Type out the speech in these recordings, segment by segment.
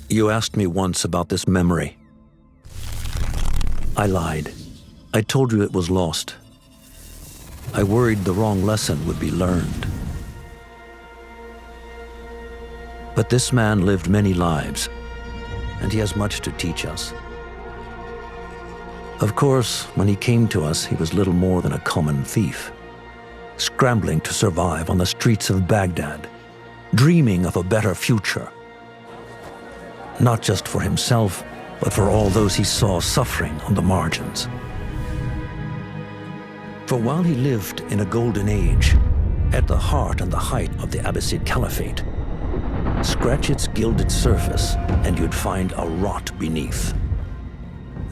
You asked me once about this memory. I lied. I told you it was lost. I worried the wrong lesson would be learned. But this man lived many lives, and he has much to teach us. Of course, when he came to us, he was little more than a common thief, scrambling to survive on the streets of Baghdad, dreaming of a better future. Not just for himself, but for all those he saw suffering on the margins. For while he lived in a golden age, at the heart and the height of the Abbasid Caliphate, scratch its gilded surface and you'd find a rot beneath.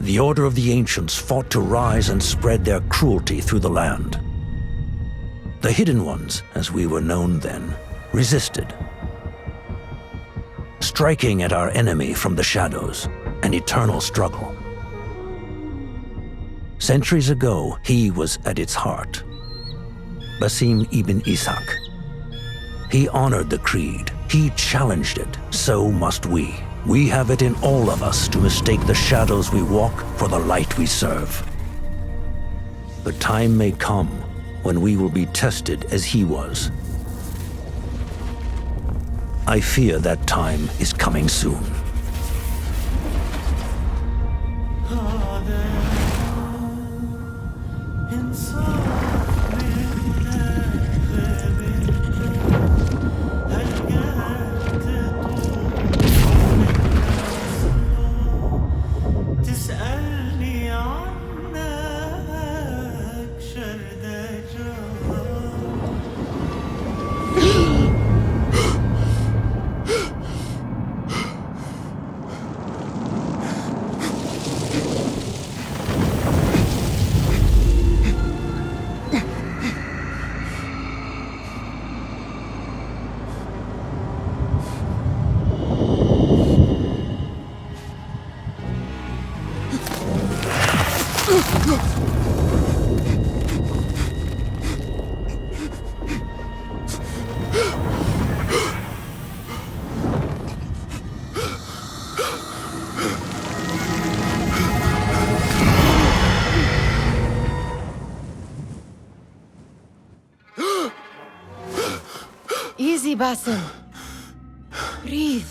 The Order of the Ancients fought to rise and spread their cruelty through the land. The Hidden Ones, as we were known then, resisted, striking at our enemy from the shadows, an eternal struggle. Centuries ago, he was at its heart. Basim ibn Ishaq. He honored the creed. He challenged it. So must we. We have it in all of us to mistake the shadows we walk for the light we serve. The time may come when we will be tested as he was. I fear that time is coming soon. Easy, Basim. Breathe.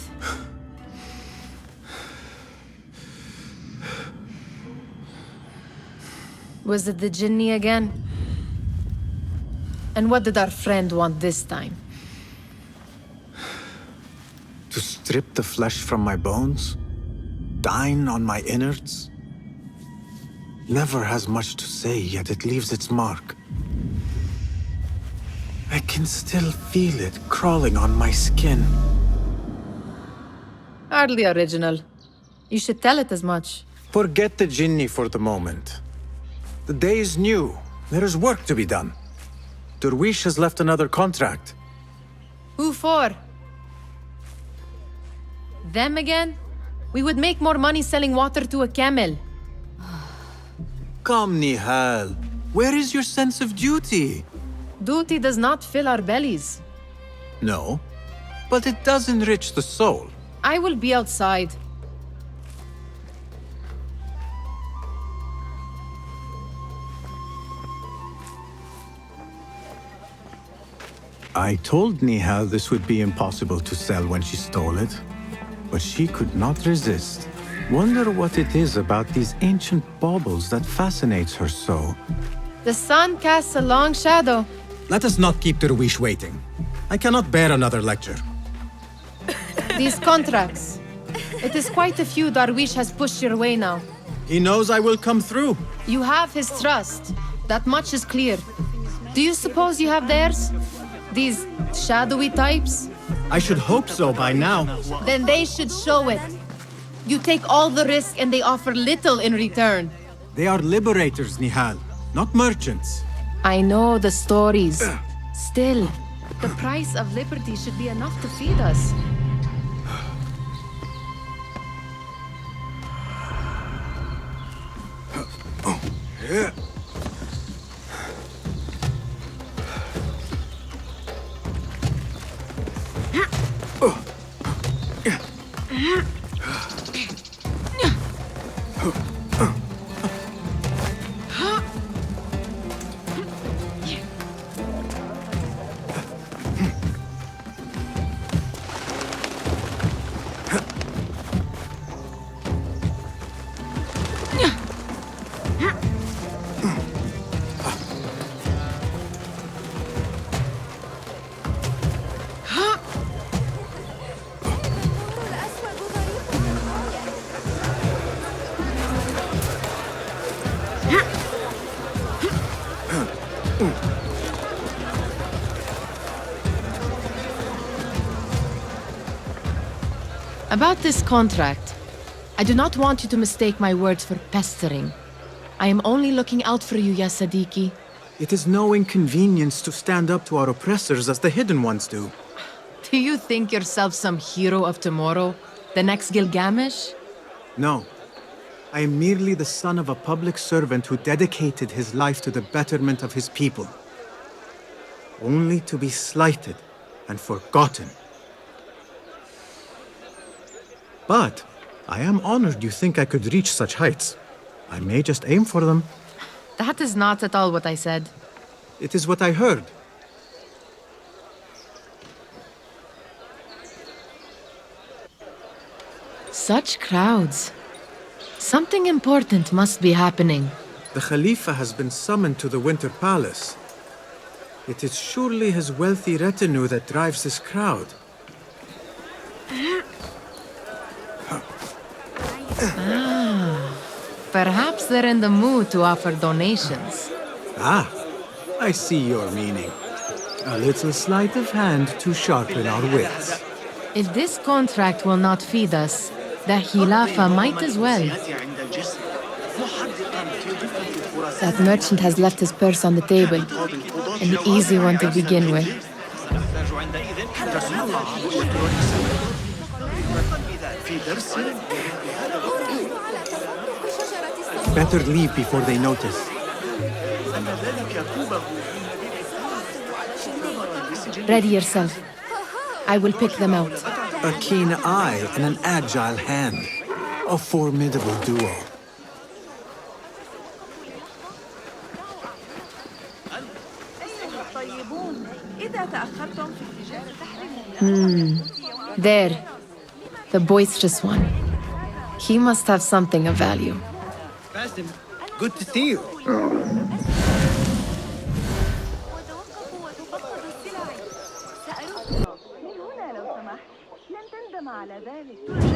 Was it the Jinni again? And what did our friend want this time? To strip the flesh from my bones? Dine on my innards? Never has much to say, yet it leaves its mark. I can still feel it crawling on my skin. Hardly original. You should tell it as much. Forget the Jinni for the moment. The day is new. There is work to be done. Derwish has left another contract. Who for? Them again? We would make more money selling water to a camel. Come, Nihal. Where is your sense of duty? Duty does not fill our bellies. No, but it does enrich the soul. I will be outside. I told Nihal this would be impossible to sell when she stole it, but she could not resist. Wonder what it is about these ancient baubles that fascinates her so. The sun casts a long shadow. Let us not keep Derwish waiting. I cannot bear another lecture. These contracts. It is quite a few Darwish has pushed your way now. He knows I will come through. You have his trust. That much is clear. Do you suppose you have theirs? These shadowy types? I should hope so by now. Then they should show it. You take all the risk and they offer little in return. They are liberators, Nihal, not merchants. I know the stories. Still, the price of liberty should be enough to feed us. About this contract, I do not want you to mistake my words for pestering. I am only looking out for you, ya Sadiki. It is no inconvenience to stand up to our oppressors as the Hidden Ones do. Do you think yourself some hero of tomorrow? The next Gilgamesh? No. I am merely the son of a public servant who dedicated his life to the betterment of his people. Only to be slighted and forgotten. But I am honored you think I could reach such heights. I may just aim for them. That is not at all what I said. It is what I heard. Such crowds. Something important must be happening. The Khalifa has been summoned to the Winter Palace. It is surely his wealthy retinue that drives this crowd. Perhaps they're in the mood to offer donations. Ah, I see your meaning. A little sleight of hand to sharpen our wits. If this contract will not feed us, the Khilafa might as well. That merchant has left his purse on the table. An easy one to begin with. Better leave before they notice. Ready yourself. I will pick them out. A keen eye and an agile hand. A formidable duo. There. The boisterous one. He must have something of value. Basim, good to see you.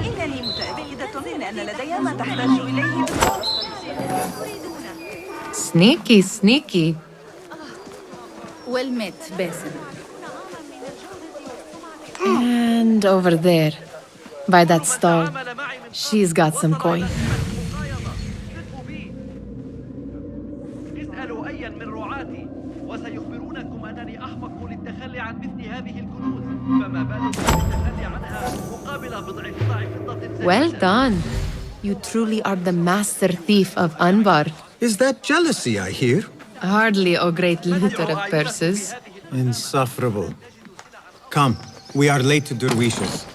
إنني متأكدة من أن لدي ما تحتاج إليه. Sneaky, sneaky. Well met, Basim. And over there, by that stall, she's got some coin. اسألوا أيا من رعاتي وسيخبرونكم أنني أحمق للتخلي عن مثل هذه الكنوز فما بالكم بالتخلي عنها مقابل بضع قطع فضة. Well done. You truly are the master thief of Anbar. Is that jealousy I hear? Hardly a great looter of purses. Insufferable. Come, we are late to Derwishes.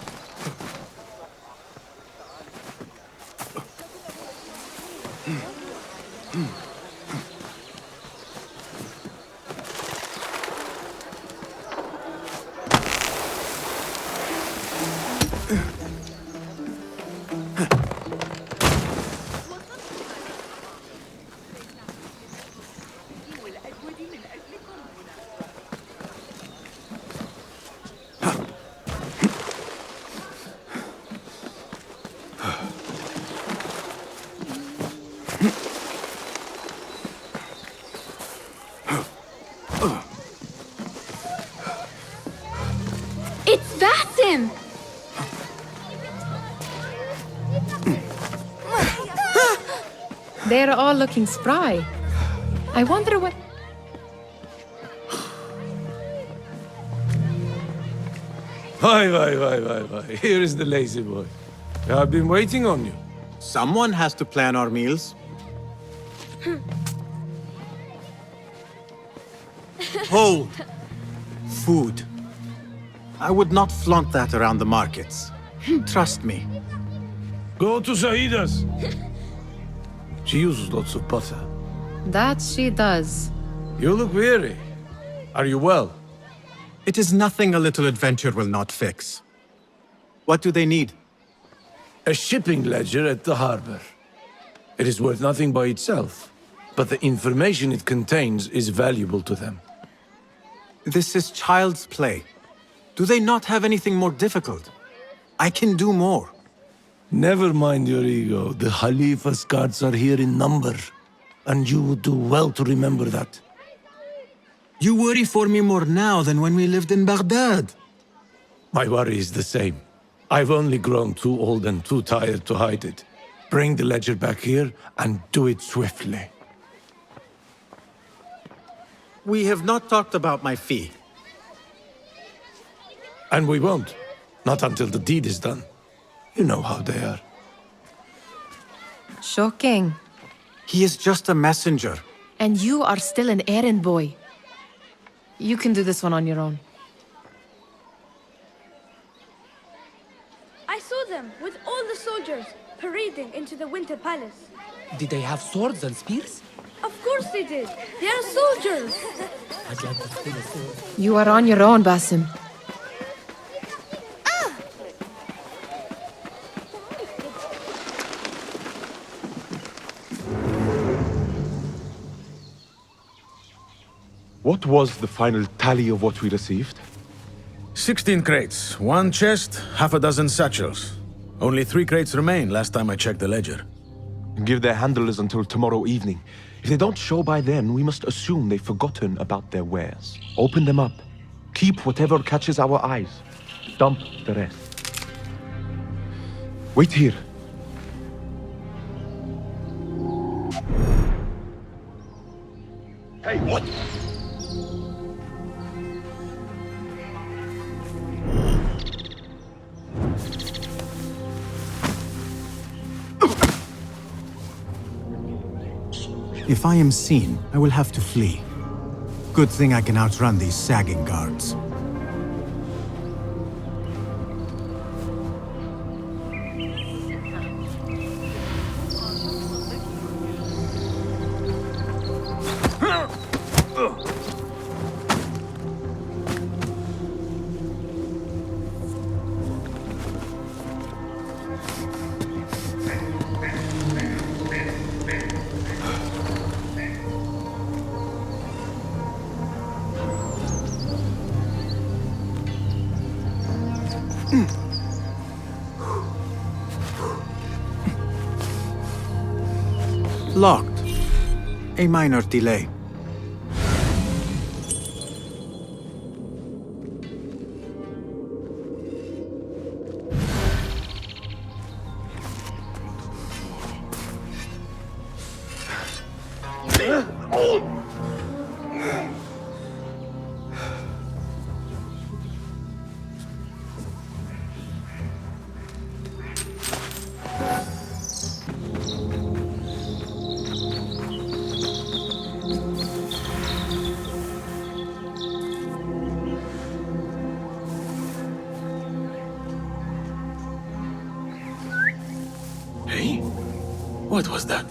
It's Basim! They're all looking spry. I wonder what... Why. Here is the lazy boy. I've been waiting on you. Someone has to plan our meals. Hold! Food. I would not flaunt that around the markets. Trust me. Go to Saida's. She uses lots of butter. That she does. You look weary. Are you well? It is nothing a little adventure will not fix. What do they need? A shipping ledger at the harbor. It is worth nothing by itself, but the information it contains is valuable to them. This is child's play. Do they not have anything more difficult? I can do more. Never mind your ego. The Khalifa's guards are here in number, and you would do well to remember that. You worry for me more now than when we lived in Baghdad. My worry is the same. I've only grown too old and too tired to hide it. Bring the ledger back here, and do it swiftly. We have not talked about my fee. And we won't. Not until the deed is done. You know how they are. Shocking. He is just a messenger. And you are still an errand boy. You can do this one on your own. I saw them with all the soldiers parading into the Winter Palace. Did they have swords and spears? Of course they did. They are soldiers. I'd like to steal a sword. You are on your own, Basim. What was the final tally of what we received? 16 crates, 1 chest, half a dozen satchels. Only 3 crates remain last time I checked the ledger. Give their handlers until tomorrow evening. If they don't show by then, we must assume they've forgotten about their wares. Open them up. Keep whatever catches our eyes. Dump the rest. Wait here. Hey, what? If I am seen, I will have to flee. Good thing I can outrun these sagging guards. Locked. A minor delay. Hey? What was that?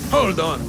Hold on!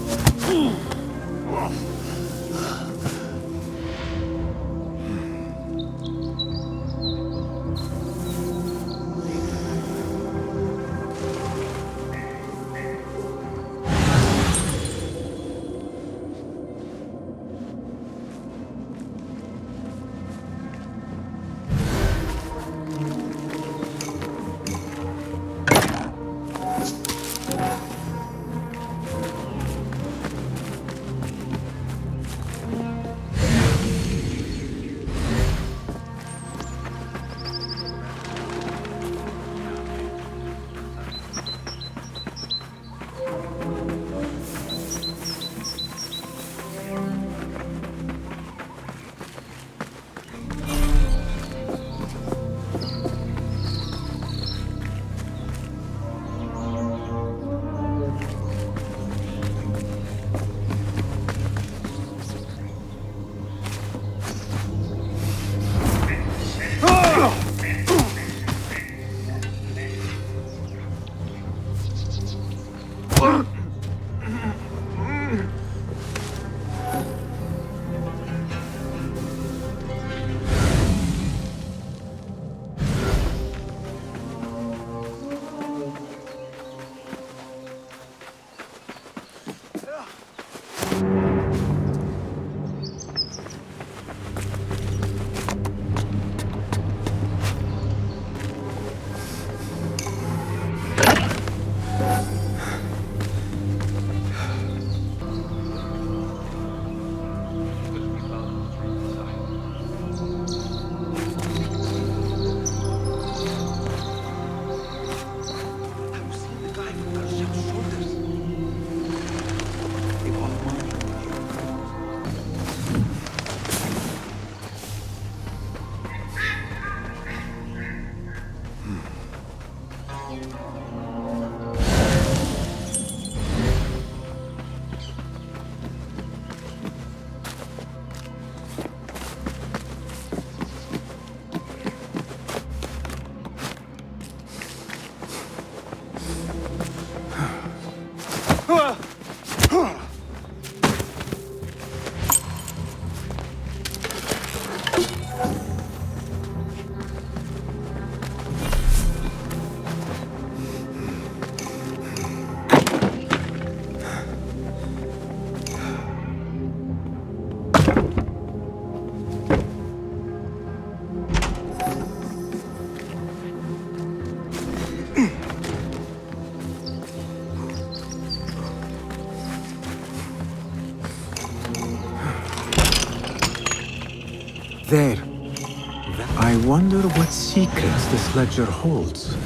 I wonder what secrets this ledger holds.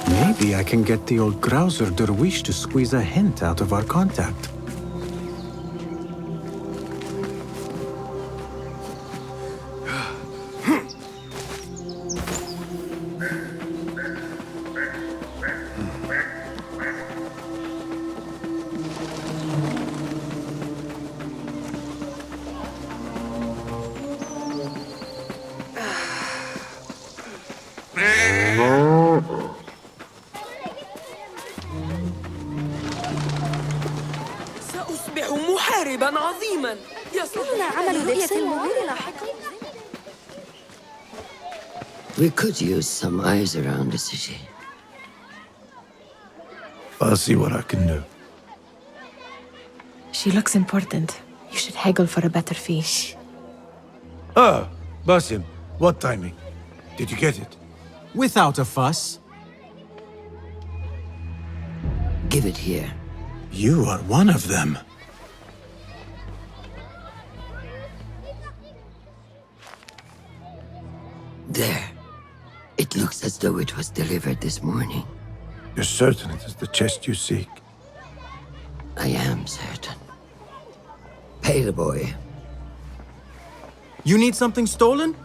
Maybe I can get the old grouser Derwish to squeeze a hint out of our contact. سأصبح محاربا عظيما. يسرنا عمل رؤية المغير لاحقا. We could use some eyes around the city. I'll see what I can do. She looks important. You should haggle for a better fee. Ah, Basim, what timing? Did you get it? Without a fuss. Give it here. You are one of them. There. It looks as though it was delivered this morning. You're certain it is the chest you seek? I am certain. Pay the boy. You need something stolen?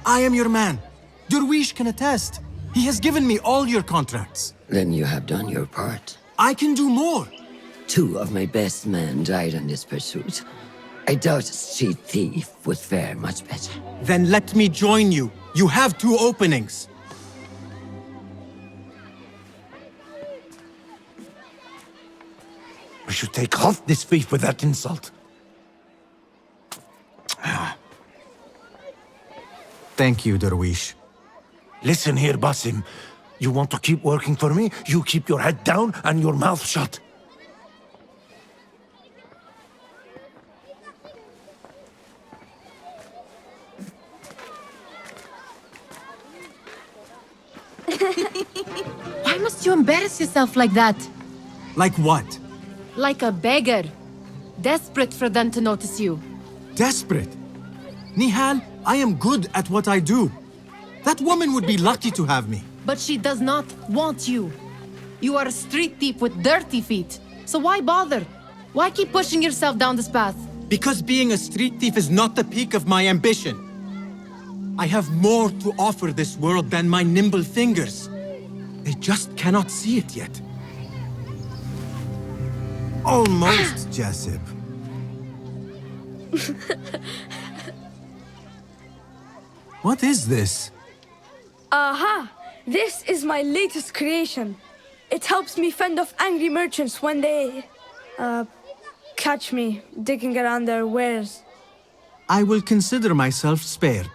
I am your man. Derwish can attest. He has given me all your contracts. Then you have done your part. I can do more. 2 of my best men died in this pursuit. I doubt a street thief would fare much better. Then let me join you. You have 2 openings. We should take off this thief with that insult. Thank you, Derwish. Listen here, Basim. You want to keep working for me? You keep your head down and your mouth shut. Why must you embarrass yourself like that? Like what? Like a beggar. Desperate for them to notice you. Desperate? Nihal, I am good at what I do. That woman would be lucky to have me. But she does not want you. You are a street thief with dirty feet. So why bother? Why keep pushing yourself down this path? Because being a street thief is not the peak of my ambition. I have more to offer this world than my nimble fingers. They just cannot see it yet. Almost, Jasib. What is this? Aha! This is my latest creation. It helps me fend off angry merchants when they... catch me digging around their wares. I will consider myself spared.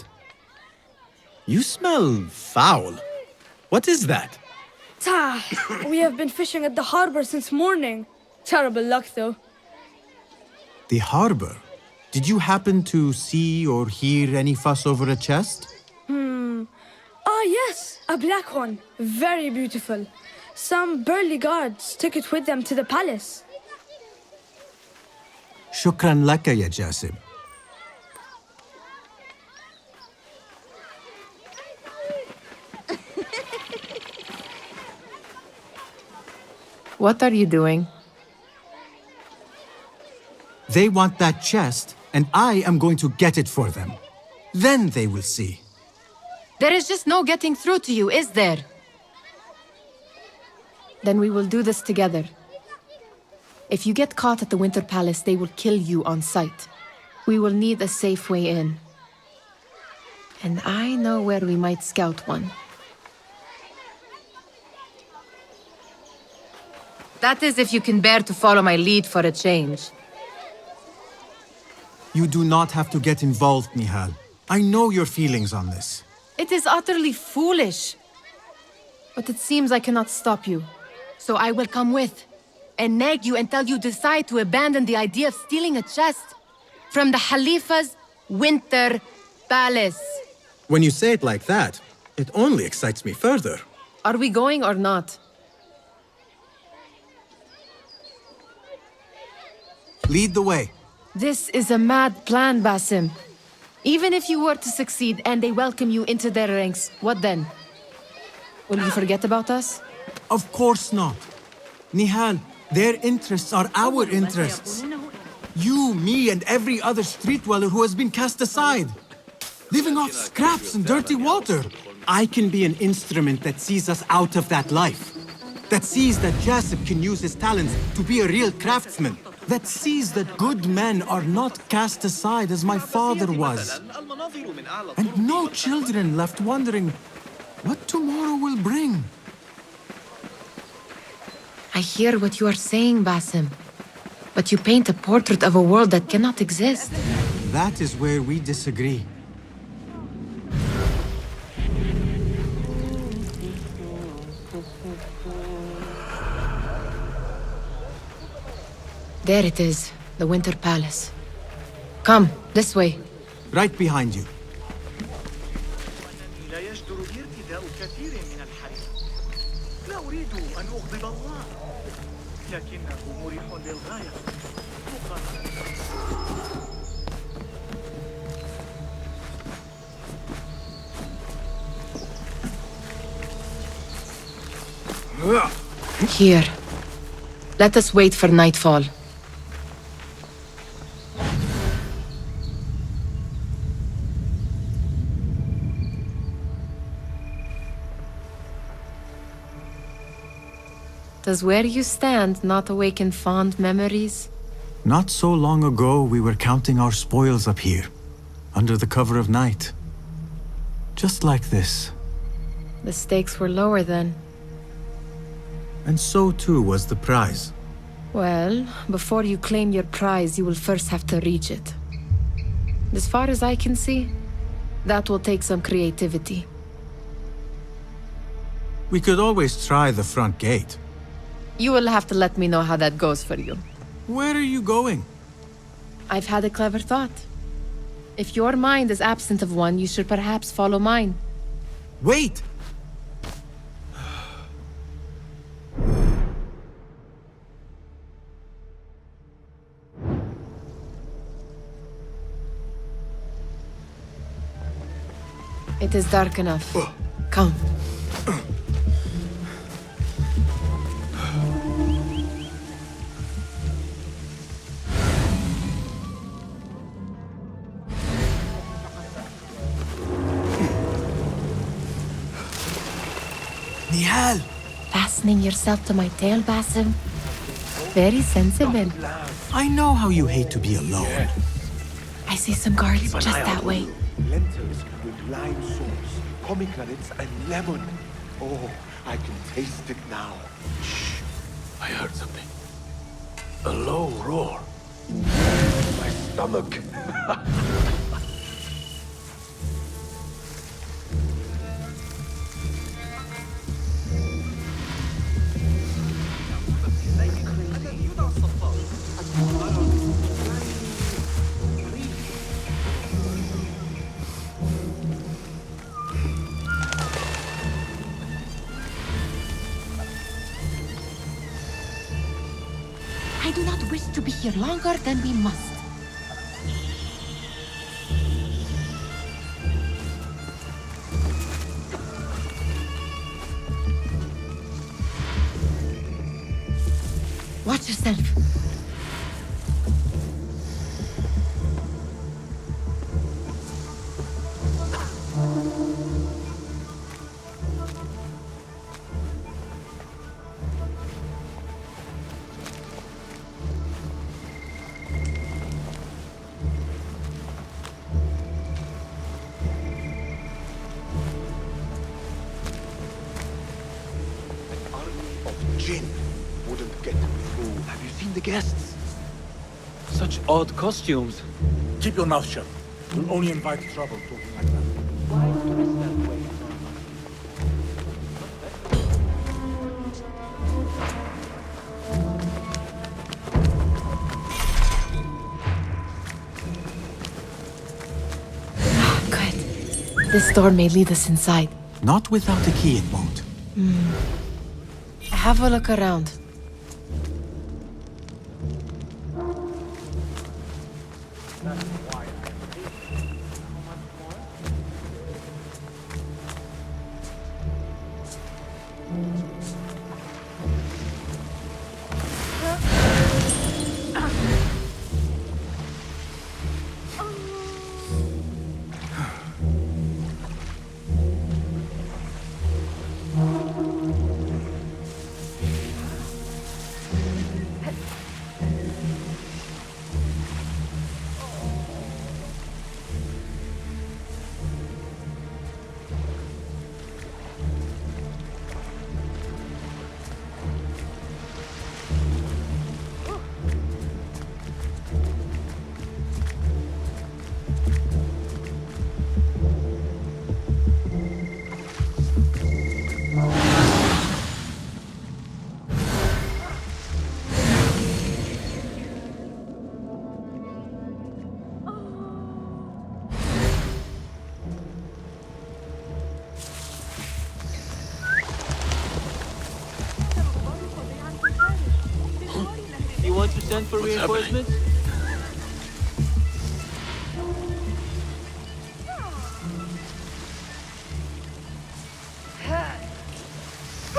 You smell foul. What is that? Tah! We have been fishing at the harbor since morning. Terrible luck, though. The harbor? Did you happen to see or hear any fuss over a chest? Ah, yes, a black one. Very beautiful. Some burly guards took it with them to the palace. Shukran laka, ya Jasib. What are you doing? They want that chest, and I am going to get it for them. Then they will see. There is just no getting through to you, is there? Then we will do this together. If you get caught at the Winter Palace, they will kill you on sight. We will need a safe way in. And I know where we might scout one. That is if you can bear to follow my lead for a change. You do not have to get involved, Nihal. I know your feelings on this. It is utterly foolish. But it seems I cannot stop you. So I will come with, and nag you until you decide to abandon the idea of stealing a chest from the Khalifa's Winter Palace. When you say it like that, it only excites me further. Are we going or not? Lead the way. This is a mad plan, Basim. Even if you were to succeed and they welcome you into their ranks, what then? Will you forget about us? Of course not. Nihal, their interests are our interests. You, me, and every other street dweller who has been cast aside. Living off scraps and dirty water. I can be an instrument that sees us out of that life. That sees that Jasip can use his talents to be a real craftsman. That sees that good men are not cast aside as my father was. And no children left wondering what tomorrow will bring. I hear what you are saying, Basim. But you paint a portrait of a world that cannot exist. That is where we disagree. There it is, the Winter Palace. Come, this way. Right behind you. لا يجدر بي ارتداء كثير من الحرير. لا أريد أن أغضب الله، لكنه مريح للغاية. Here. Let us wait for nightfall. Does where you stand not awaken fond memories? Not so long ago, we were counting our spoils up here, under the cover of night. Just like this. The stakes were lower then. And so too was the prize. Well, before you claim your prize, you will first have to reach it. As far as I can see, that will take some creativity. We could always try the front gate. You will have to let me know how that goes for you. Where are you going? I've had a clever thought. If your mind is absent of one, you should perhaps follow mine. Wait! It is dark enough. Come. Nihal! Fastening yourself to my tail, Basim? Very sensible. I know how you hate to be alone. I see some garlic just that way. Lentils with lime sauce, pomegranates, and lemon. Oh, I can taste it now. Shh. I heard something. A low roar. My stomach. I do not wish to be here longer than we must. Watch yourself. Jinn wouldn't get through. Have you seen the guests? Such odd costumes. Keep your mouth shut. You'll only invite trouble talking like that. Why dress that way? Good. This door may lead us inside. Not without a key, it won't. Have a look around. send for reinforcements?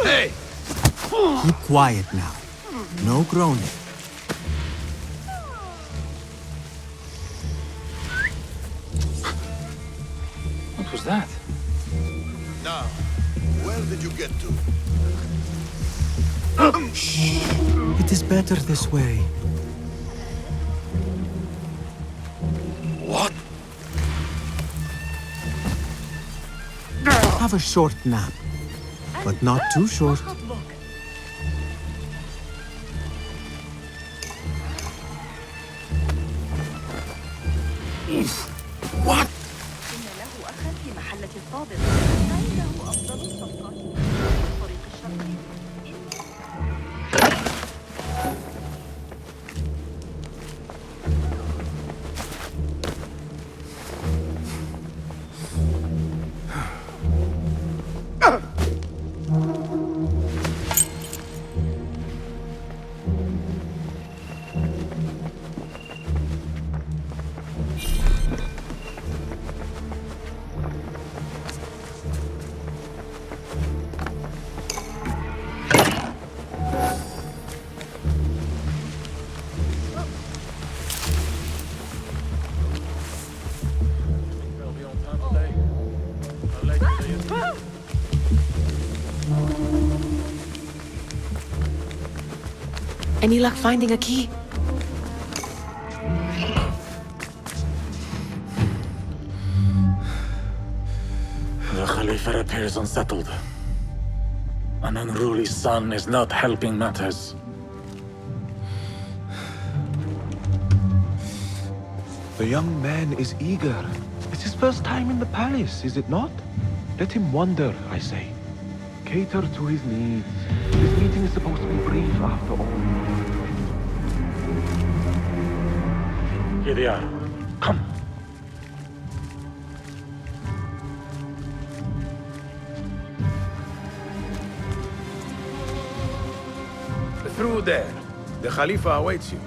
Hey! Keep quiet now. No groaning. What was that? Now, where did you get to? It is better this way. What? Have a short nap, but not too short. What? إن له أخا في محلة الطابق. عنده أفضل الصفقات في الطريق الشرقي. Any luck finding a key? The Khalifa appears unsettled. An unruly son is not helping matters. The young man is eager. It's his first time in the palace, is it not? Let him wander, I say. Cater to his needs. This meeting is supposed to be brief after all. Here they are. Come. Through there. The Khalifa awaits you.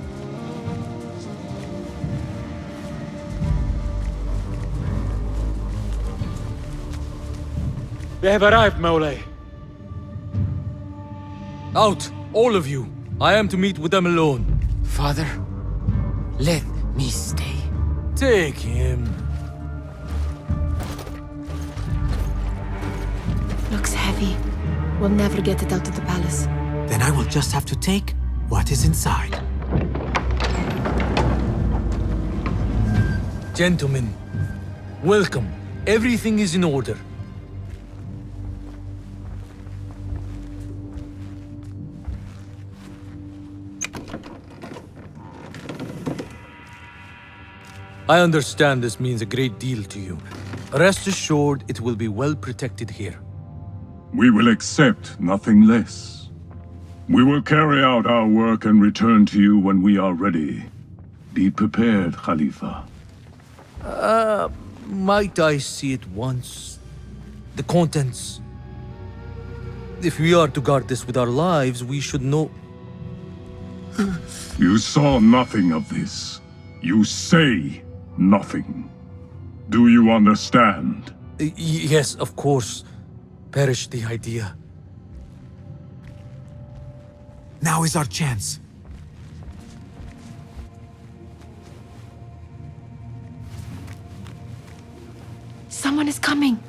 They have arrived, Mawlay. Out, all of you. I am to meet with them alone. Father, let me stay. Take him. Looks heavy. We'll never get it out of the palace. Then I will just have to take what is inside. Gentlemen, welcome. Everything is in order. I understand this means a great deal to you. Rest assured, it will be well protected here. We will accept nothing less. We will carry out our work and return to you when we are ready. Be prepared, Khalifa. Might I see it once? The contents. If we are to guard this with our lives, we should know... You saw nothing of this. You say nothing. Do you understand? Yes, of course. Perish the idea. Now is our chance. Someone is coming.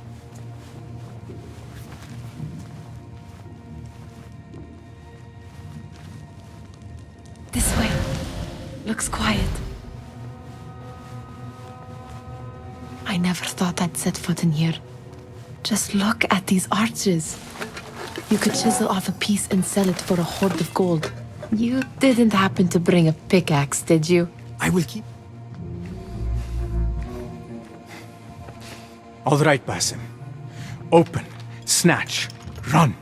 This way. Looks quiet. I never thought I'd set foot in here. Just look at these arches. You could chisel off a piece and sell it for a hoard of gold. You didn't happen to bring a pickaxe, did you? I will keep... All right, Basim. Open, snatch, run.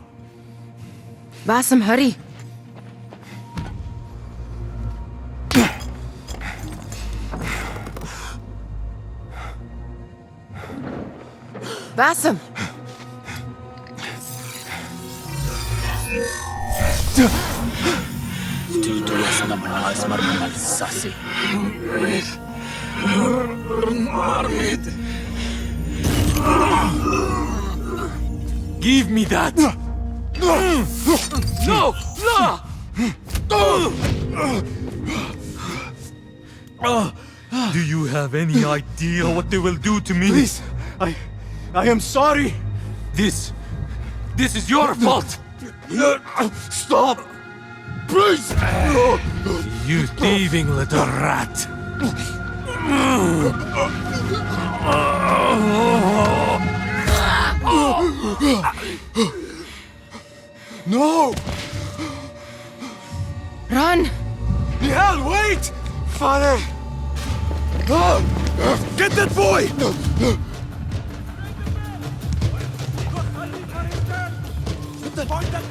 Basim, hurry. Basim! Still جيت واسمع من اسمر من الساسي. Give me that! No! Do you have any idea what they will do to me? Please, I am sorry. This is your fault. Stop! Please! You thieving little rat! No! Run! Nihal, wait! Father! Get that boy!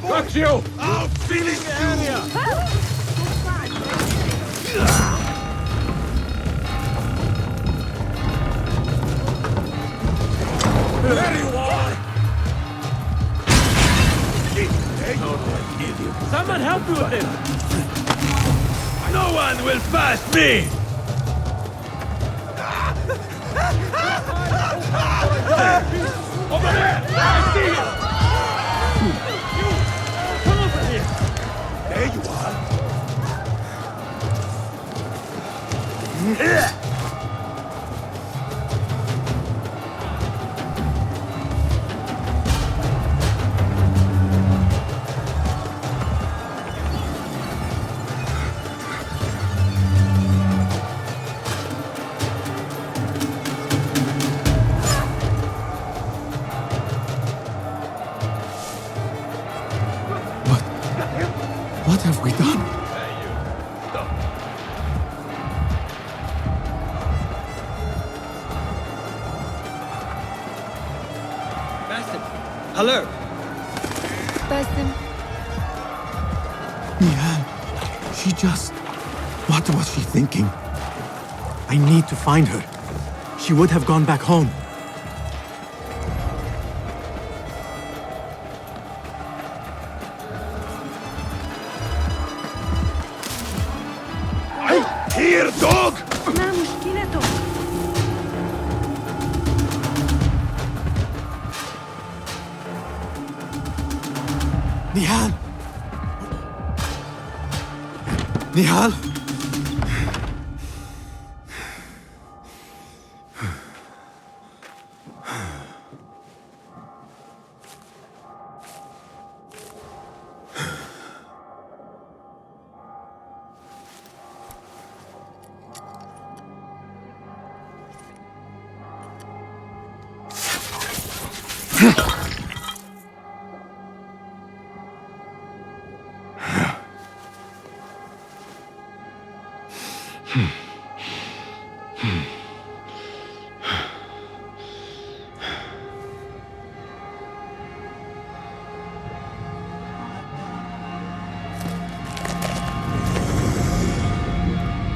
Got you! Out! Feeling the area! There you are! Someone help me with him! No one will pass me! Over there! I see you! You! Come over here! There you are! What have we done? Basim! Hello! Basim. Nihal, she just... What was she thinking? I need to find her. She would have gone back home. Here, dog! ما مشكلتك؟ Nihal! Nihal!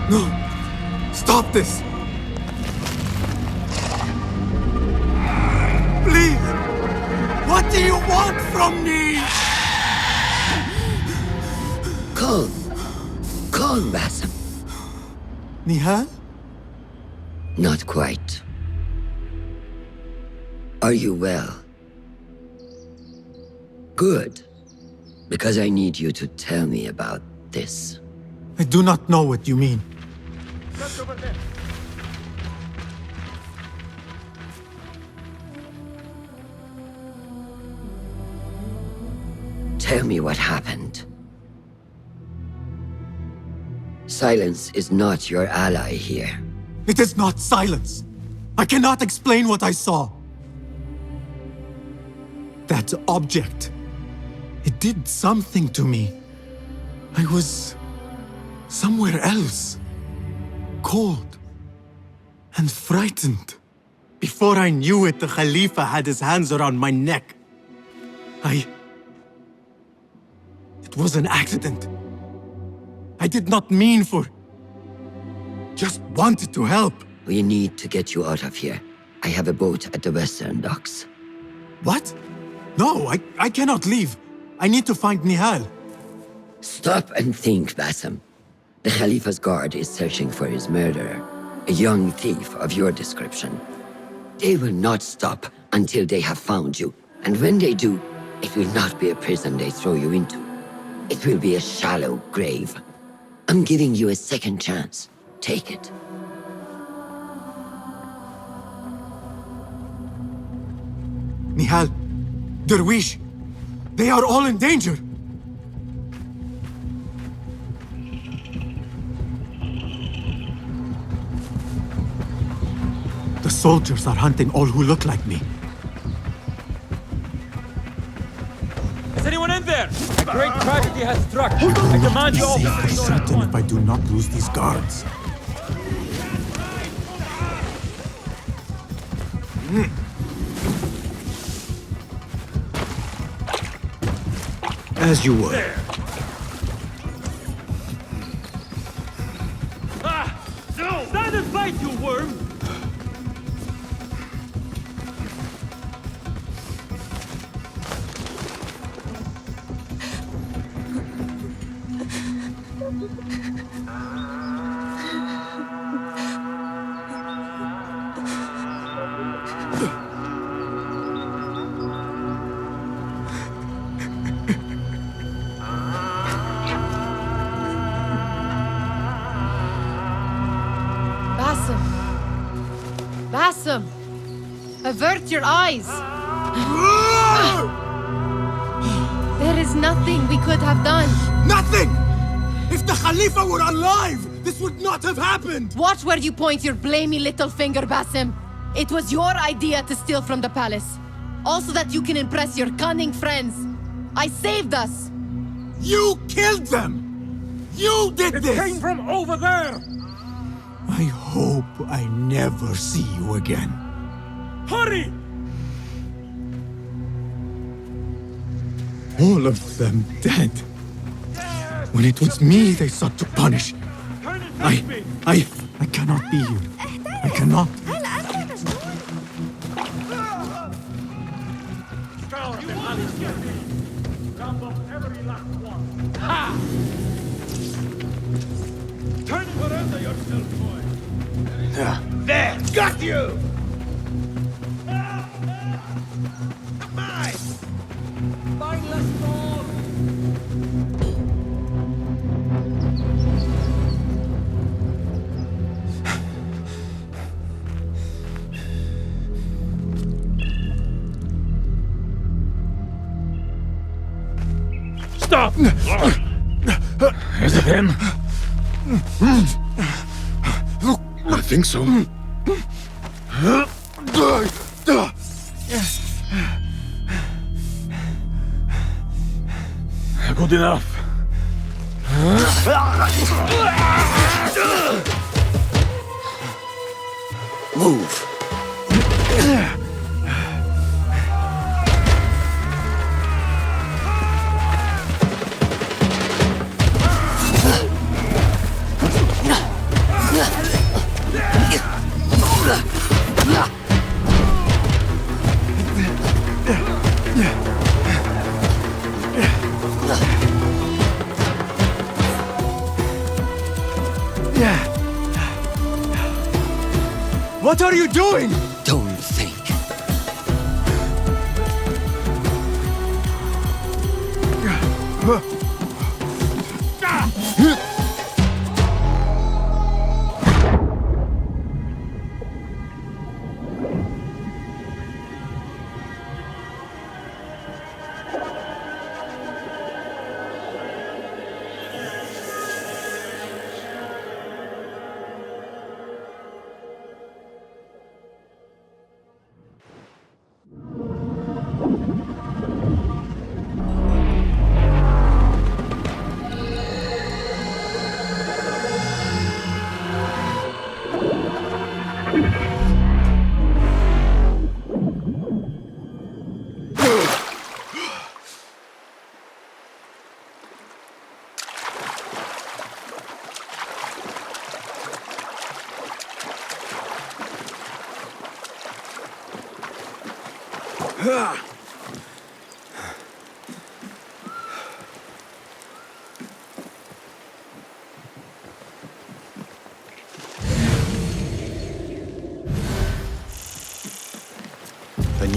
No! Stop this! Please! What do you want from me? Calm, Basim. Nihal? Not quite. Are you well? Good. Because I need you to tell me about this. I do not know what you mean. Tell me what happened. Silence is not your ally here. It is not silence. I cannot explain what I saw. That object. It did something to me. I was somewhere else. Cold and frightened. Before I knew it, the Khalifa had his hands around my neck. It was an accident. I did not mean for... Just wanted to help. We need to get you out of here. I have a boat at the western docks. What? No, I cannot leave. I need to find Nihal. Stop and think, Basim. The Khalifa's guard is searching for his murderer, a young thief of your description. They will not stop until they have found you, and when they do, it will not be a prison they throw you into. It will be a shallow grave. I'm giving you a second chance. Take it. Nihal, Derwish, they are all in danger. The soldiers are hunting all who look like me. Is anyone in there? A great tragedy has struck. I command you all to Be certain if I do not lose these guards. As you would. No! Stand and fight, you worm! Basim! Avert your eyes! There is nothing we could have done. Nothing! If the Khalifa were alive, this would not have happened! Watch where you point your blamey little finger, Basim. It was your idea to steal from the palace. Also that you can impress your cunning friends. I saved us! You killed them! You did this! It came from over there! I hope I never see you again. Hurry! All of them dead. When it was me they sought to punish. I cannot be here. I cannot. Ha! Turn and surrender yourself, boy. There! Got you! Mine! Find less more! Stop! Is it him? I think so. Good enough. Move. What are you doing? Don't think.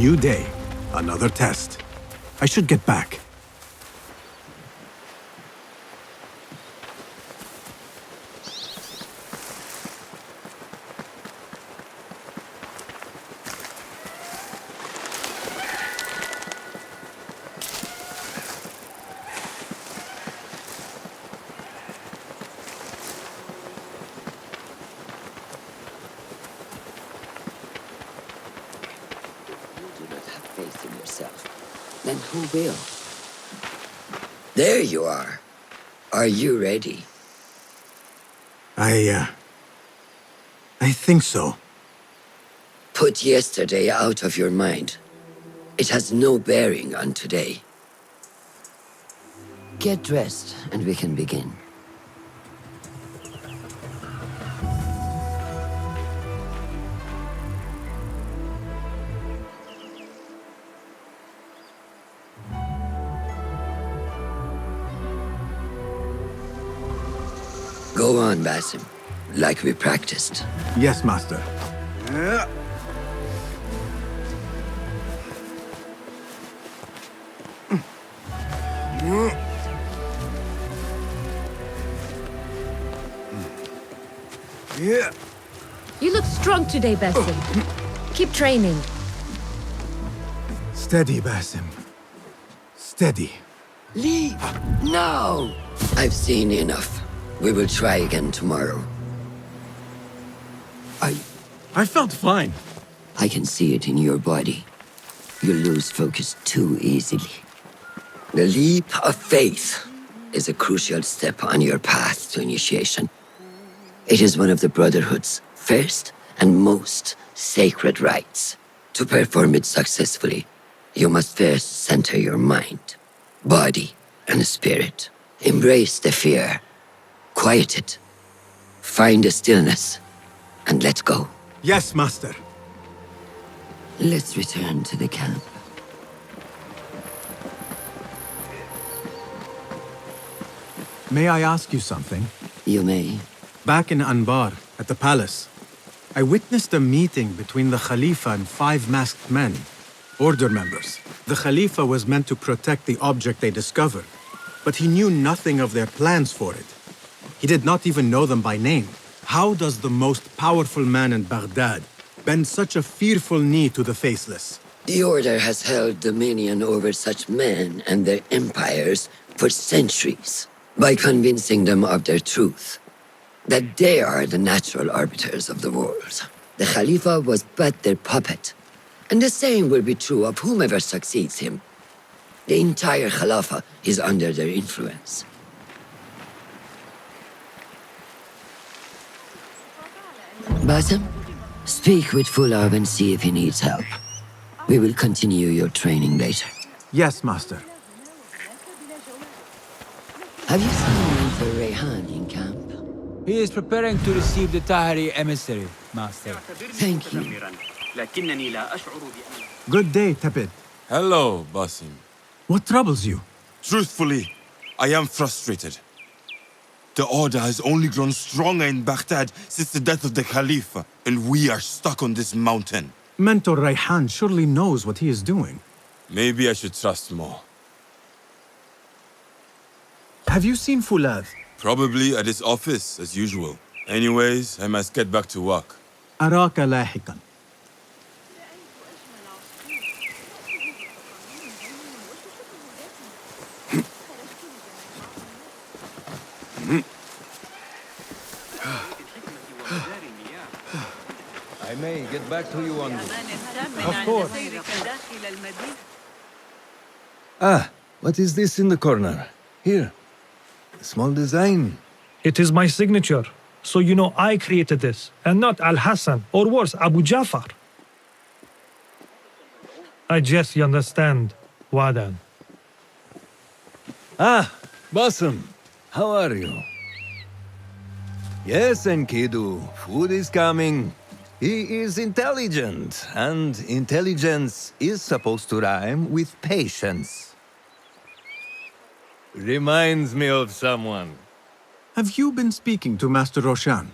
new day, another test. I should get back. Then who will? There you are. Are you ready? I think so. Put yesterday out of your mind. It has no bearing on today. Get dressed and we can begin. Go on, Basim. Like we practiced. Yes, Master. You look strong today, Basim. Keep training. Steady, Basim. Steady. Leave! No! I've seen enough. We will try again tomorrow. I felt fine. I can see it in your body. You lose focus too easily. The leap of faith is a crucial step on your path to initiation. It is one of the Brotherhood's first and most sacred rites. To perform it successfully, you must first center your mind, body, and spirit. Embrace the fear. Quiet it. Find a stillness, and let go. Yes, Master. Let's return to the camp. May I ask you something? You may. Back in Anbar, at the palace, I witnessed a meeting between the Khalifa and 5 masked men, order members. The Khalifa was meant to protect the object they discovered, but he knew nothing of their plans for it. He did not even know them by name. How does the most powerful man in Baghdad bend such a fearful knee to the faceless? The Order has held dominion over such men and their empires for centuries by convincing them of their truth, that they are the natural arbiters of the world. The Khalifa was but their puppet, and the same will be true of whomever succeeds him. The entire Khalifa is under their influence. Basim, speak with Fulab and see if he needs help. We will continue your training later. Yes, Master. Have you seen Mentor Rayhan in camp? He is preparing to receive the Tahiri emissary, Master. Thank you. Good day, Tepid. Hello, Basim. What troubles you? Truthfully, I am frustrated. The Order has only grown stronger in Baghdad since the death of the Khalifa, and we are stuck on this mountain. Mentor Rayhan surely knows what he is doing. Maybe I should trust more. Have you seen Fulad? Probably at his office, as usual. Anyways, I must get back to work. أراك لاحقا. I may get back to you on this. Of course. Ah, what is this in the corner? Here. A small design. It is my signature. So you know I created this, and not Al-Hassan, or worse, Abu Jafar. I guess you understand, Wadan. Ah, Basim. How are you? Yes, Enkidu. Food is coming. He is intelligent, and intelligence is supposed to rhyme with patience. Reminds me of someone. Have you been speaking to Master Roshan?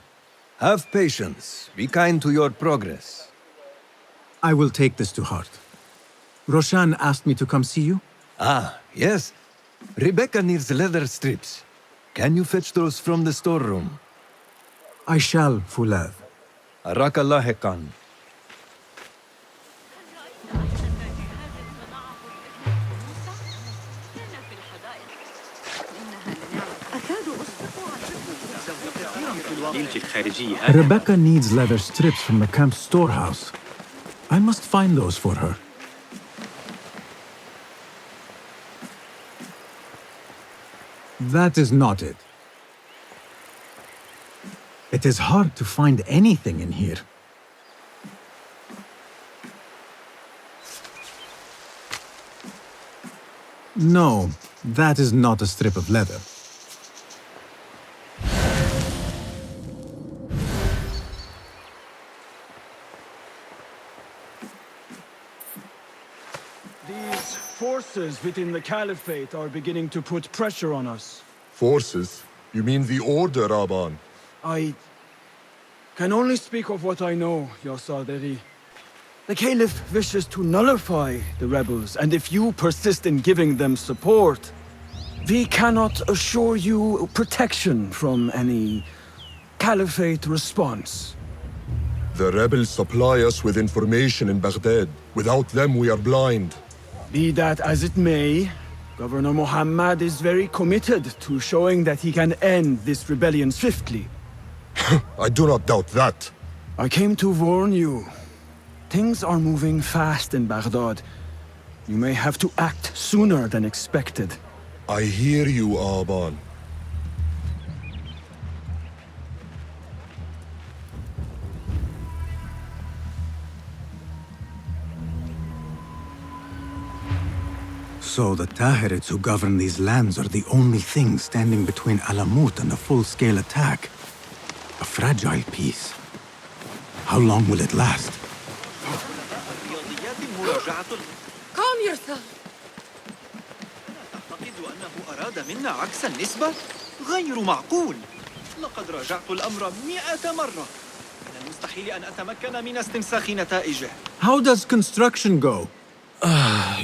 Have patience. Be kind to your progress. I will take this to heart. Roshan asked me to come see you. Ah, yes. Rebecca needs leather strips. Can you fetch those from the storeroom? I shall, Fulad. Arakallah Khan. Rebecca needs leather strips from the camp's storehouse. I must find those for her. That is not it. It is hard to find anything in here. No, that is not a strip of leather. These forces within the Caliphate are beginning to put pressure on us. Forces? You mean the Order, Aban? I can only speak of what I know, Ya Saderi. The Caliph wishes to nullify the rebels, and if you persist in giving them support, we cannot assure you protection from any Caliphate response. The rebels supply us with information in Baghdad. Without them, we are blind. Be that as it may, Governor Muhammad is very committed to showing that he can end this rebellion swiftly. I do not doubt that. I came to warn you. Things are moving fast in Baghdad. You may have to act sooner than expected. I hear you, Aban. So the Tahirids who govern these lands are the only thing standing between Alamut and a full-scale attack. A fragile peace. How long will it last? Calm yourself. أعتقد أنه أراد منا عكس النسبة؟ غير معقول. لقد راجعت الأمر 100 مرة. من المستحيل أن أتمكن من استنساخ نتائجه. How does construction go?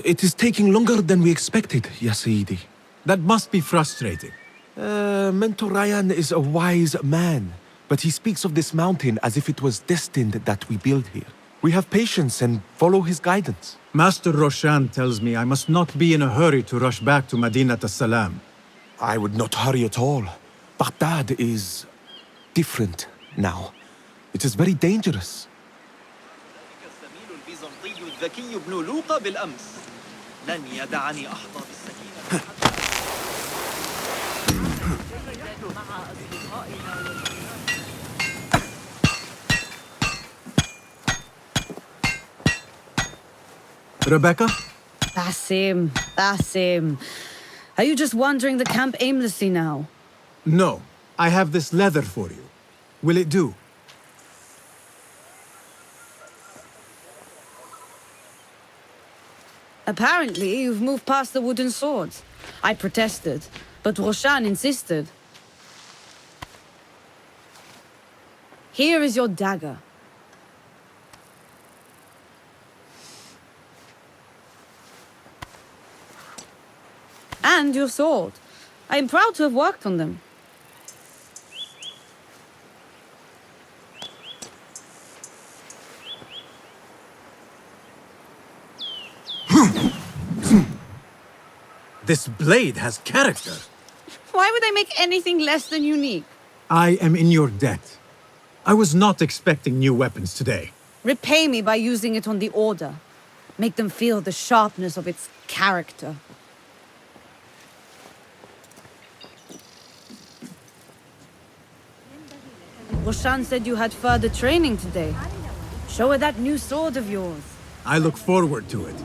It is taking longer than we expected, Ya Sayyidi. That must be frustrating. Mentor Ryan is a wise man, but he speaks of this mountain as if it was destined that we build here. We have patience and follow his guidance. Master Roshan tells me I must not be in a hurry to rush back to Madinat as-Salam. I would not hurry at all. Baghdad is different now. It is very dangerous. الذكي ابن لوقا بالأمس لن يدعني أحظى بالسكينة. Rebecca? Basim. Are you just wandering the camp aimlessly now? No. I have this leather for you. Will it do? Apparently, you've moved past the wooden swords. I protested, but Roshan insisted. Here is your dagger. And your sword. I am proud to have worked on them. This blade has character. Why would I make anything less than unique? I am in your debt. I was not expecting new weapons today. Repay me by using it on the Order. Make them feel the sharpness of its character. Roshan said you had further training today. Show her that new sword of yours. I look forward to it.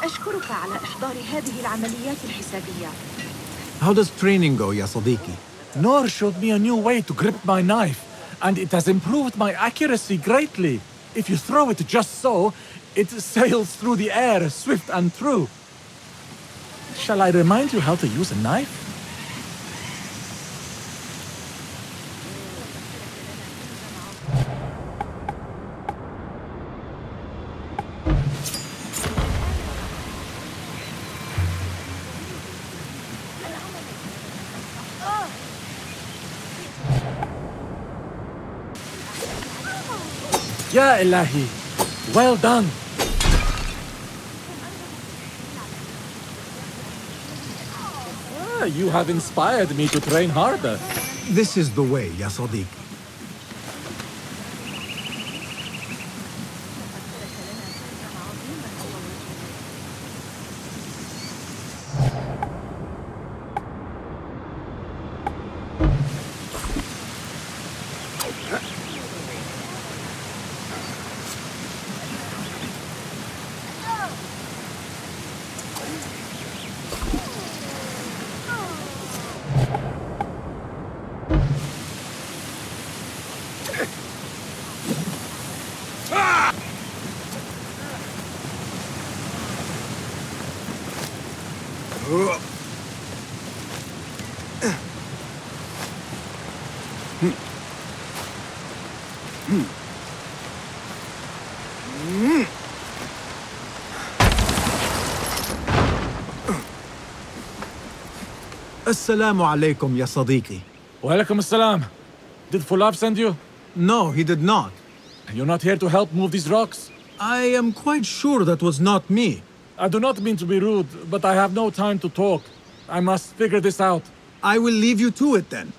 أشكرك على إحضار هذه العمليات الحسابية. How does training go, ya Sadiqi? Noor showed me a new way to grip my knife, and it has improved my accuracy greatly. If you throw it just so, it sails through the air, swift and true. Shall I remind you how to use a knife? Ya Ilahi. Well done. You have inspired me to train harder. This is the way, ya Sadiq. Assalamu alaikum, ya Sadiqi. Walaikum assalam. Did Fulab send you? No, he did not. You're not here to help move these rocks? I am quite sure that was not me. I do not mean to be rude, but I have no time to talk. I must figure this out. I will leave you to it then.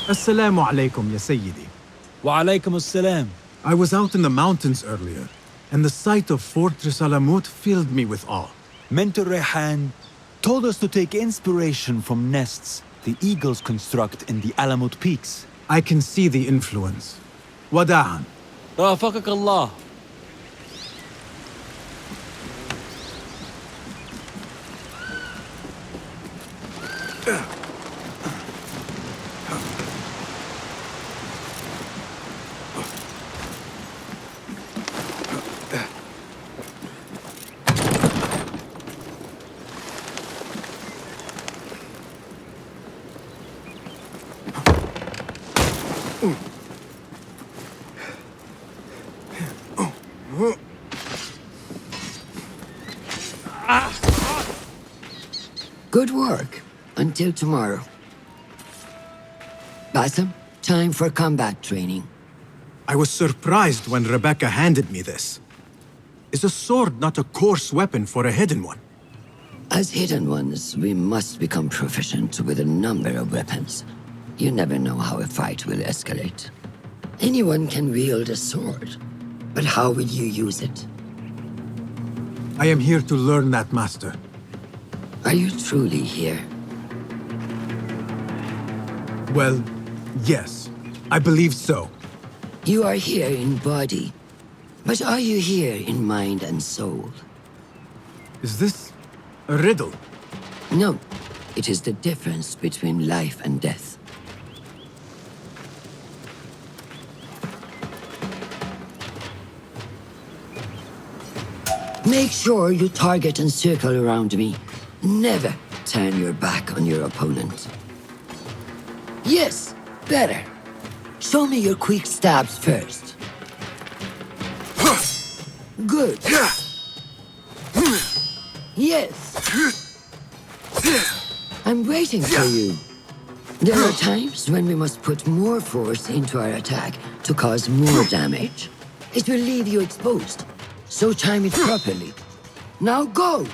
Assalamu alaikum, ya Sayyidi. Wa alaikum assalam. I was out in the mountains earlier, and the sight of Fortress Alamut filled me with awe. Mentor Rehan told us to take inspiration from nests the eagles construct in the Alamut peaks. I can see the influence. Wada'an. Rafaqak Allah. Good work. Until tomorrow. Basim, time for combat training. I was surprised when Rebecca handed me this. Is a sword not a coarse weapon for a hidden one? As hidden ones, we must become proficient with a number of weapons. You never know how a fight will escalate. Anyone can wield a sword, but how will you use it? I am here to learn that, Master. Are you truly here? Well, yes. I believe so. You are here in body, but are you here in mind and soul? Is this a riddle? No. It is the difference between life and death. Make sure you target and circle around me. Never turn your back on your opponent. Yes, better. Show me your quick stabs first. Good. Yes. I'm waiting for you. There are times when we must put more force into our attack to cause more damage. It will leave you exposed, so time it properly. Now go!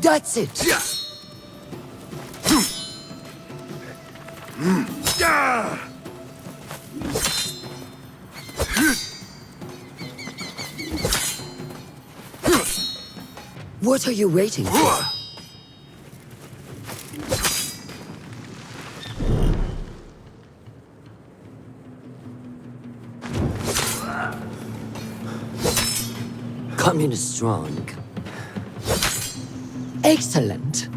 That's it! What are you waiting for? Coming strong. Excellent.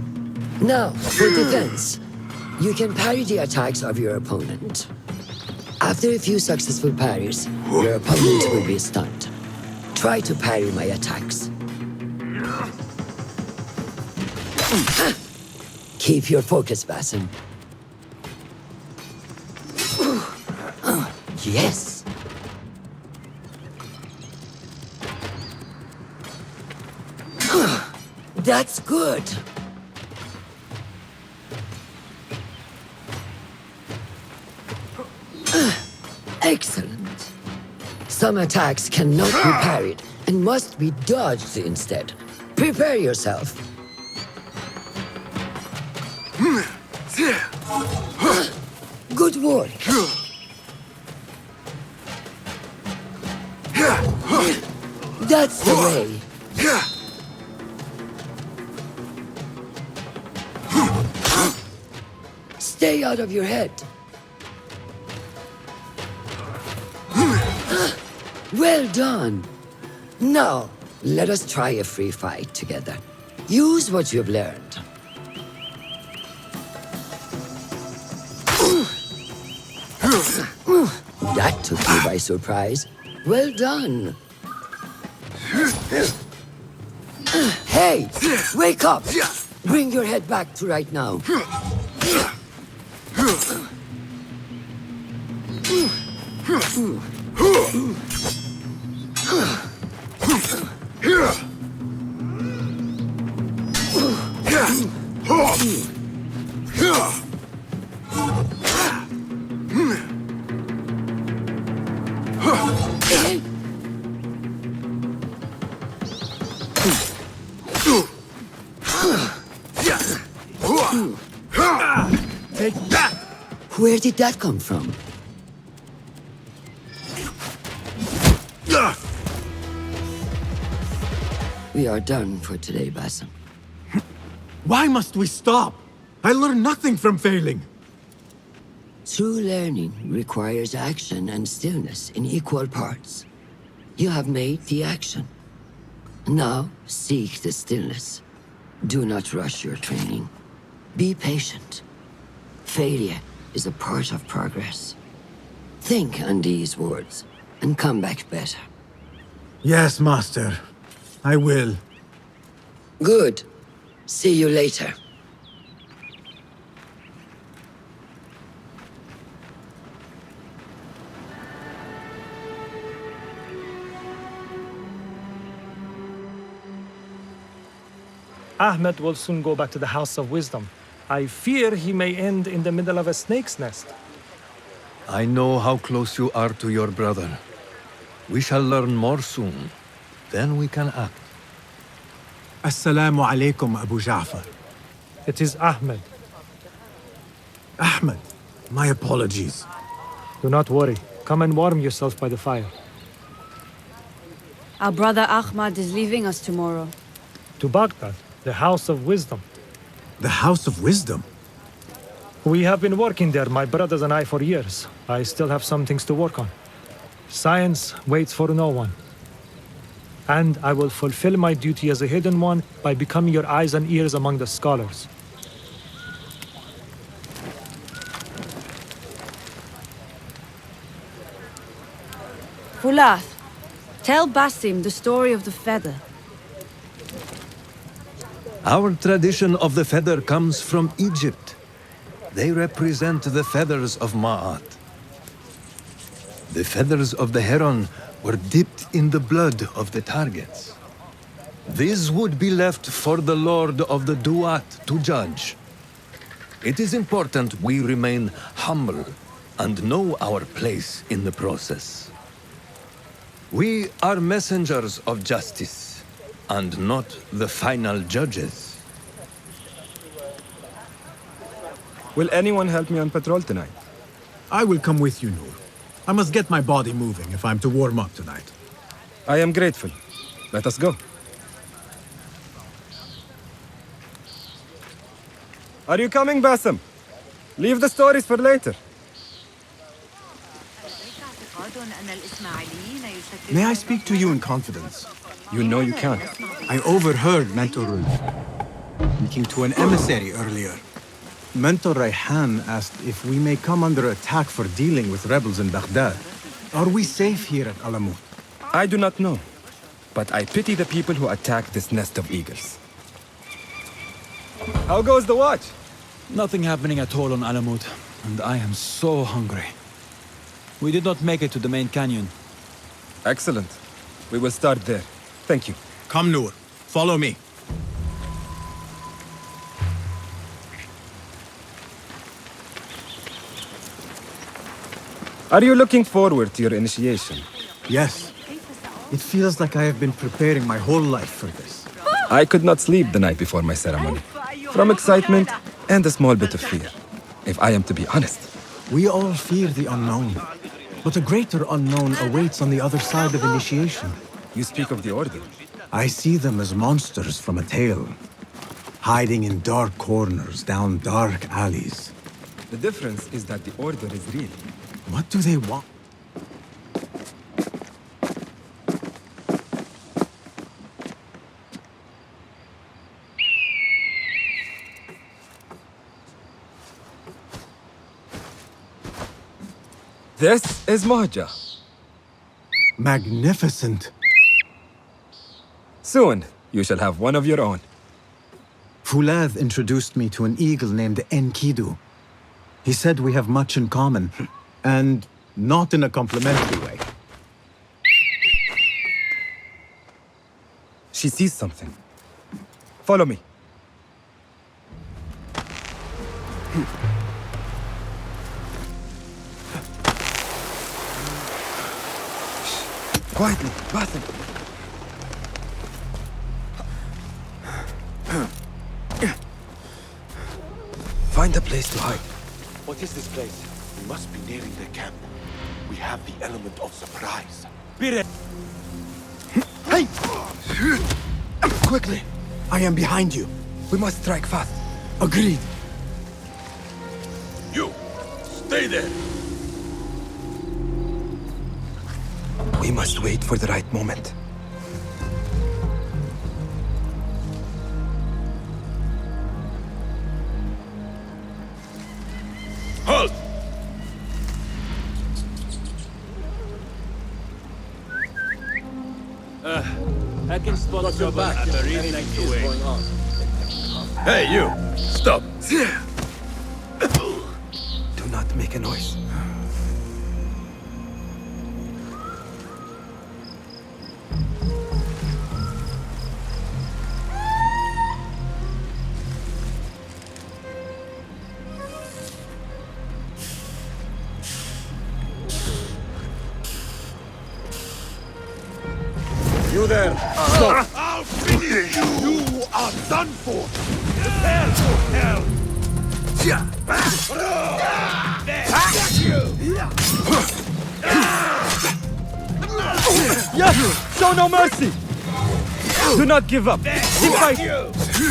Now, for defense, you can parry the attacks of your opponent. After a few successful parries, your opponent will be stunned. Try to parry my attacks. Keep your focus, Basim. Yes. That's good. Excellent. Some attacks cannot be parried and must be dodged instead. Prepare yourself. Good work. That's the way. Stay out of your head. Well done. Now, let us try a free fight together. Use what you've learned. That took you by surprise. Well done. Hey, wake up! Bring your head back to right now. Take that! Where did that come from? We are done for today, Basim. Why must we stop? I learned nothing from failing. True learning requires action and stillness in equal parts. You have made the action. Now, seek the stillness. Do not rush your training. Be patient. Failure is a part of progress. Think on these words and come back better. Yes, Master. I will. Good. See you later. Ahmed will soon go back to the House of Wisdom. I fear he may end in the middle of a snake's nest. I know how close you are to your brother. We shall learn more soon. Then we can act. Assalamu alaikum, Abu Ja'far. It is Ahmed. Ahmed, my apologies. Do not worry. Come and warm yourself by the fire. Our brother Ahmad is leaving us tomorrow. To Baghdad, the House of Wisdom. The House of Wisdom? We have been working there, my brothers and I, for years. I still have some things to work on. Science waits for no one. And I will fulfill my duty as a hidden one by becoming your eyes and ears among the scholars. Fulath, tell Basim the story of the feather. Our tradition of the feather comes from Egypt. They represent the feathers of Ma'at. The feathers of the heron were dipped in the blood of the targets. These would be left for the Lord of the Duat to judge. It is important we remain humble and know our place in the process. We are messengers of justice, and not the final judges. Will anyone help me on patrol tonight? I will come with you, Noor. I must get my body moving if I'm to warm up tonight. I am grateful. Let us go. Are you coming, Basim? Leave the stories for later. May I speak to you in confidence? You know you can. I overheard Mentor speaking to an emissary earlier. Mentor Rayhan asked if we may come under attack for dealing with rebels in Baghdad. Are we safe here at Alamut? I do not know, but I pity the people who attack this nest of eagles. How goes the watch? Nothing happening at all on Alamut, and I am so hungry. We did not make it to the main canyon. Excellent. We will start there. Thank you. Come, Noor. Follow me. Are you looking forward to your initiation? Yes. It feels like I have been preparing my whole life for this. I could not sleep the night before my ceremony. From excitement and a small bit of fear, if I am to be honest. We all fear the unknown. But a greater unknown awaits on the other side of initiation. You speak of the Order? I see them as monsters from a tale. Hiding in dark corners, down dark alleys. The difference is that the Order is real. What do they want? This is Mohaja. Magnificent. Soon, you shall have one of your own. Fulad introduced me to an eagle named Enkidu. He said we have much in common, and not in a complimentary way. She sees something. Follow me. Quietly, Basim. Find a place to hide. What is this place? We must be nearing the camp. We have the element of surprise. Be ready. Hey! Quickly! I am behind you. We must strike fast. Agreed. You! Stay there! We must wait for the right moment. Halt! I can spot trouble at a really length away. Hey, you! Stop! Do not make a noise. You there! Stop! I'll finish you! You are done for! Prepare for hell! Yes! Show no mercy! Do not give up! Keep fighting!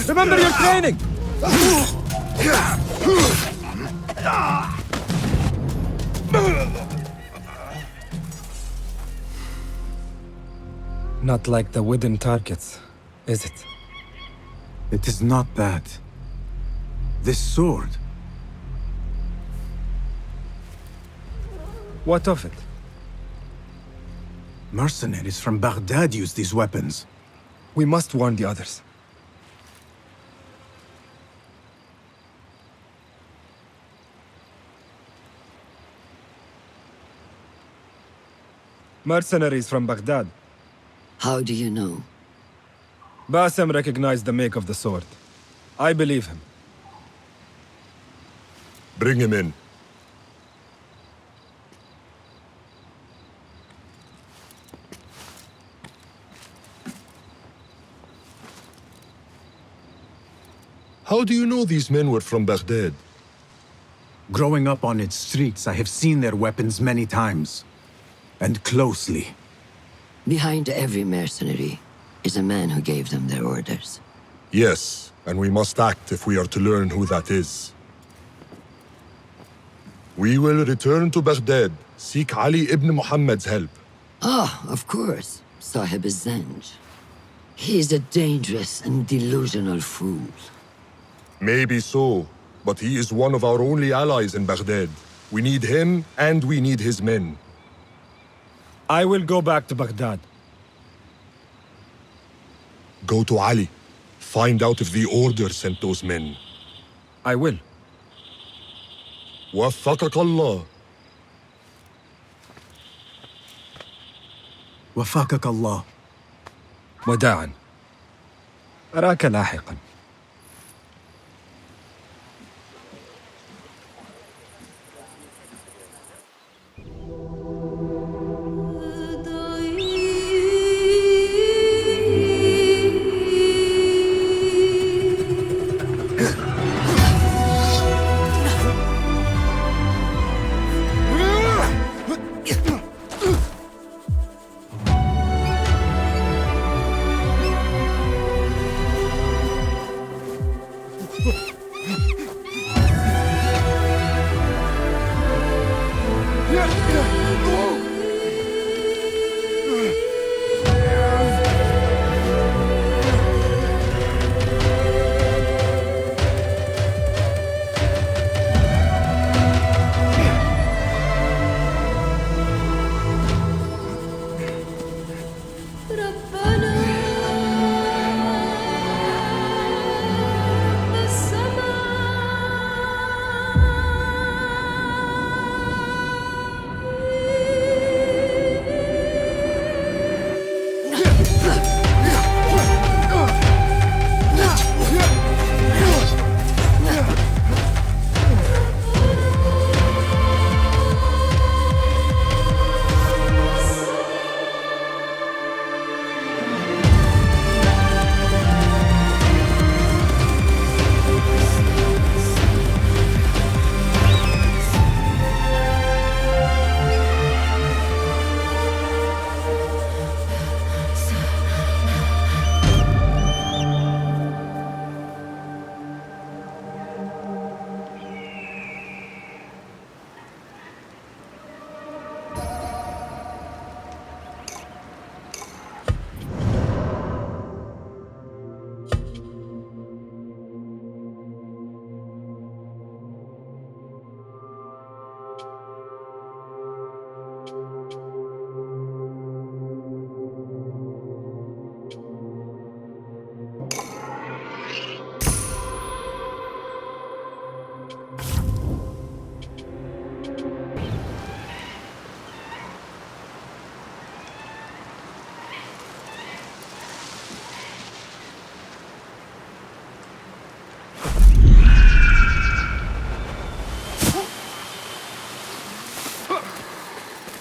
Remember your training! Not like the wooden targets, is it? It is not that. This sword. What of it? Mercenaries from Baghdad use these weapons. We must warn the others. Mercenaries from Baghdad. How do you know? Basim recognized the make of the sword. I believe him. Bring him in. How do you know these men were from Baghdad? Growing up on its streets, I have seen their weapons many times. And closely. Behind every mercenary is a man who gave them their orders. Yes, and we must act if we are to learn who that is. We will return to Baghdad, seek Ali ibn Muhammad's help. Ah, of course, Sahib Zanj. He's a dangerous and delusional fool. Maybe so, but he is one of our only allies in Baghdad. We need him, and we need his men. I will go back to Baghdad. Go to Ali. Find out if the Order sent those men. I will. وفقك الله. وفقك الله. وداعا. أراك لاحقا.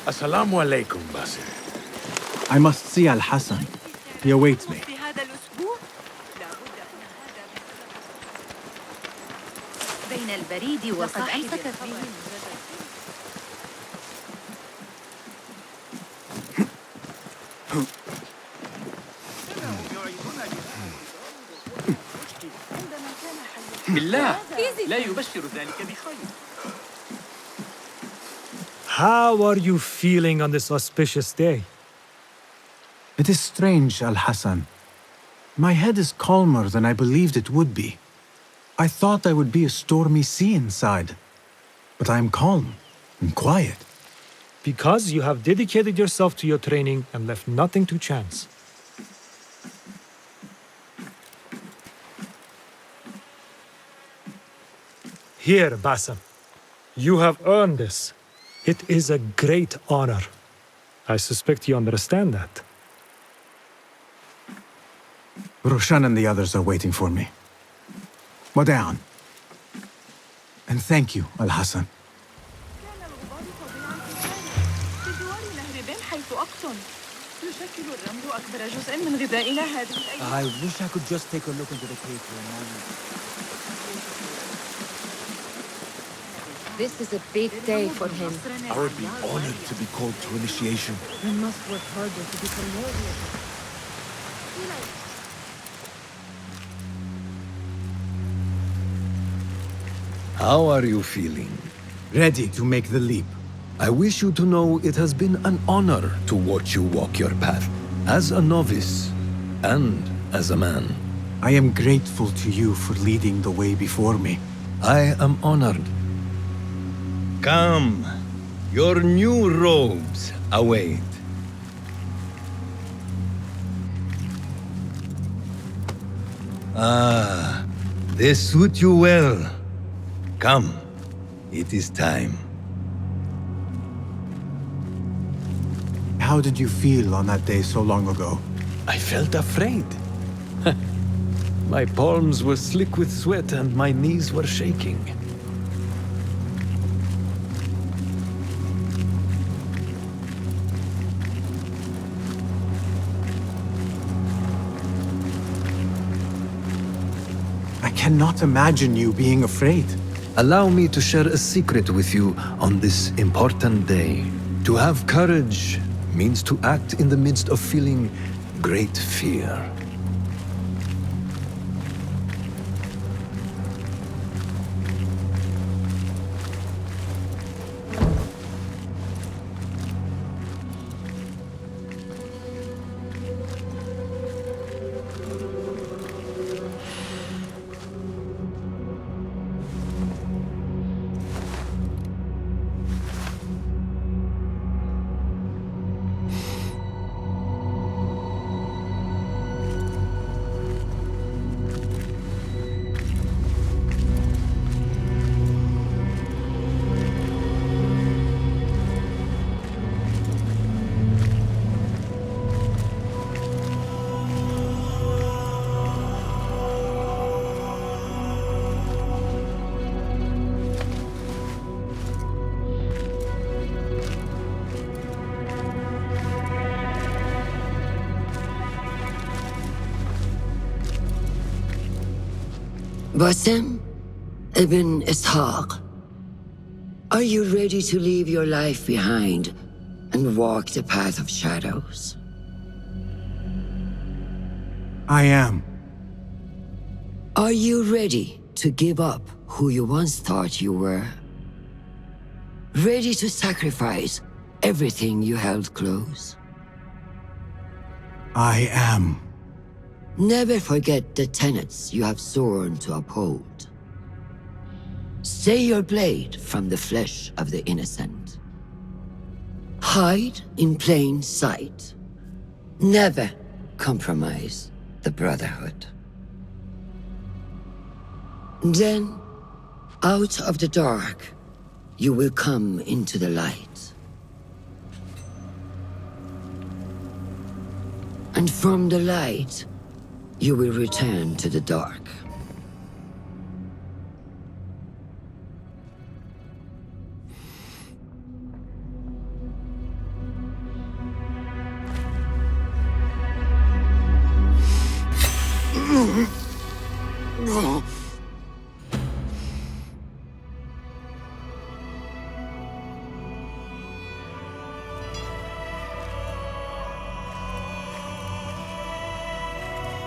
Assalamu alaikum, Basim. I must see Al-Hassan. He awaits me. بين البريد وصاحب الخبر. بالله لا يبشر ذلك بخير. How are you feeling on this auspicious day? It is strange, Al-Hassan. My head is calmer than I believed it would be. I thought there would be a stormy sea inside. But I am calm and quiet. Because you have dedicated yourself to your training and left nothing to chance. Here, Basim. You have earned this. It is a great honor. I suspect you understand that. Roshan and the others are waiting for me. Wada'an. And thank you, Al-Hassan. I wish I could just take a look into the cave for a moment. This is a big day for him. I would be honored to be called to initiation. We must work harder to become warriors. How are you feeling? Ready to make the leap. I wish you to know it has been an honor to watch you walk your path, as a novice and as a man. I am grateful to you for leading the way before me. I am honored. Come, your new robes await. Ah, they suit you well. Come, it is time. How How did you feel on that day so long ago? I felt afraid. My palms were slick with sweat and my knees were shaking. I cannot imagine you being afraid. Allow me to share a secret with you on this important day. To have courage means to act in the midst of feeling great fear. Basim ibn Ishaq, are you ready to leave your life behind and walk the path of shadows? I am. Are you ready to give up who you once thought you were? Ready to sacrifice everything you held close? I am. Never forget the tenets you have sworn to uphold. Stay your blade from the flesh of the innocent. Hide in plain sight. Never compromise the Brotherhood. Then, out of the dark, you will come into the light. And from the light, you will return to the dark.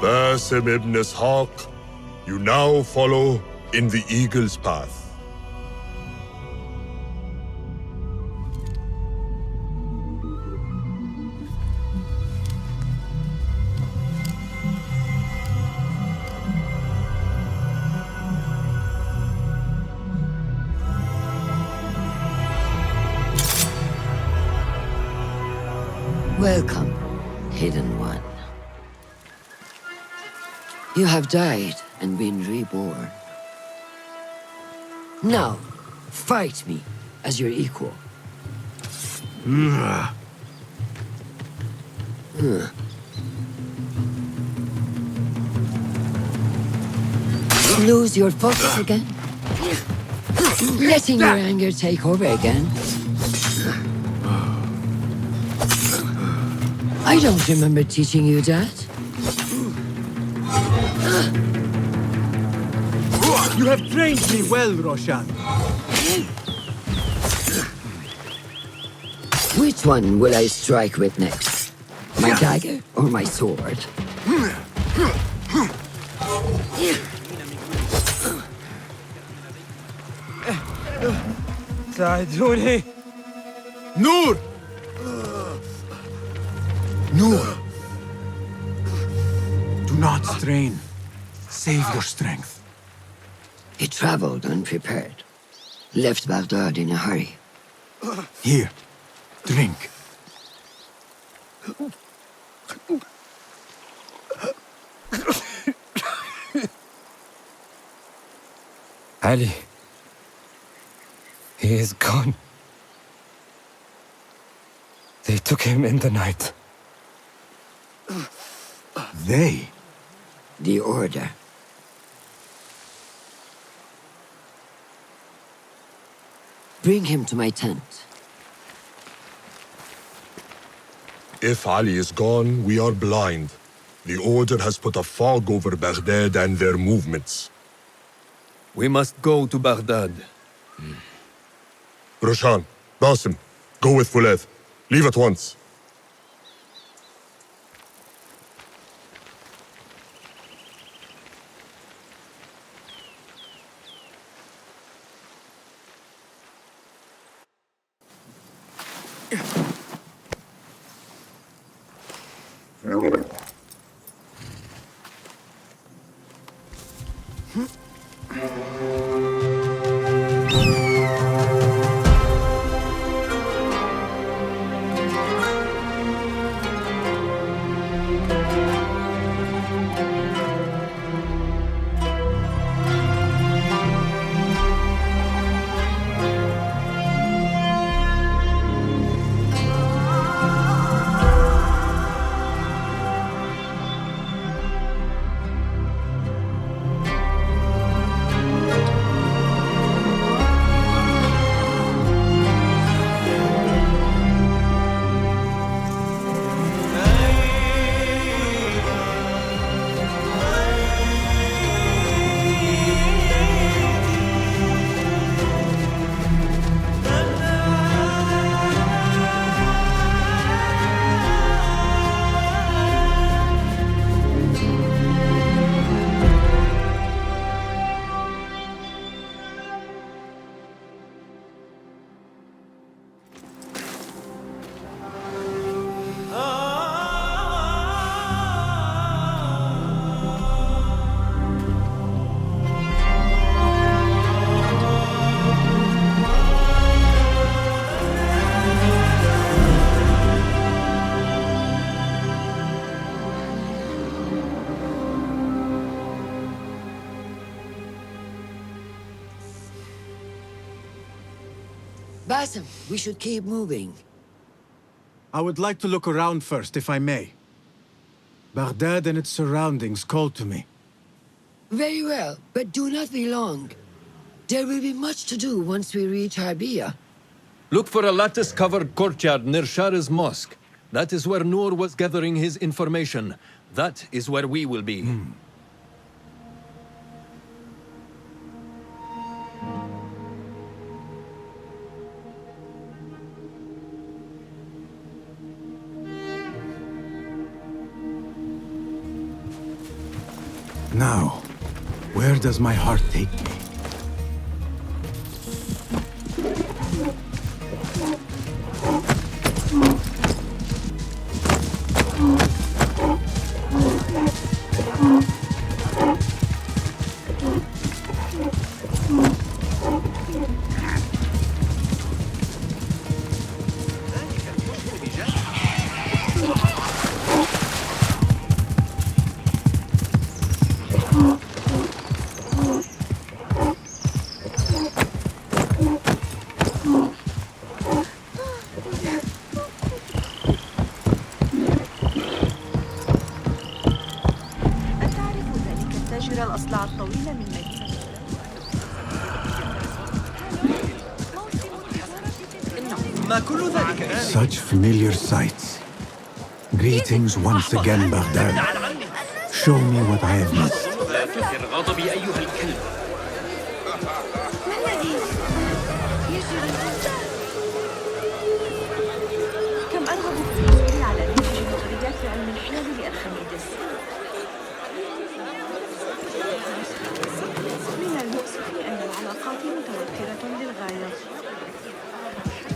Basim ibn Ishaq, you now follow in the Eagle's path. Welcome, Hidden One. You have died and been reborn. Now, fight me as your equal. Lose your focus again? Letting your anger take over again? I don't remember teaching you that. You have trained me well, Roshan. Which one will I strike with next? My dagger or my sword? ساعدوني. نور! Noor! Do not strain. Save your strength. He traveled unprepared. Left Baghdad in a hurry. Here, drink. Ali. He is gone. They took him in the night. They? The Order. Bring him to my tent. If Ali is gone, we are blind. The Order has put a fog over Baghdad and their movements. We must go to Baghdad. Roshan, Basim, go with Fulad. Leave at once. Basim, we should keep moving. I would like to look around first, if I may. Baghdad and its surroundings call to me. Very well, but do not be long. There will be much to do once we reach Harbiya. Look for a lattice-covered courtyard near Shah's mosque. That is where Noor was gathering his information. That is where we will be. Now, where does my heart take me? الأصلع الطويلة من ما كل ذلك؟ Such familiar sights. Greetings once again, Baghdad. Show me what I have missed. الغضب أيها الكلب. كم أرغب في الحصول على نتائج نظريات في علم الحيل لأرخميدس. من المؤسف أن العلاقات متوترة للغاية.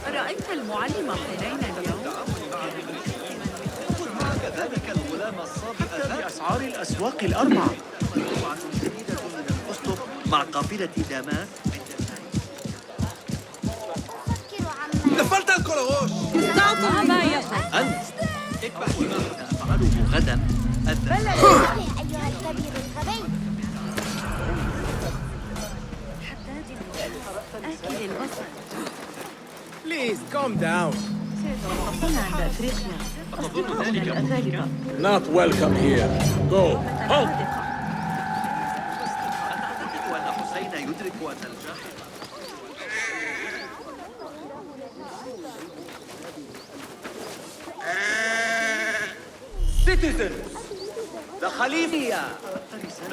رأيت المعلم حنين اليوم؟ كذلك الغلام الصابئ بأسعار الأسواق الأربعة. مجموعة جديدة من الأسطح مع قافلة دامات. قفلت الكروش. ما يفعل؟ أنت اذبح ما سأفعله غدا. بلى أيها الكبير الغبي. آكل البصل. Please, calm down. Not welcome here. Go. Halt! Citizens, the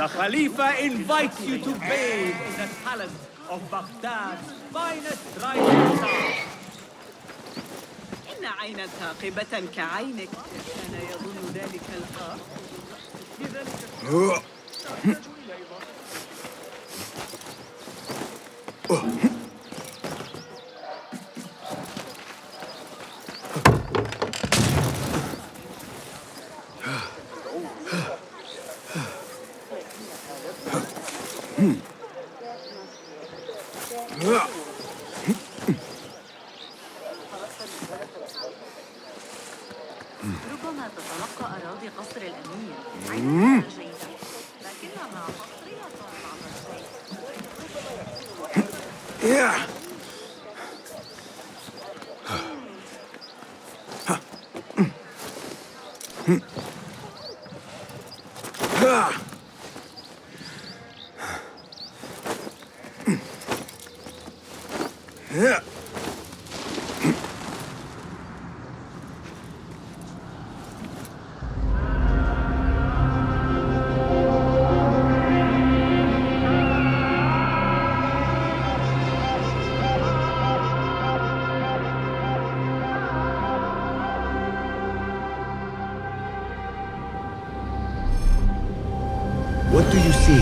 Khalifa invites you to bathe in the palace of Baghdad's finest rising star. إن عينا ثاقبة كعينك كان يظن ذلك الآخر ربما تتلقى أراضي قصر الأمير عينها جيدة لكنها قصرية بعض الشيء. What do you see?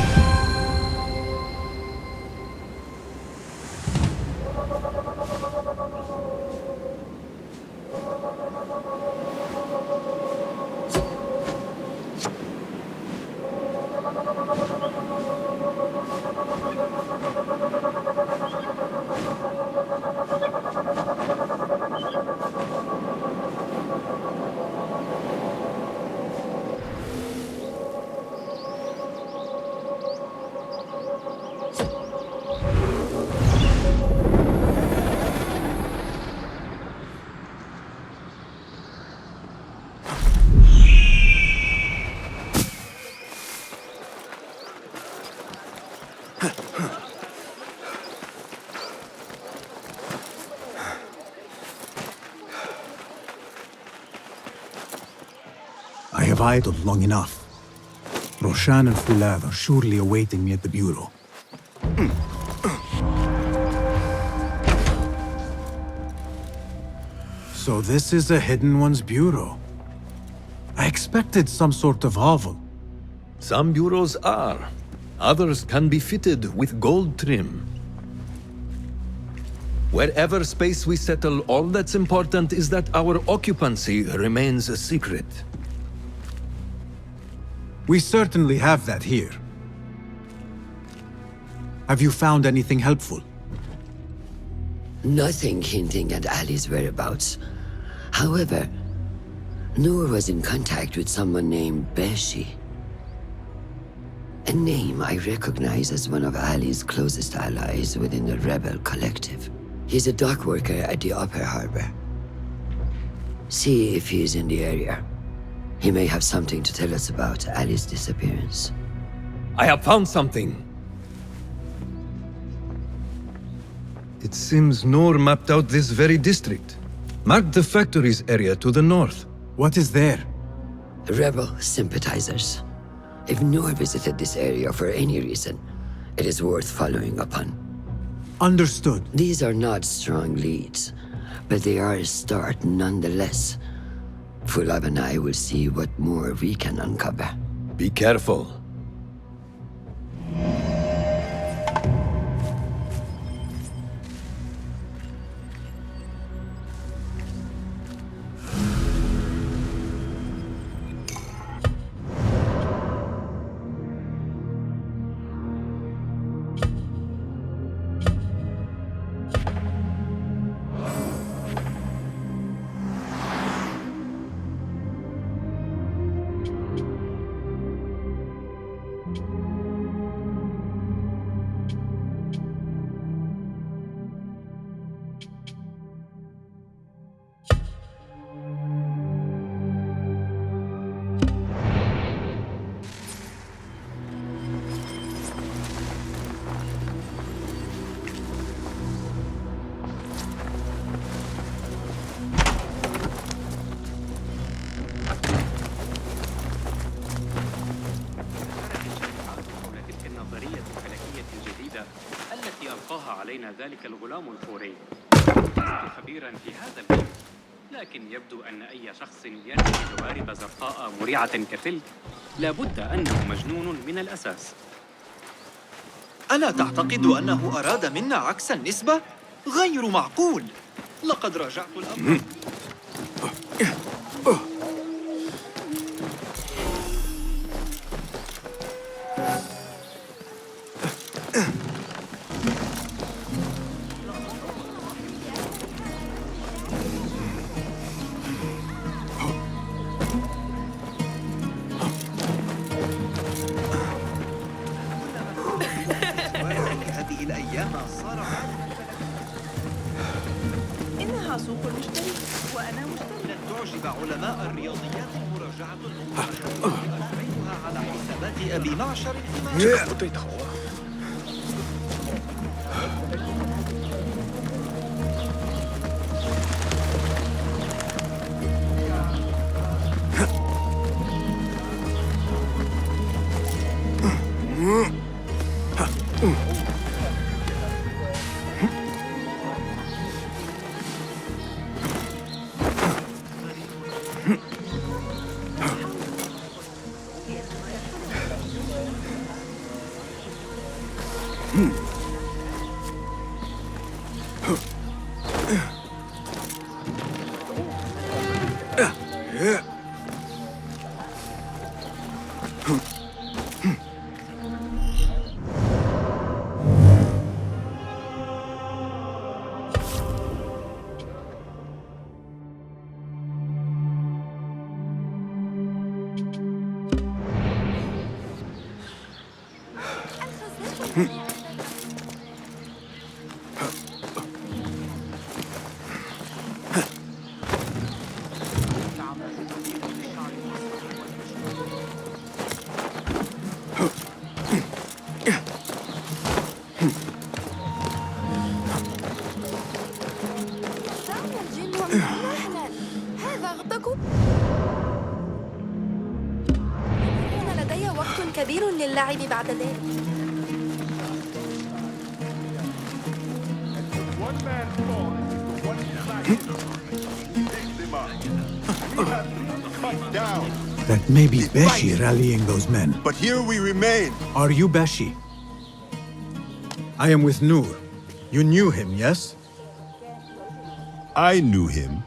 I have idled long enough. Roshan and Fulad are surely awaiting me at the bureau. So this is a Hidden One's bureau. I expected some sort of hovel. Some bureaus are. Others can be fitted with gold trim. Wherever space we settle, all that's important is that our occupancy remains a secret. We certainly have that here. Have you found anything helpful? Nothing hinting at Ali's whereabouts. However, Noor was in contact with someone named Beshi. A name I recognize as one of Ali's closest allies within the rebel collective. He's a dock worker at the Upper Harbor. See if he's in the area. He may have something to tell us about Ali's disappearance. I have found something. It seems Noor mapped out this very district. Marked the factories area to the north. What is there? Rebel sympathizers. If Noor visited this area for any reason, it is worth following up on. Understood. These are not strong leads, but they are a start nonetheless. Fulab and I will see what more we can uncover. Be careful. أين ذلك الغلام الحوري؟ لست خبيرا في هذا العلم، لكن يبدو أن أي شخص يرمي جوارب زرقاء مريعة كتلك لابد أنه مجنون من الأساس. ألا تعتقد أنه أراد منا عكس النسبة؟ غير معقول. لقد راجعت الأمر. هذه الأيام صار إنها سوق المشتري وأنا مشتري. لن تعجب علماء الرياضيات مراجعة أجريتها على حسابات أبي معشر كبير للعب بعد ذلك. That may be Beshi rallying those men. But here we remain. Are you Beshi? I am with Nur. You knew him, yes? I knew him.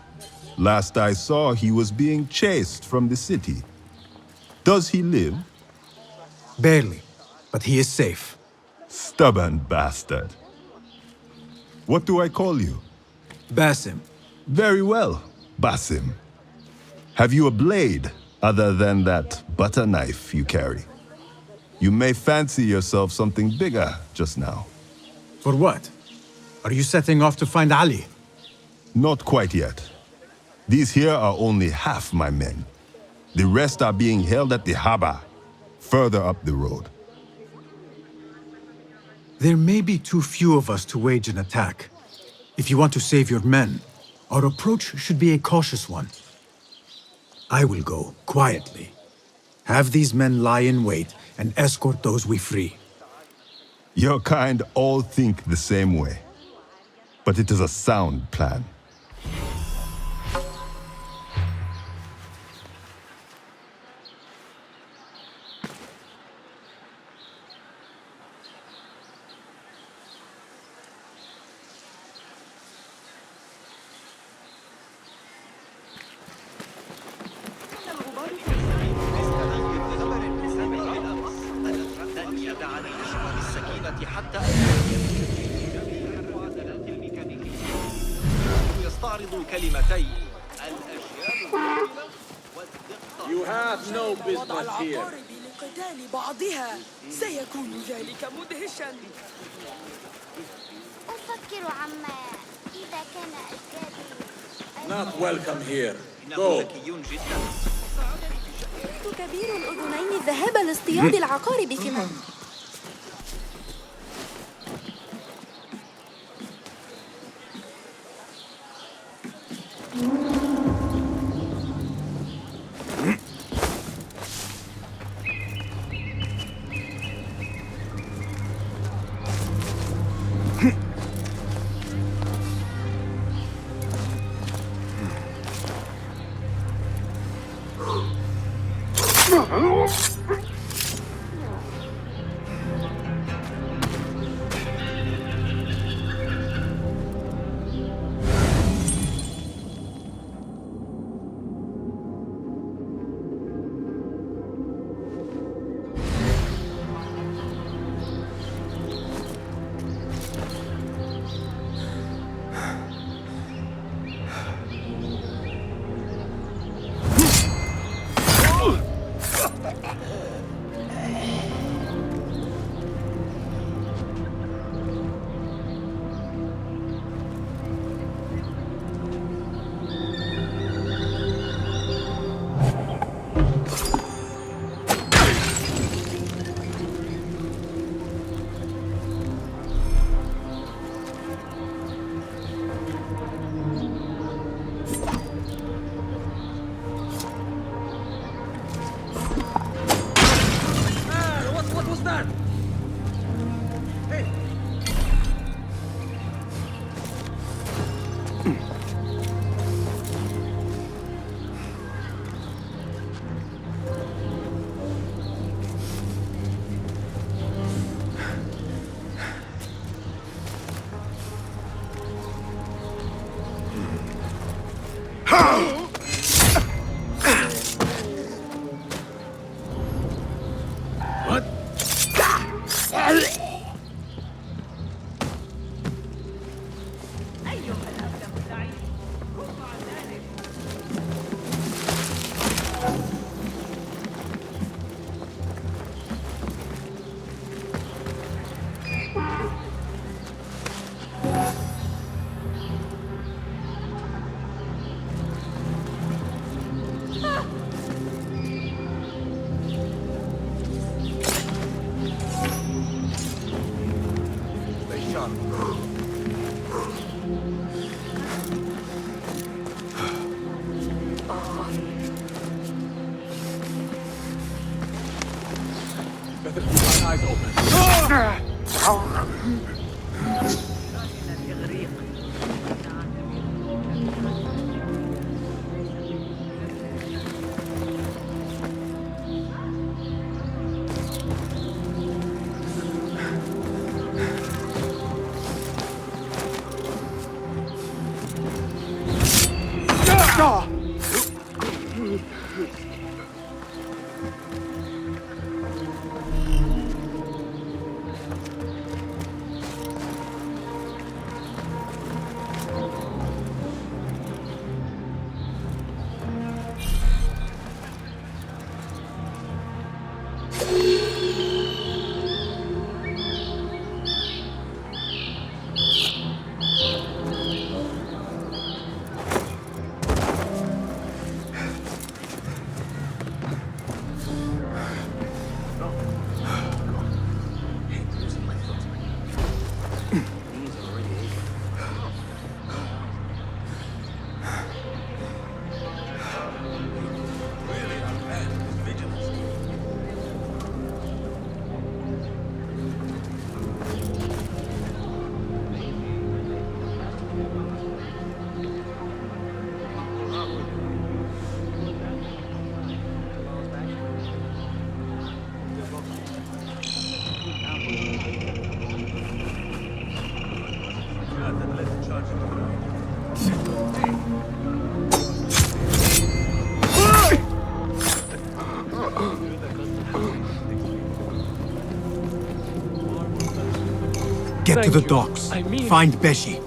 Last I saw, he was being chased from the city. Does he live? Barely, but he is safe. Stubborn bastard. What do I call you? Basim. Very well, Basim. Have you a blade other than that butter knife you carry? You may fancy yourself something bigger just now. For what? Are you setting off to find Ali? Not quite yet. These here are only half my men. The rest are being held at the Haba, further up the road. There may be too few of us to wage an attack. If you want to save your men, our approach should be a cautious one. I will go quietly. Have these men lie in wait and escort those we free. Your kind all think the same way. But it is a sound plan. You have no business here. لقتال بعضها سيكون ذلك مدهشا. أفكر عما إذا كان أجدادي. Not welcome here. Go. كبير الأذنين الذهاب لاصطياد العقارب في مكة. What? Better keep my eyes open. Get to the docks. Find Beshi.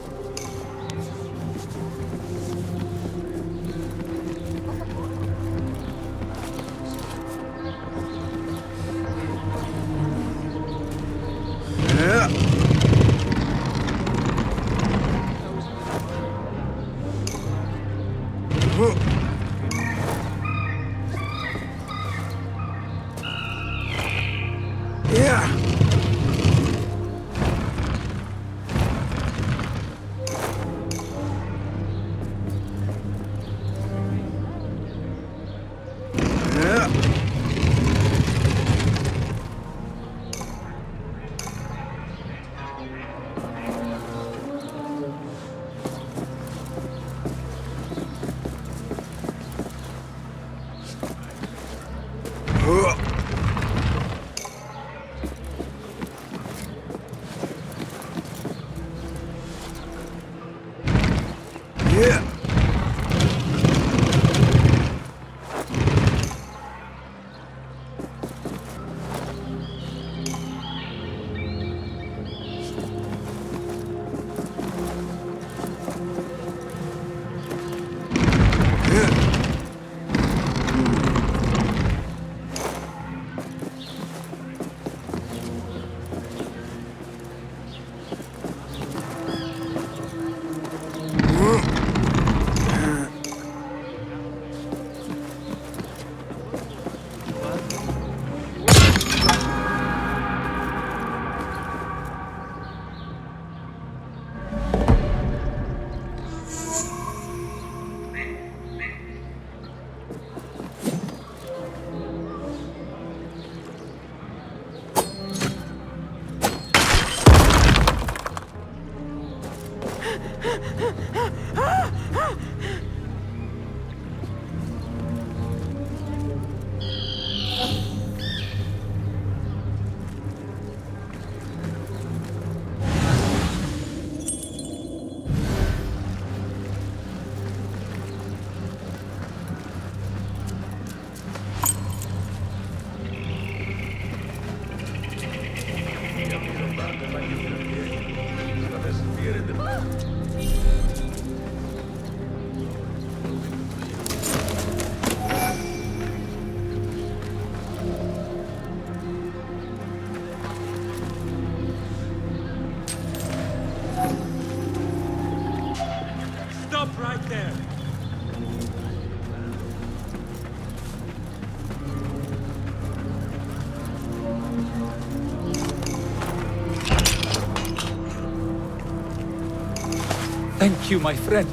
right there. Thank you, my friend.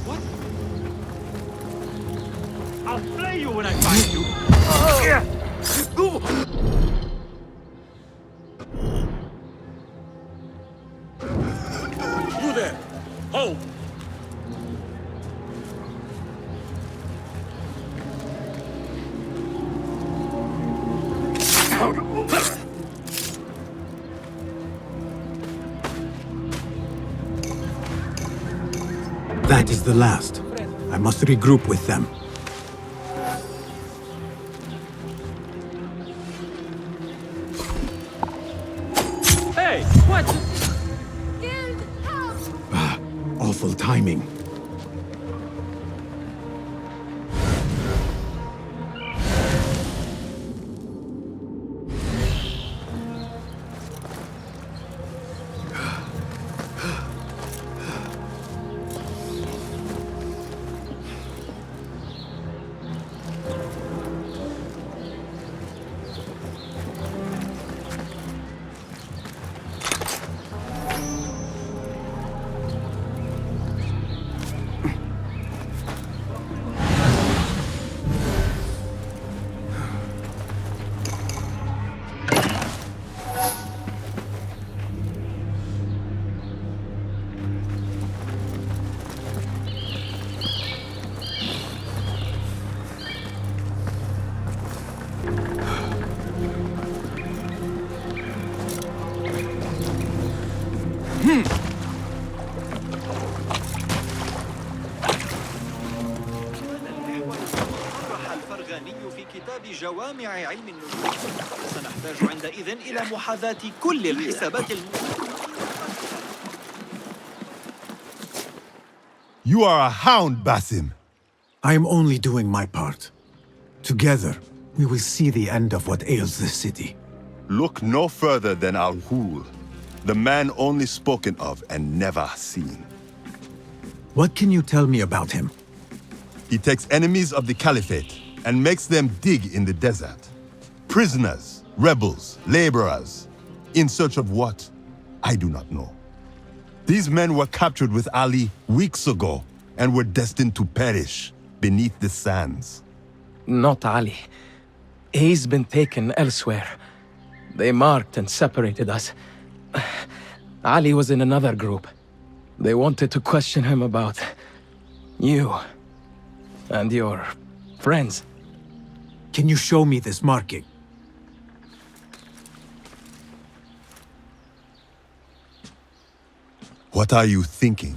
What? I'll flay you when I find you. You there! Hold! That is the last. I must regroup with them. Hey! What? Awful timing. جوامع علم النجوم سنحتاج عندئذ إلى محاذاة كل الحسابات You are a hound, Basim. I am only doing my part. Together, we will see the end of what ails this city. Look no further than Al-Ghul, the man only spoken of and never seen. What can you tell me about him? He takes enemies of the Caliphate and makes them dig in the desert. Prisoners, rebels, laborers. In search of what? I do not know. These men were captured with Ali weeks ago and were destined to perish beneath the sands. Not Ali. He's been taken elsewhere. They marked and separated us. Ali was in another group. They wanted to question him about you and your friends. Can you show me this marking? What are you thinking?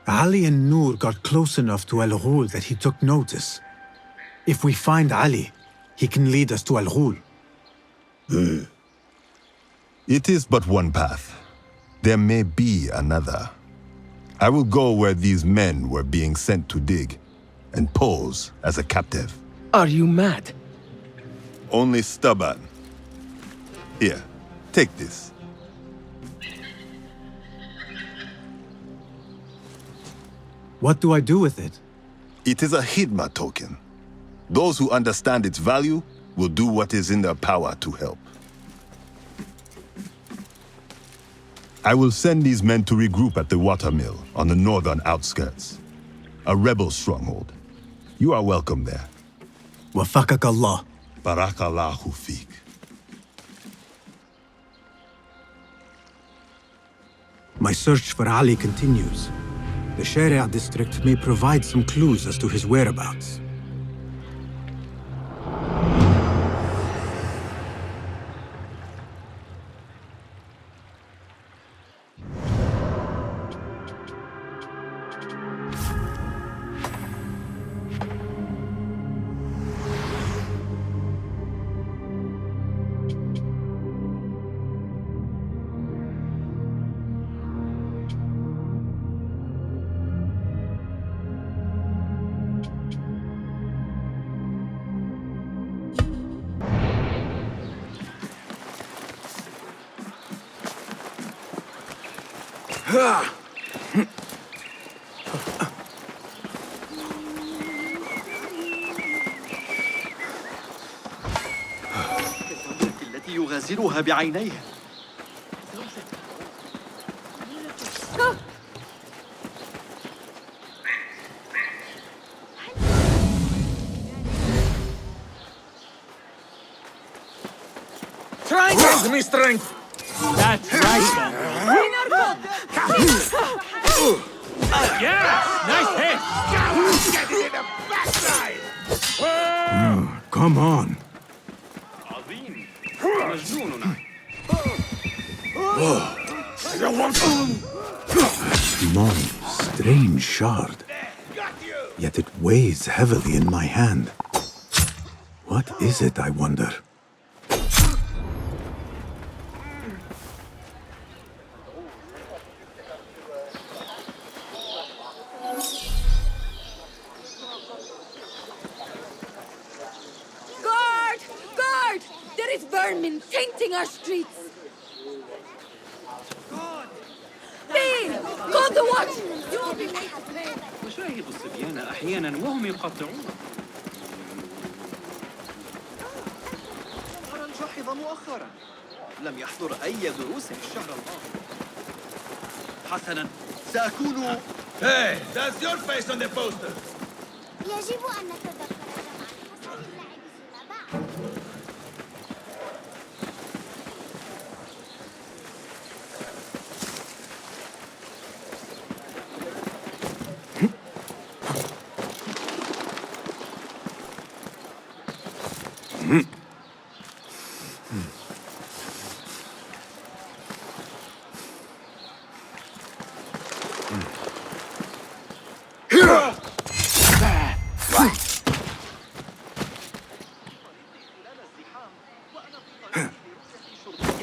Ali and Noor got close enough to Al-Ghul that he took notice. If we find Ali, he can lead us to Al-Ghul. It is but one path. There may be another. I will go where these men were being sent to dig and pose as a captive. Are you mad? only stubborn. Here, take this. What do I do with it? It is a Hidma token. Those who understand its value will do what is in their power to help. I will send these men to regroup at the watermill on the northern outskirts. A rebel stronghold. You are welcome there. Wafakak Allah. Barakallahu feek. My search for Ali continues. The Sharia district may provide some clues as to his whereabouts. التي يغازلها بعينيه. Try and give me strength! That's right, then. Yes! Nice hit! Get it in the backside! Come on. عظيم. مجنون. Small, strange shard. Yet it weighs heavily in my hand. What is it, I wonder? Guard! Guard! There is vermin tainting our streets! Be! Call the watch! You will be made to pay! أشاهد الصبيان أحيانا وهم يقطعون. فرنج حفظ مؤخرا. لم يحضر أي دروس في الشهر الماضي. حسنا، سأكون... Hey, that's your face on the poster! يجب أن نتذكر جمع حسن اللعب فيما بعد.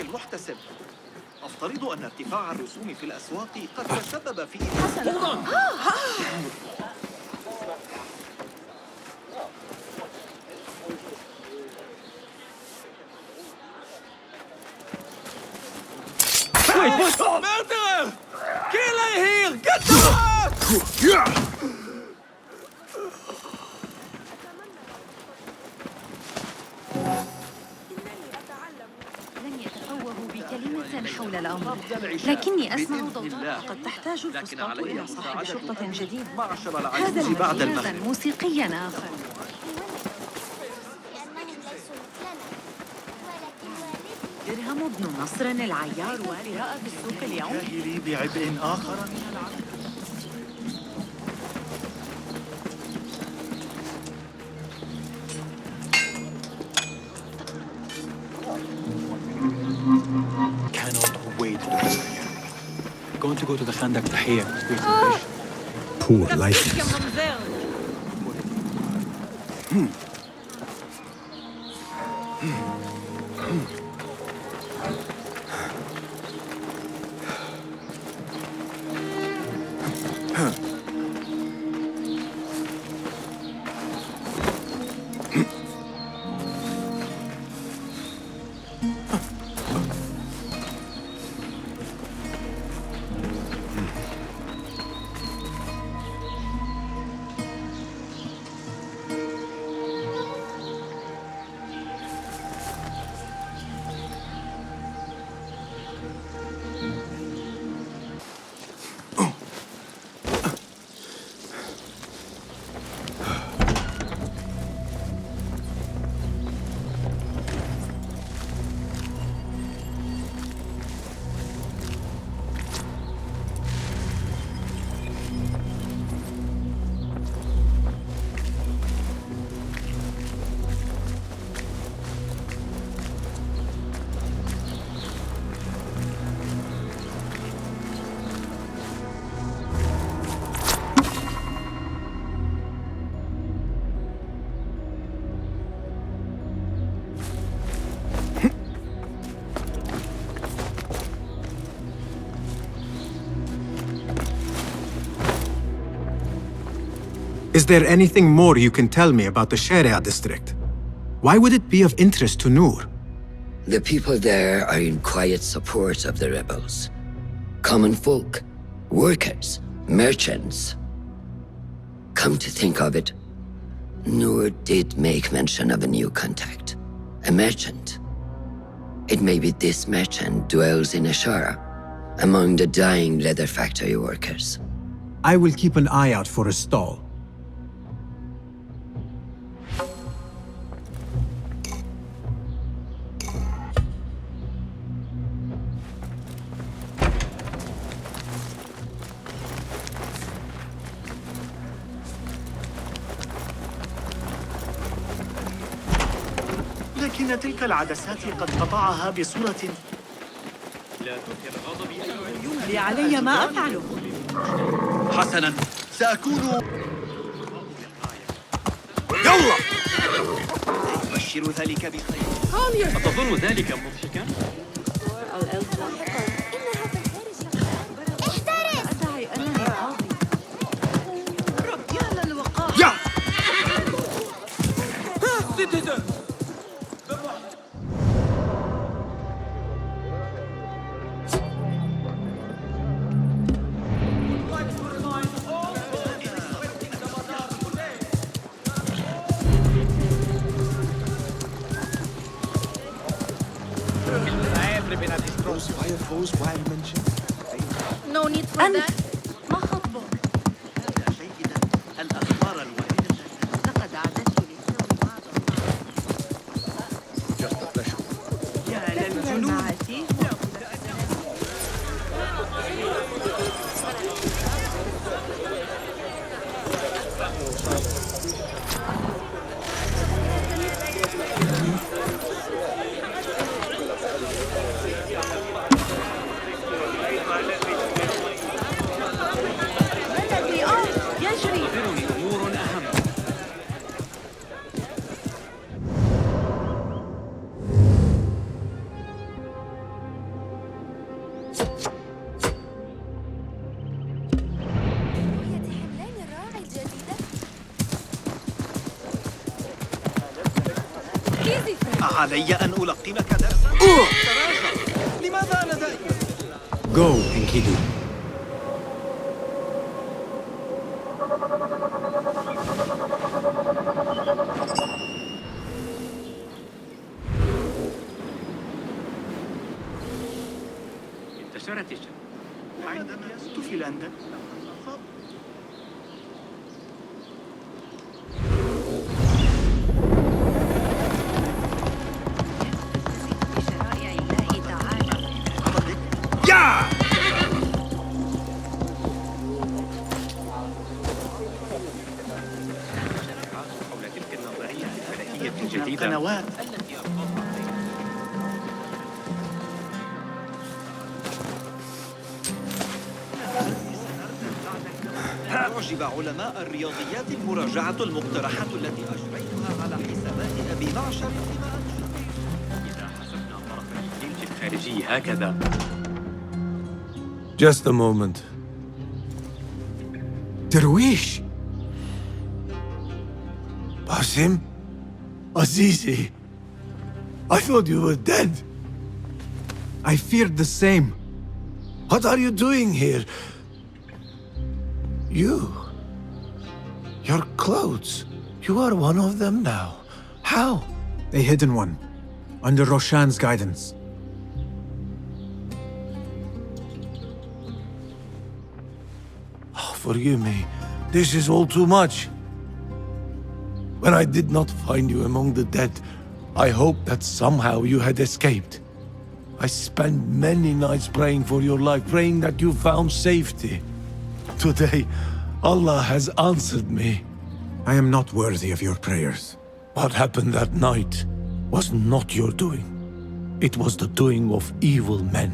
المحتسب. أفترض أن ارتفاع الرسوم في الأسواق قد تسبب في Murderer! Killer here! Get the لن يتفوهوا بكلمة حول الأمر، لكني أسمع ضوضاء قد تحتاج الفسطاط إلى صاحب شرطة جديد. هذا المكان موسيقيا آخر. درهم ابن نصر العيار والي رأى بالسوق اليوم. جاهلي بعبء آخر من العالم. Cannot wait to be here. Going to go to the Khandak Tahir. Poor license. Is there anything more you can tell me about the Sharia district? Why would it be of interest to Noor? The people there are in quiet support of the rebels. Common folk, workers, merchants. Come to think of it, Noor did make mention of a new contact. A merchant. It may be this merchant dwells in Ashara, among the dying leather factory workers. I will keep an eye out for a stall. لكن تلك العدسات قد قطعها بصورة لا تثير غضبي أيها لي علي ما أفعله. حسناً، سأكون يلا! أبشر ذلك بخير. أتظن ذلك مضحكاً؟ أدعي أنني قاضي. يا للوقار. No need for that. ما خطبك؟ الأخبار الواردة. لقد عددت للتو بعض. يا للجنون. علي أن ألقنك درساً. تراجع. لماذا أنا دائما؟ Go, Enkidu. انتشرت الشمس. عندما كنت في لندن قنوات أعجب علماء الرياضيات المراجعة المقترحة التي أجريتها على حسابات أبي معشر فيما أنشأ. إذا حسبنا طرف الجيش الخارجي هكذا. Just a moment. Darwish! Basim? Azizi? I thought you were dead. I feared the same. What are you doing here? Your clothes. You are one of them now. How? A hidden one, under Roshan's guidance. Oh, forgive me. This is all too much. When I did not find you among the dead, I hoped that somehow you had escaped. I spent many nights praying for your life, praying that you found safety. Today, Allah has answered me. I am not worthy of your prayers. What happened that night was not your doing. It was the doing of evil men.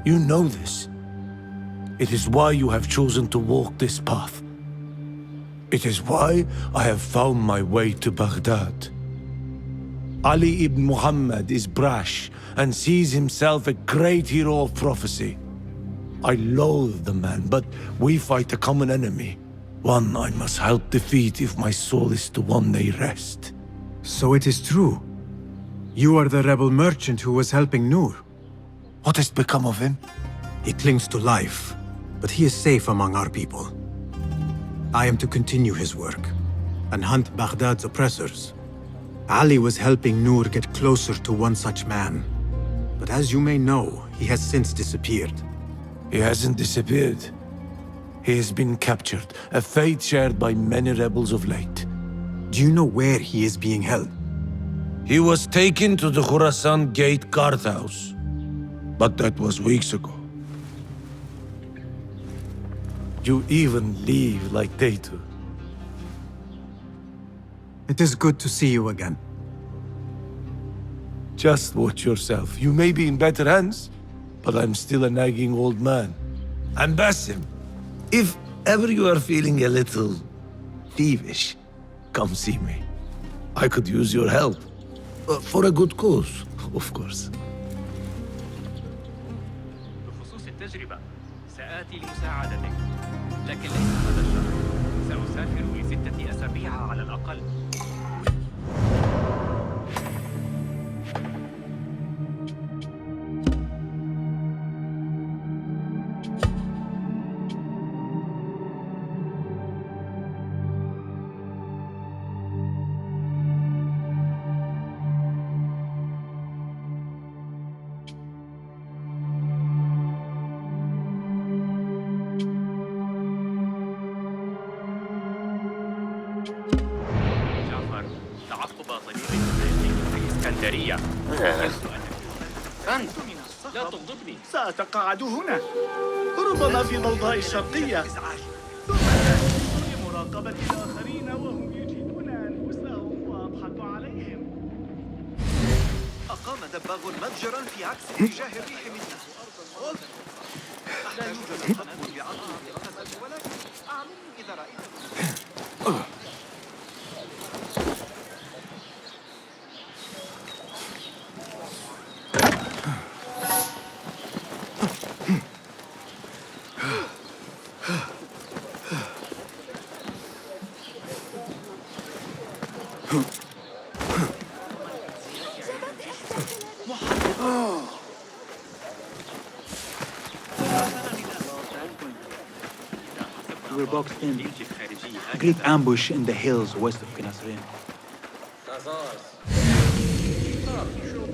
You know this. It is why you have chosen to walk this path. It is why I have found my way to Baghdad. Ali ibn Muhammad is brash and sees himself a great hero of prophecy. I loathe the man, but we fight a common enemy. One I must help defeat if my soul is to one day rest. So it is true. You are the rebel merchant who was helping Noor. What has become of him? He clings to life, but he is safe among our people. I am to continue his work and hunt Baghdad's oppressors. Ali was helping Noor get closer to one such man. But as you may know, he has since disappeared. He hasn't disappeared. He has been captured, a fate shared by many rebels of late. Do you know where he is being held? He was taken to the Khurasan Gate guardhouse. But that was weeks ago. You even leave like they do. It is good to see you again. Just watch yourself. You may be in better hands, but I'm still a nagging old man. And Basim, if ever you are feeling a little thievish, come see me. I could use your help. For a good cause, of course. بخصوص التجربة سآتي لمساعدتك، لكن ليس هذا الشهر. سأسافر ل6 أسابيع على الأقل. لا تغضبني. سأتقاعد هنا، ربما في ضوضاء الشرقية، ثم لمراقبة الآخرين وهم يجيبون أنفسهم وأضحك عليهم. أقام دباغ متجرا في عكس اتجاه الريح منا. لا يوجد خط بعرض القفز، ولكن أعلمني إذا رأيت. We're boxed in. A great ambush in the hills west of Qinasrin.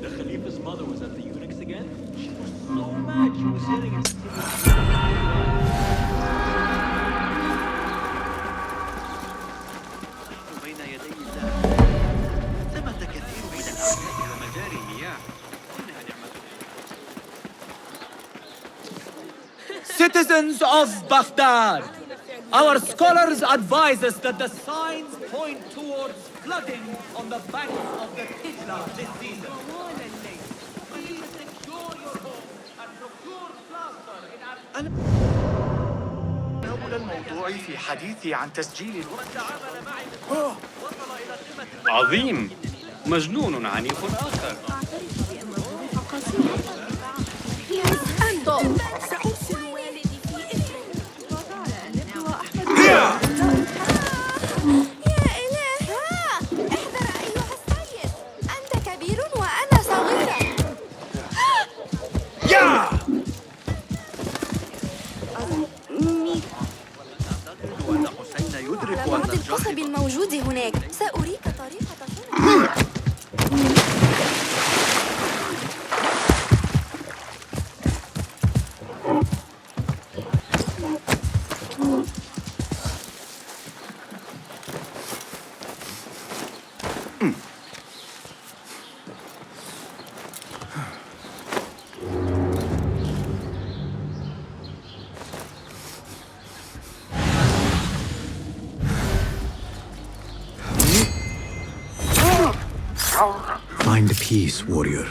The Khalifa's mother was at the eunuchs again. She was so mad. She was yelling and بين يدي الله. ثمة كثير من الأعمال ومجاري المياه. إنها نعمة. Citizens of Baghdad, our scholars advise us that the signs point towards flooding on the banks of the Tijla this season. Please secure your homes and procure plaster in الموضوع في حديثي عن تسجيل عظيم. مجنون عنيف آخر. سأرسل والدي في إثره. يا إله، احذر أيها السيد، أنت كبير وأنا صغيرة. يا على بعض القصب الموجود هناك، سأريك طريقة صنعه. Find peace, warrior.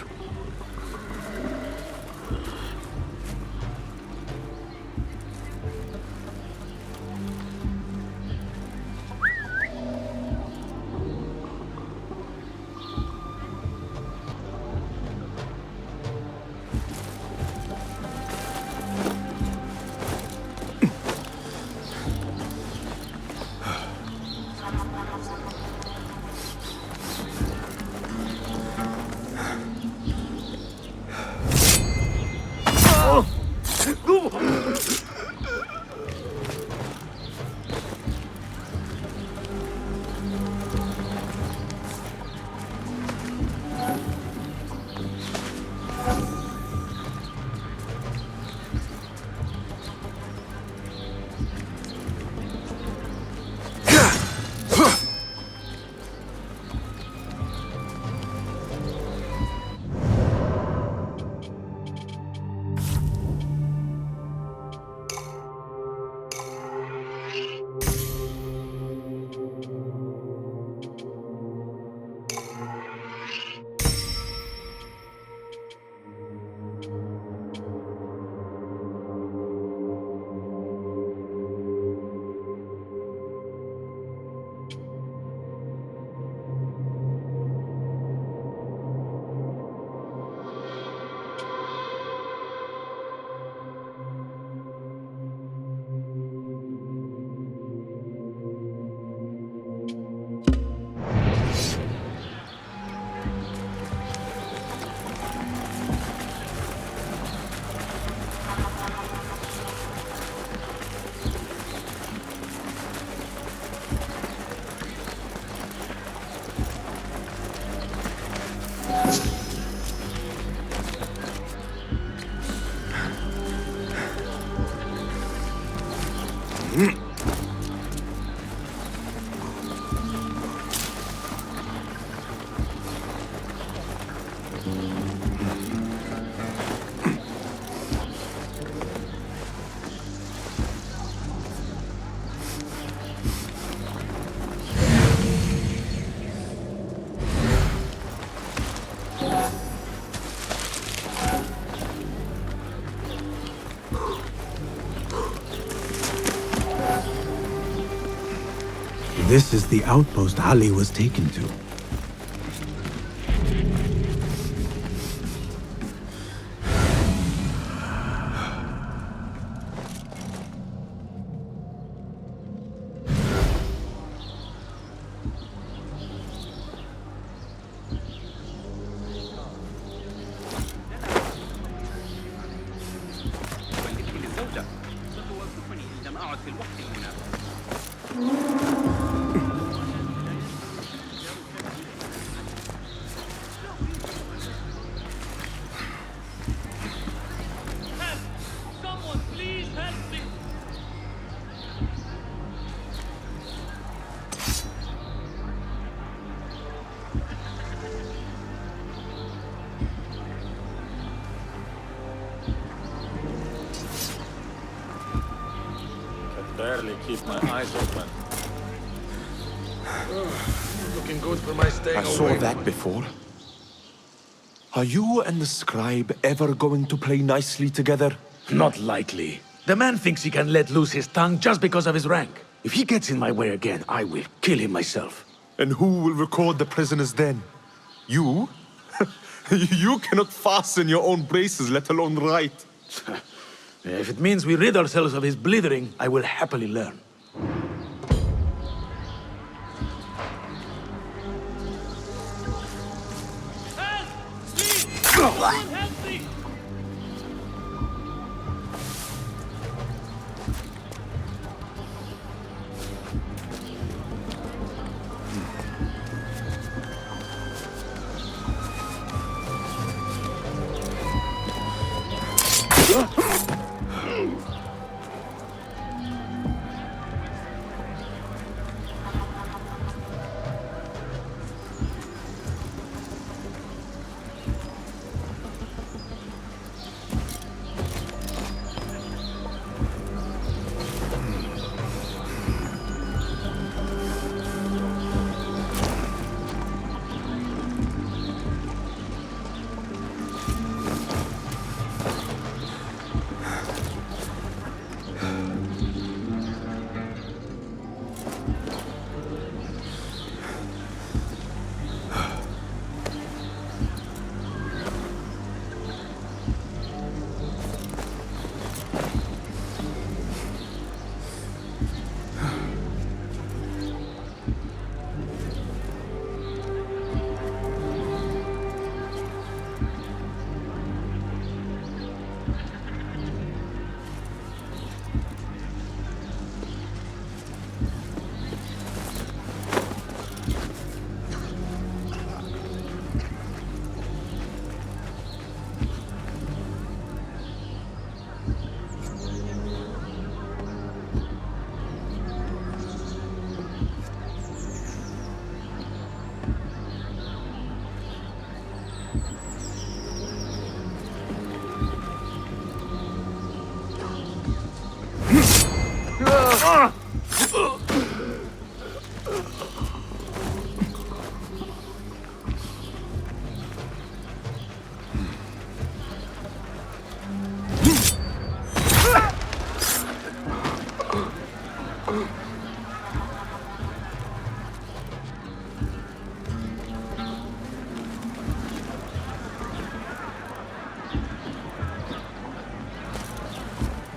This is the outpost Ali was taken to. Barely keep my eyes open. Looking good for my staying I saw awake. that before. Are you and the scribe ever going to play nicely together? Not likely. The man thinks he can let loose his tongue just because of his rank. If he gets in my way again, I will kill him myself. And who will record the prisoners then? You? You cannot fasten your own braces, let alone write. If it means we rid ourselves of his blithering, I will happily learn.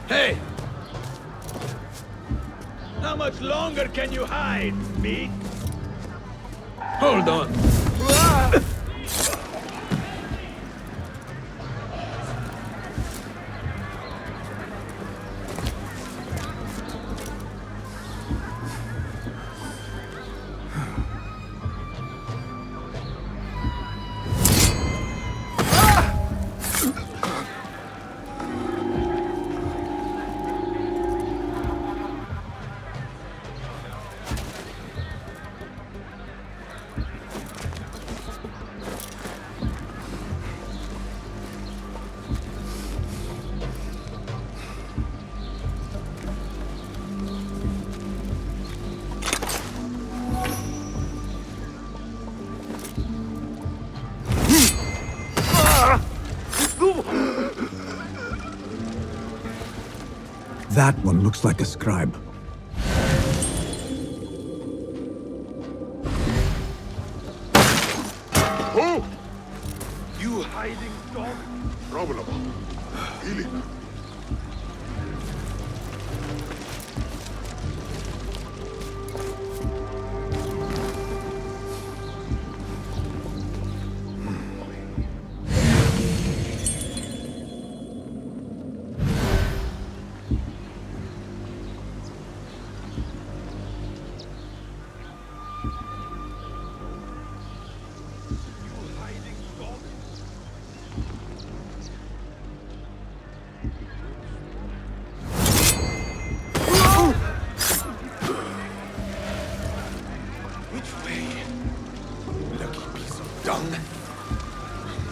Hey! How much longer can you hide, me? Hold on. That one looks like a scribe. Oh! You hiding dog! Problem. Really?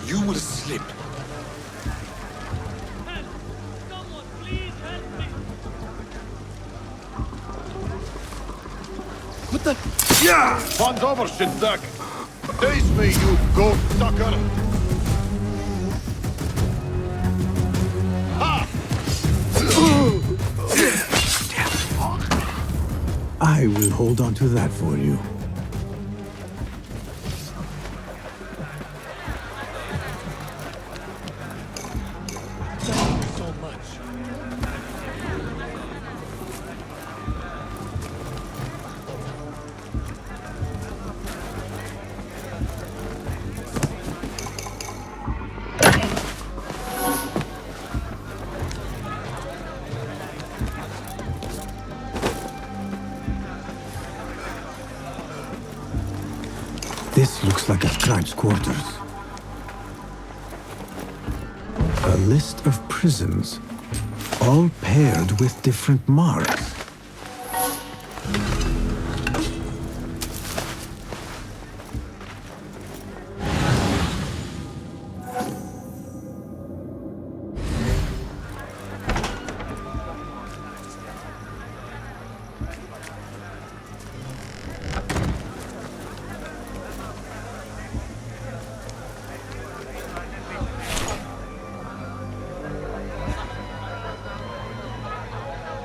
You will slip. What the? Yeah! Fun's over, shitduck! Face me, you goat sucker! Ha! I will hold on to that for you. This looks like a scribe's quarters. A list of prisons, all paired with different marks.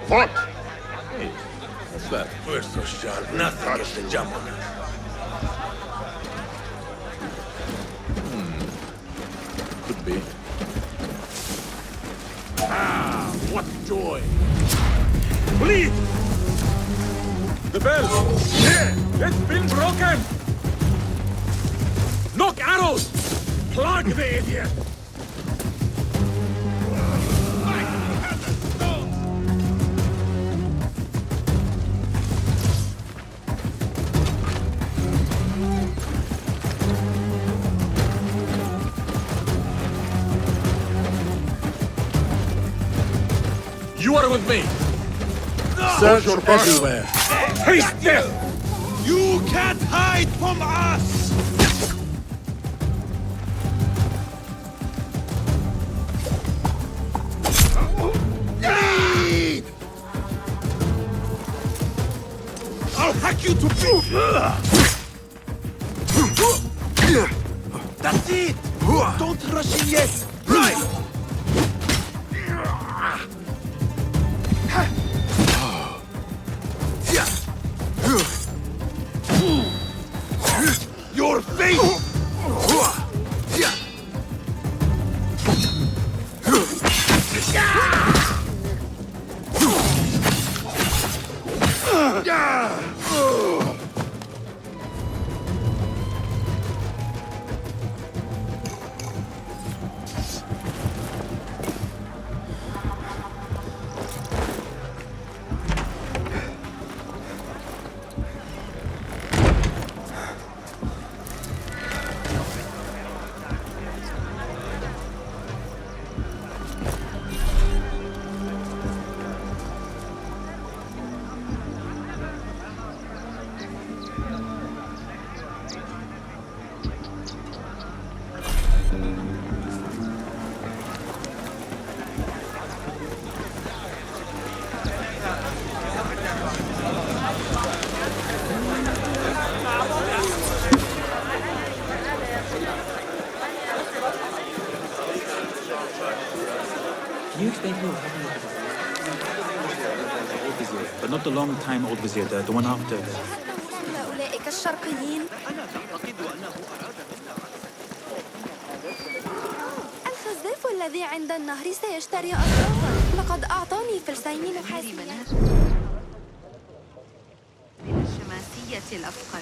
What? Hey, what's that? We're so sharp, nothing gets the jump on us. Could be. Ah, what joy! Please! The bell! Yeah! It's been broken! Knock arrows! Plug the idiot! You are with me. Search everywhere. Haste death! You can't hide from us! Bleed! I'll hack you to pieces! That's it! Don't rush in yet! Right! Your face! Can you explain to me what happened with the But not the long time old vizier, the one after. أولئك الشرقيين. الخزاف الذي عند النهر سيشتري أطرافا. لقد أعطاني فلسين نحاسيين. من الشماسية الأفقر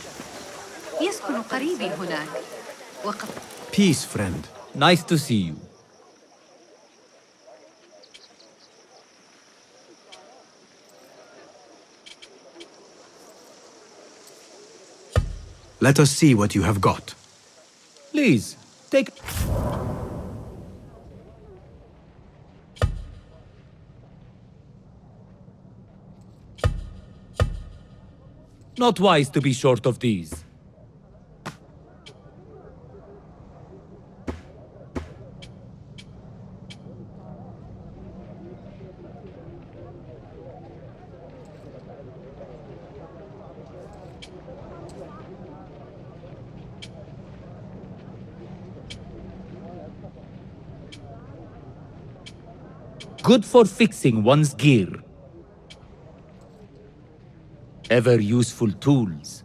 يسكن قريبي هناك. وقد Peace, friend. Nice to see you. Let us see what you have got. Please, take... Not wise to be short of these. Good for fixing one's gear. Ever useful tools.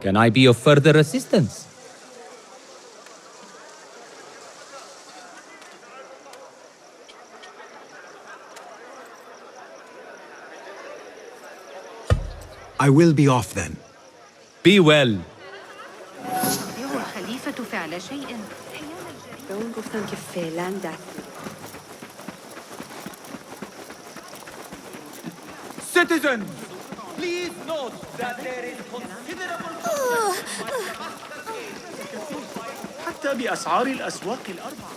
Can I be of further assistance? I will be off then. Be well. يستطيع الخليفة فعل شيء. Citizens, please note that there is considerable... حتى بأسعار الأسواق الأربعة.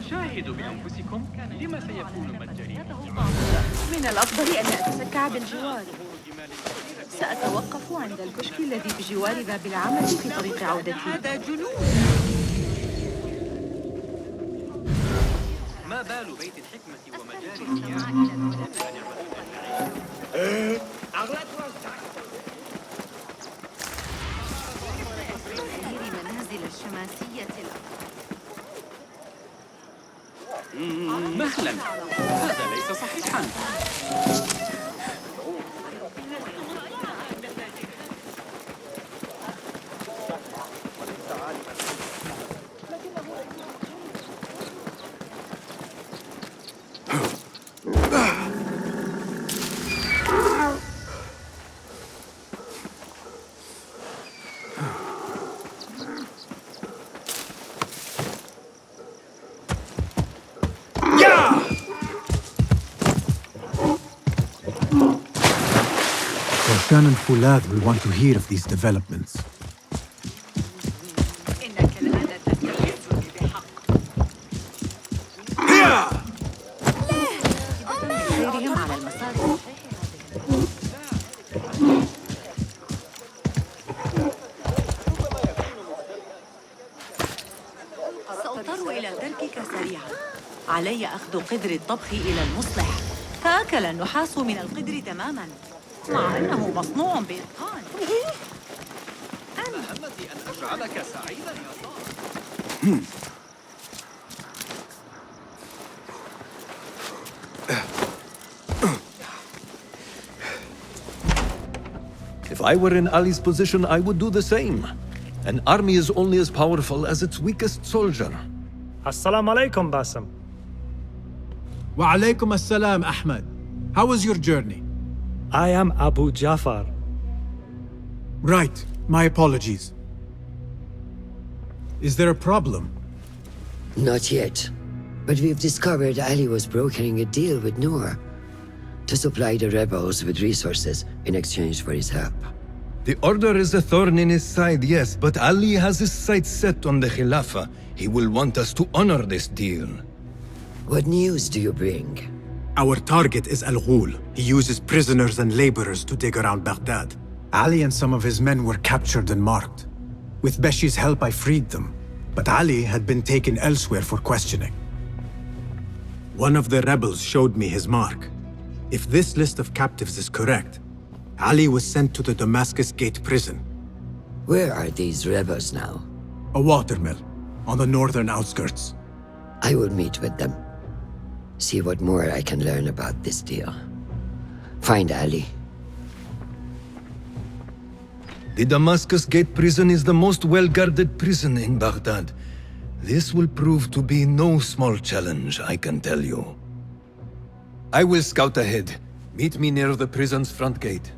شاهدوا بأنفسكم لما سيكون مجاني. من الأفضل أن أتسكع بالجوار. سأتوقف عند الكشك الذي بجوار باب العمل في طريق عودتي. هذا جنون. ما بال بيت الحكمة ومجال منازل الشماسية مهلا، هذا ليس صحيحا. Roshan and Fulad will want to hear of these developments. سأضطر إلى تركك سريعا. علي أخذ قدر الطبخ إلى المصلح. تآكل النحاس من القدر تماما، مع أنه مصنوع بإتقان. مهمتي أن أجعلك سعيدا يا صاحبي. If I were in Ali's position, I would do the same. An army is only as powerful as its weakest soldier. Assalamu alaikum, Basim. Wa alaikum assalam, Ahmed. How was your journey? I am Abu Jafar. Right. My apologies. Is there a problem? Not yet. But we've discovered Ali was brokering a deal with Noor to supply the rebels with resources in exchange for his help. The Order is a thorn in his side, yes, but Ali has his sights set on the Khilafah. He will want us to honor this deal. What news do you bring? Our target is Al-Ghul. He uses prisoners and laborers to dig around Baghdad. Ali and some of his men were captured and marked. With Beshi's help, I freed them. But Ali had been taken elsewhere for questioning. One of the rebels showed me his mark. If this list of captives is correct, Ali was sent to the Damascus Gate prison. Where are these rebels now? A watermill, on the northern outskirts. I will meet with them. See what more I can learn about this deal. Find Ali. The Damascus Gate prison is the most well-guarded prison in Baghdad. This will prove to be no small challenge, I can tell you. I will scout ahead. Meet me near the prison's front gate.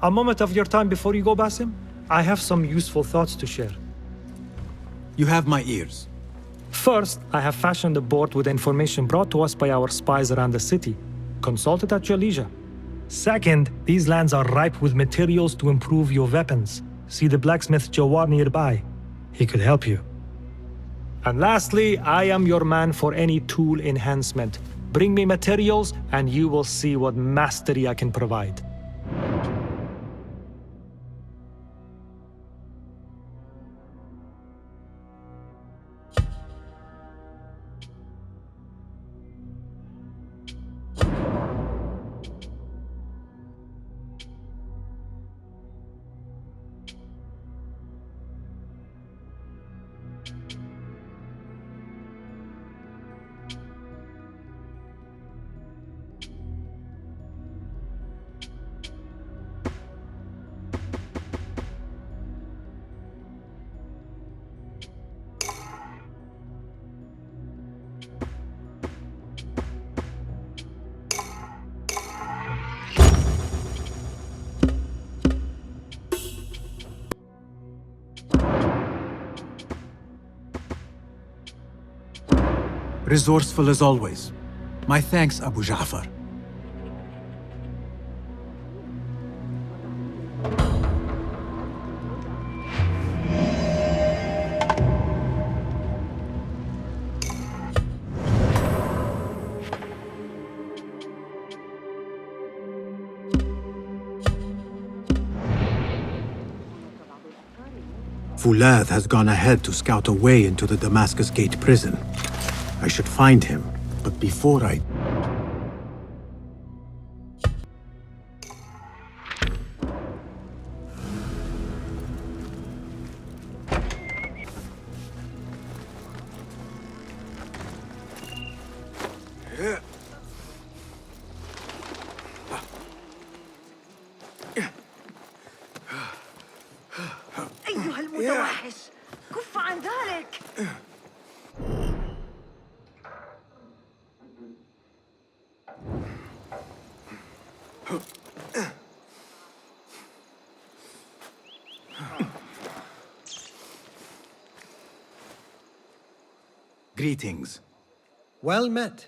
A moment of your time before you go, Basim. I have some useful thoughts to share. You have my ears. First, I have fashioned a board with information brought to us by our spies around the city. Consult it at your leisure. Second, these lands are ripe with materials to improve your weapons. See the blacksmith Jawar nearby. He could help you. And lastly, I am your man for any tool enhancement. Bring me materials and you will see what mastery I can provide. Resourceful as always. My thanks, Abu Ja'far. Fulad has gone ahead to scout a way into the Damascus Gate prison. I should find him, but before I... أيها المتوحش كف عن ذلك Greetings. Well met.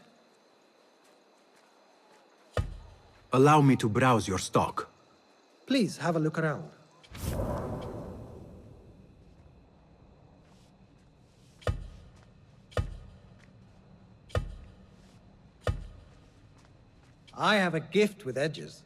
Allow me to browse your stock. Please have a look around. I have a gift with edges.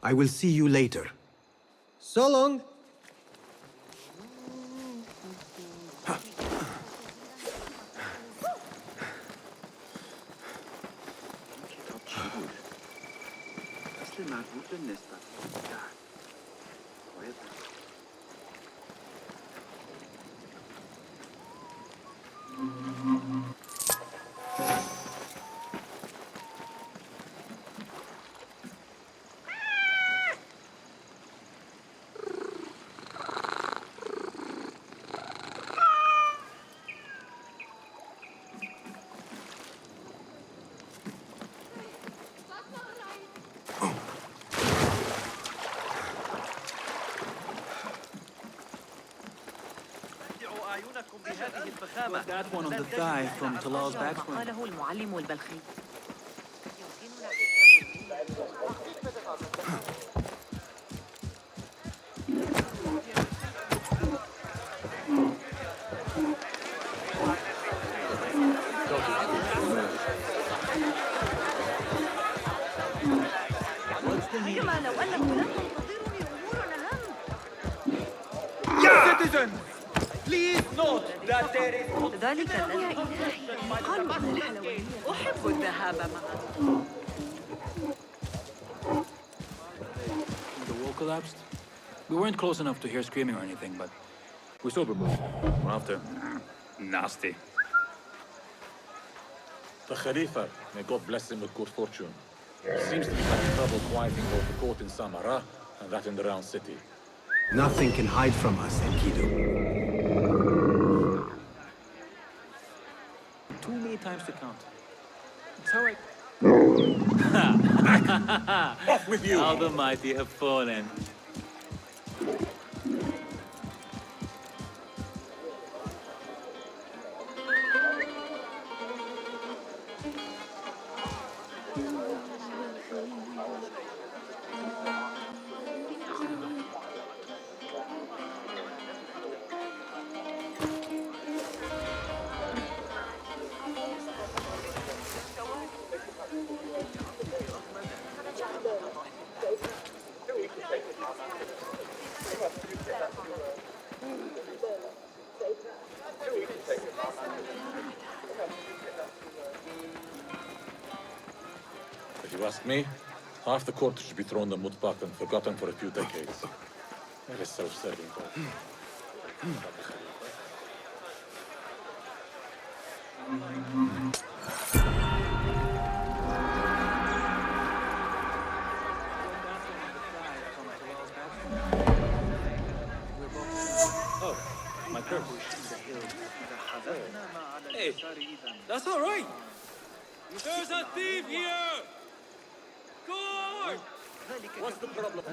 I will see you later. So long. That one on the thigh from Talal's background. قاله المعلم البلخي What's the Citizens, please note that there is ذلك الذي يقال عن الحلوانية. أحب الذهاب معك. The wall collapsed. We weren't close enough to hear screaming or anything, but we sober-booked. We're after nasty. The Khalifa, may God bless him with good fortune, seems to be having trouble quieting both the court in Samarra and that in the round city. Nothing can hide from us, Enkidu. Too many times to count. It's how I... Off with you! How the mighty have fallen. If you ask me, half the court should be thrown in the mud pot and forgotten for a few decades. That is self-serving, God. Oh, my purse. Hey, that's all right. There's a thief here! Guard! What's the problem?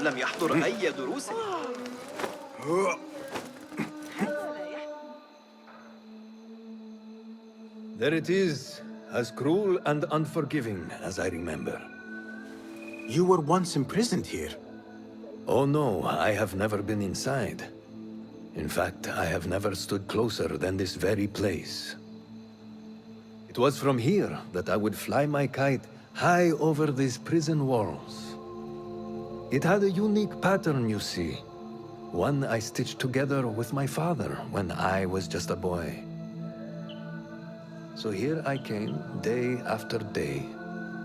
لم يحضر أي دروس. There it is, as cruel and unforgiving as I remember. You were once imprisoned here. Oh no, I have never been inside. In fact, I have never stood closer than this very place. It was from here that I would fly my kite high over these prison walls. It had a unique pattern, you see. One I stitched together with my father when I was just a boy. So here I came, day after day,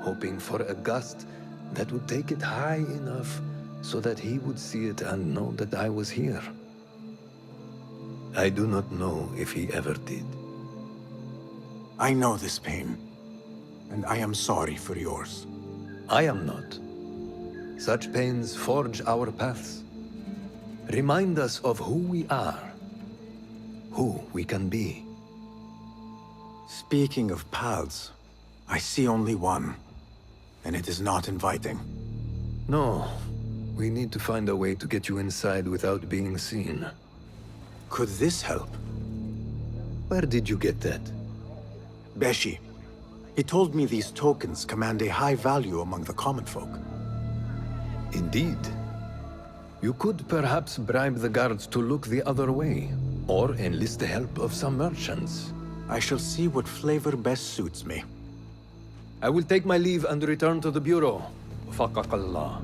hoping for a gust that would take it high enough so that he would see it and know that I was here. I do not know if he ever did. I know this pain, and I am sorry for yours. I am not. Such pains forge our paths. Remind us of who we are, who we can be. Speaking of paths, I see only one, and it is not inviting. No, we need to find a way to get you inside without being seen. Could this help? Where did you get that? Beshi. He told me these tokens command a high value among the common folk. Indeed. You could perhaps bribe the guards to look the other way, or enlist the help of some merchants. I shall see what flavor best suits me. I will take my leave and return to the Bureau. Faqaqallah.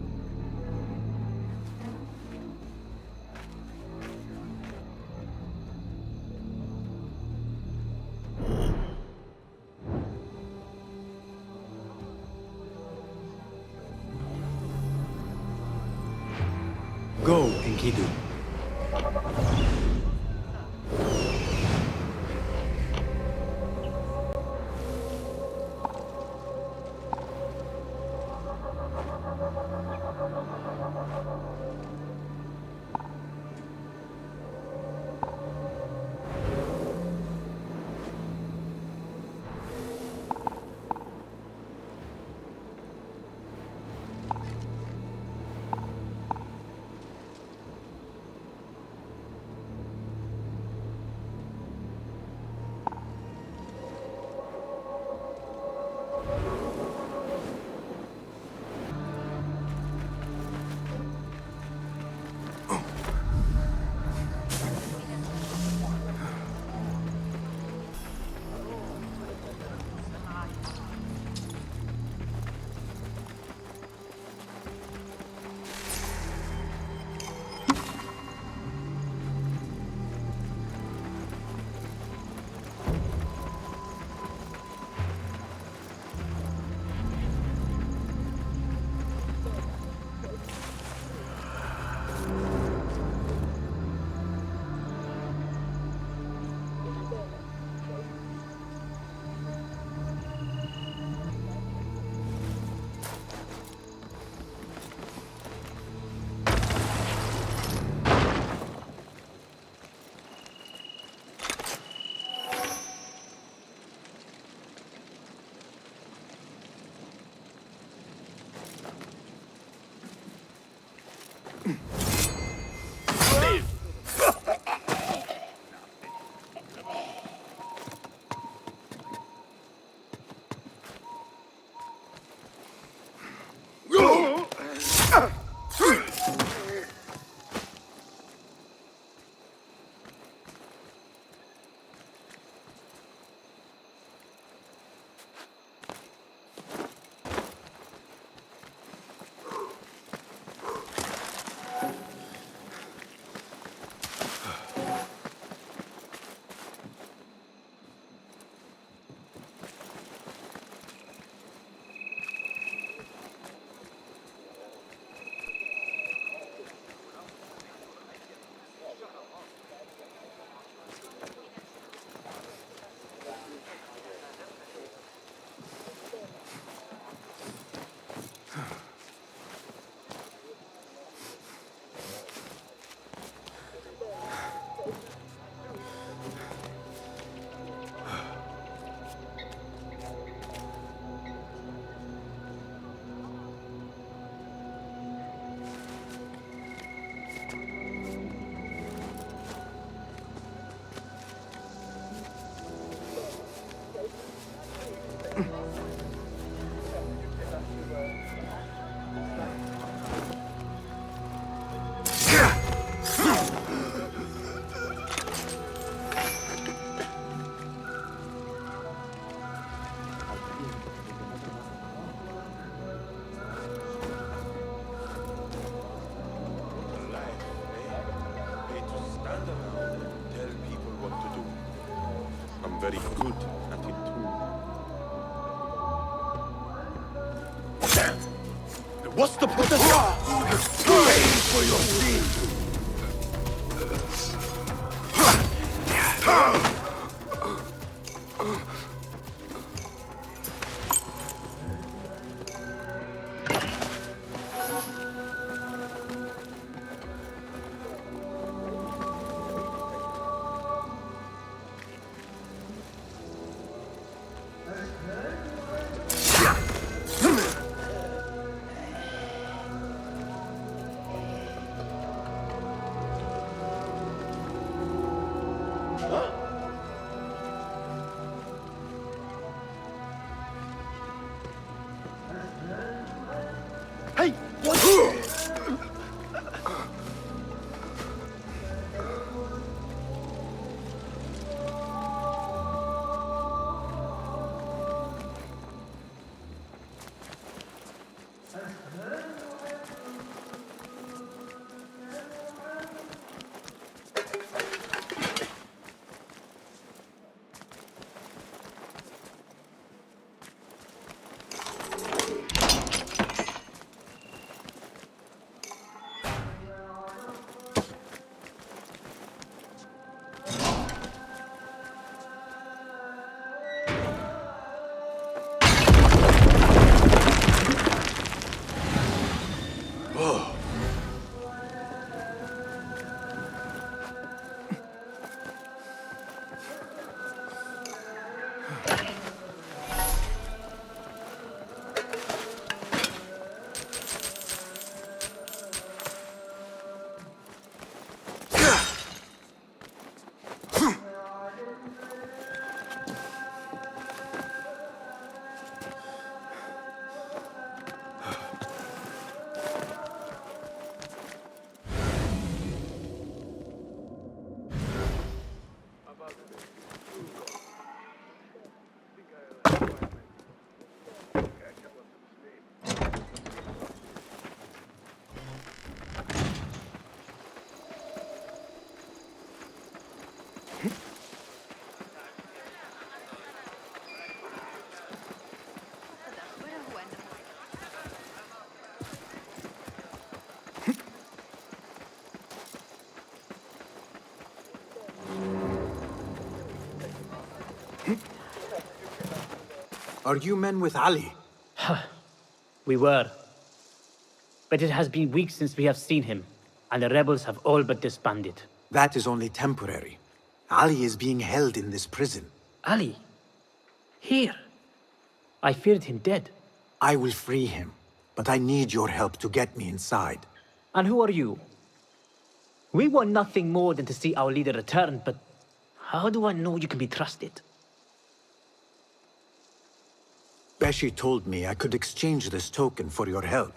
Go, Enkidu. very good at it too. What's the problem? Pray for your sin! Hey! What? Are you men with Ali? We were. But it has been weeks since we have seen him, and the rebels have all but disbanded. That is only temporary. Ali is being held in this prison. Ali? Here? I feared him dead. I will free him, but I need your help to get me inside. And who are you? We want nothing more than to see our leader return, but how do I know you can be trusted? Beshi told me I could exchange this token for your help.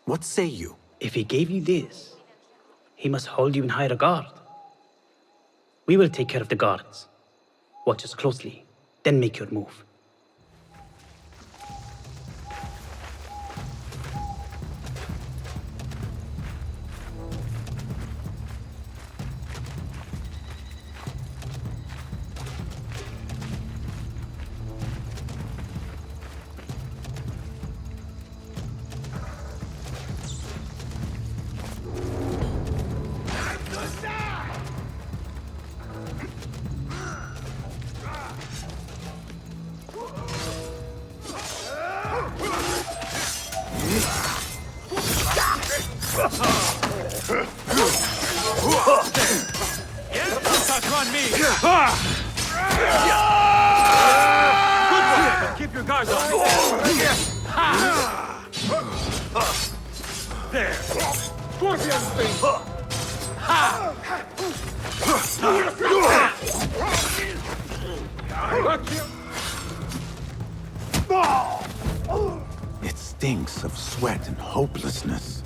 What say you? If he gave you this, he must hold you in high regard. We will take care of the guards. Watch us closely, then make your move. Keep your guards up. There. Scorpion sting. It stinks of sweat and hopelessness.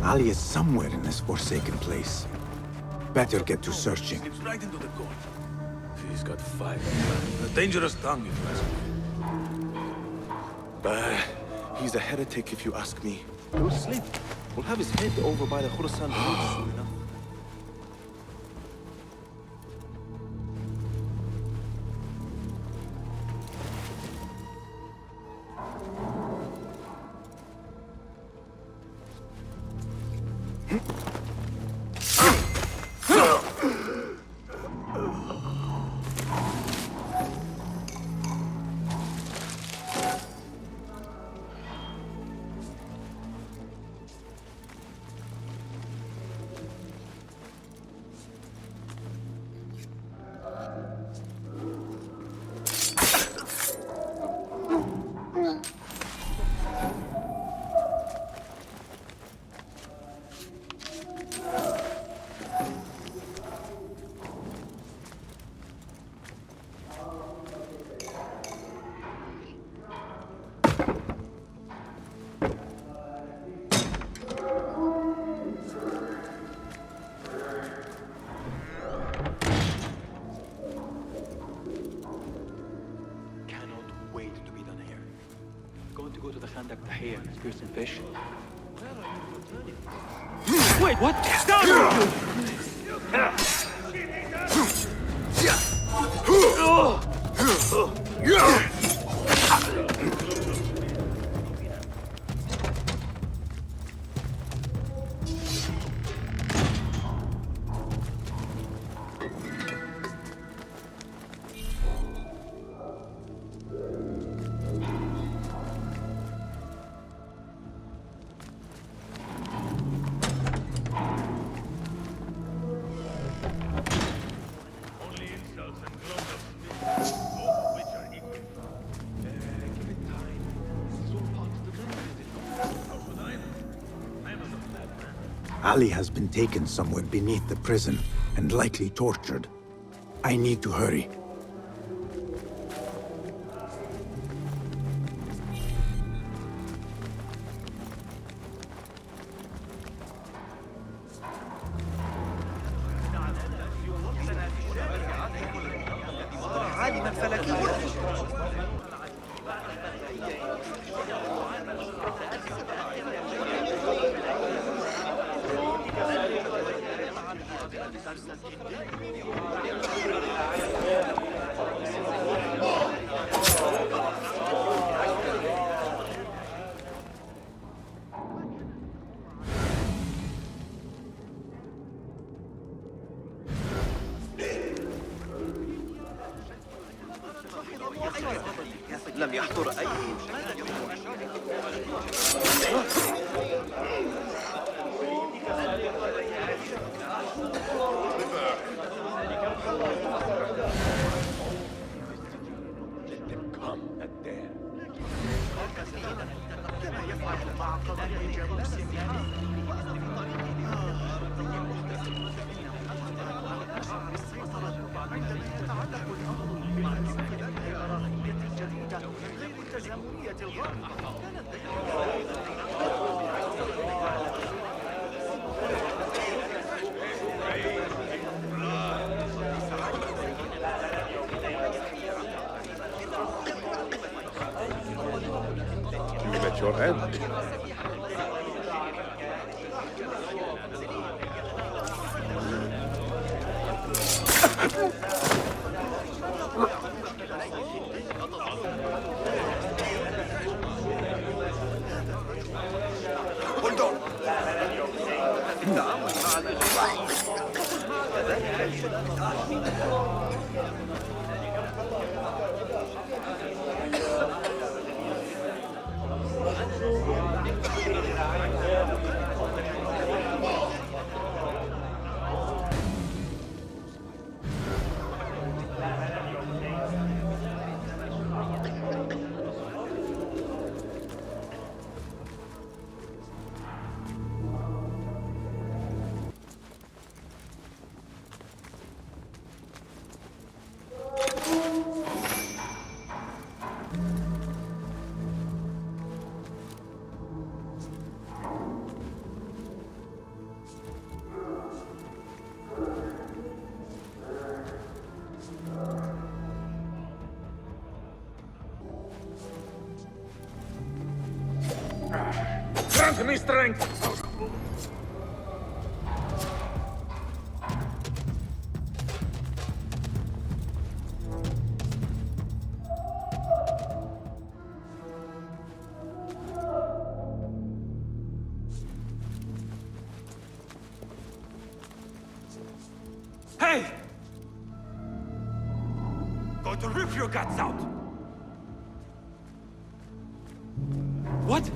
Ali is somewhere in this forsaken place. Better get to searching. Slips right into the court. He's got fire. A dangerous tongue, if you ask me. He's a heretic, if you ask me. He'll sleep. We'll have his head over by the Khorasan hills soon enough. to the Khandak Tahir and spear some fish. Wait, what? Down with you! Ali has been taken somewhere beneath the prison and likely tortured. I need to hurry. عالما فلكيا. لم يحضر أي You met your end. Grant me strength! Hey! Going to rip your guts out! What?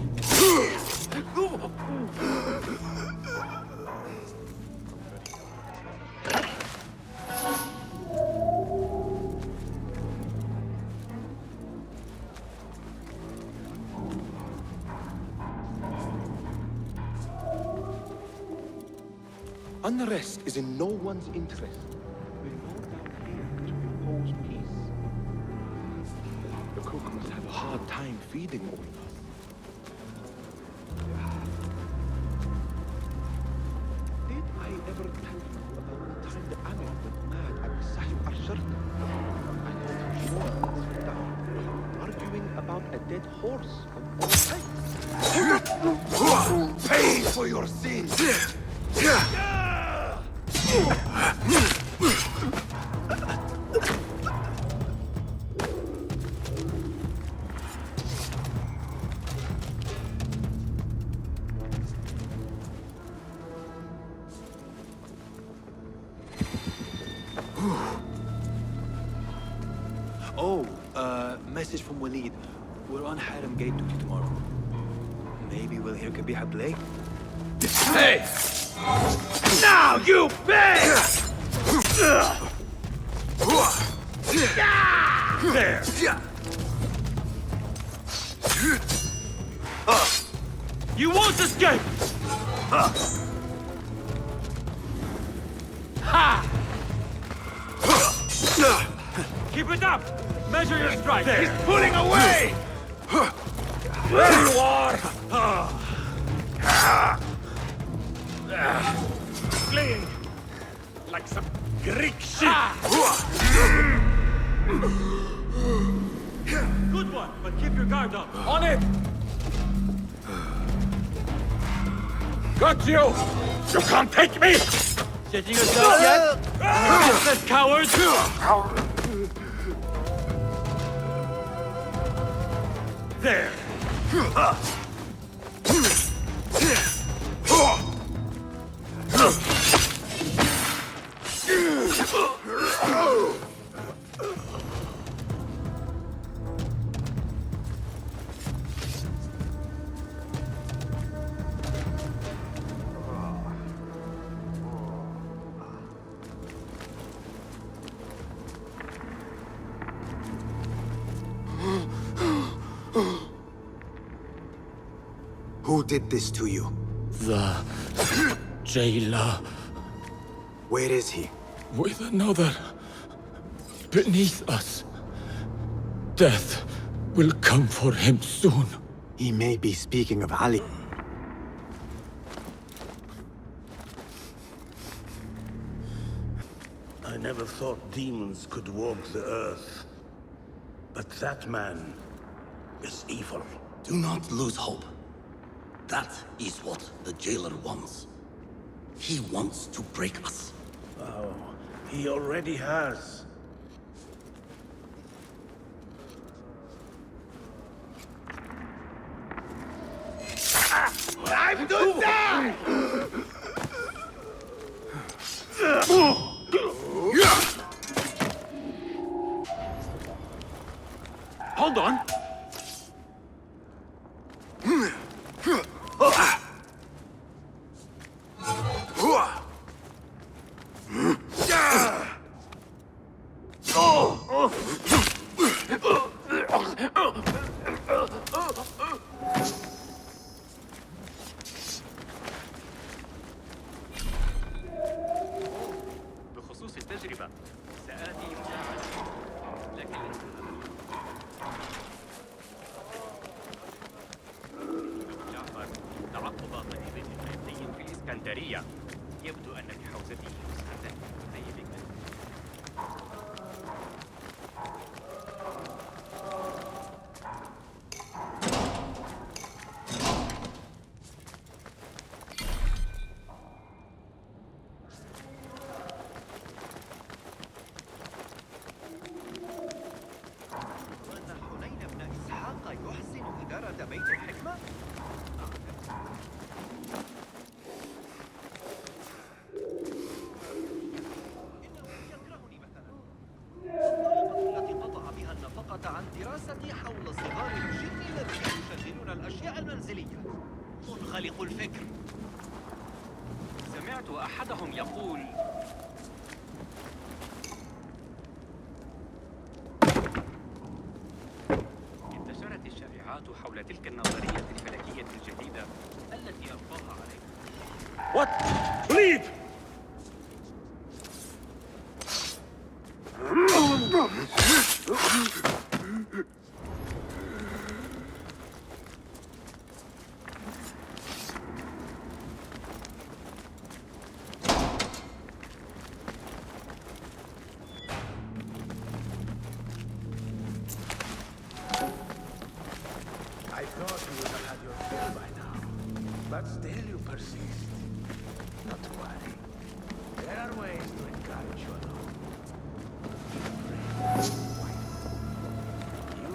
Unrest is in no one's interest. We're all down here to impose peace. The cook must have a hard time feeding all of us. Did I ever tell you about the time the Amir went mad at Sayu al-Shirta? I know for sure it's down, arguing about A dead horse of all types. Pay for your sins! Message from Walid. We're on Haram Gate duty tomorrow. Maybe we'll hear Kabih play? Hey! Now you pay! There! You won't escape! Ha! Keep it up! Measure your strike! There. He's pulling away! There you are! Fleeing like some Greek ship! Good one, but keep your guard up. On it! Got you! You can't take me! Setting yourself yet? Defenseless cowards! There! Who did this to you? The jailer. Where is he? With another. Beneath us. Death will come for him soon. He may be speaking of Ali. I never thought demons could walk the earth. But that man is evil. Do not lose hope. That is what the jailer wants. He wants to break us. Oh, he already has. Time to die! Hold on! بخصوص التجربة سآتي مساعدة لكن جعفر تعقب طبيب إفريقي في الإسكندرية يبدو أن لحوزته نزعة أي بك عن دراستي حول صغار الجن الذين يشغلون الأشياء المنزلية. منغلق الفكر. سمعت أحدهم يقول انتشرت الشائعات حول تلك النظرية الفلكية الجديدة التي ألقاها عليك. What? Leave!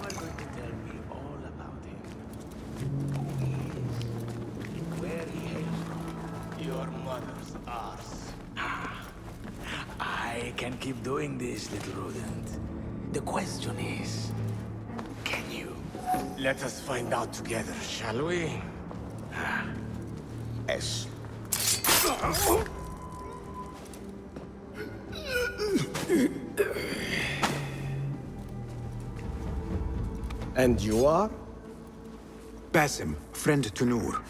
are going to tell me all about him. Who he is, and where he hails from. Your mother's arse. I can keep doing this, little rodent. The question is, can you? Let us find out together, shall we? Yes. And you are? Basim, friend to Noor.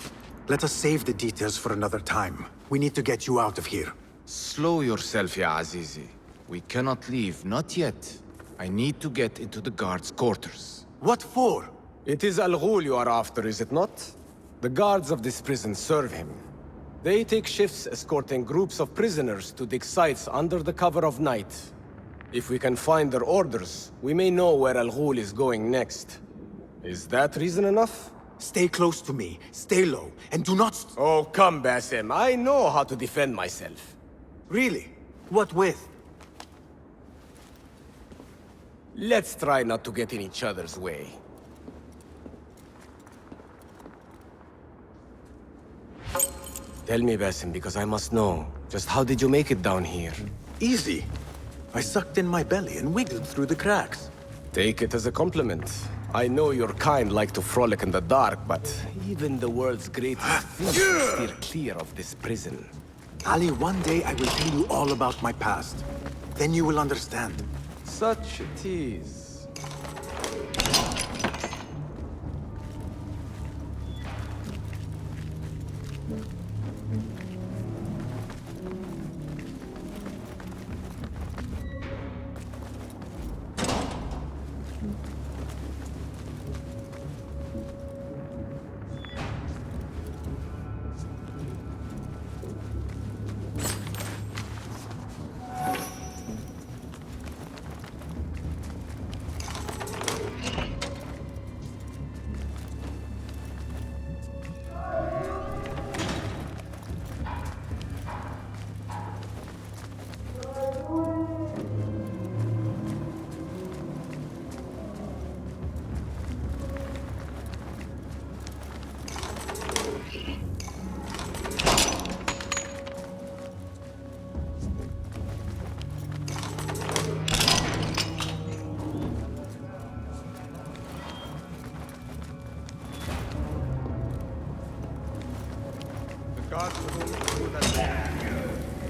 Let us save the details for another time. We need to get you out of here. Slow yourself, ya Azizi. We cannot leave, not yet. I need to get into the guards' quarters. What for? It is Al Ghul you are after, is it not? The guards of this prison serve him. They take shifts escorting groups of prisoners to dig sites under the cover of night. If we can find their orders, we may know where Al Ghul is going next. Is that reason enough? Stay close to me, stay low, and do not... Oh, come, Basim. I know how to defend myself. Really? What with? Let's try not to get in each other's way. Tell me, Basim, because I must know. Just how did you make it down here? Easy. I sucked in my belly and wiggled through the cracks. Take it as a compliment. I know your kind like to frolic in the dark, but even the world's greatest thieves steer clear of this prison. Ali, one day I will tell you all about my past. Then you will understand. Such a tease.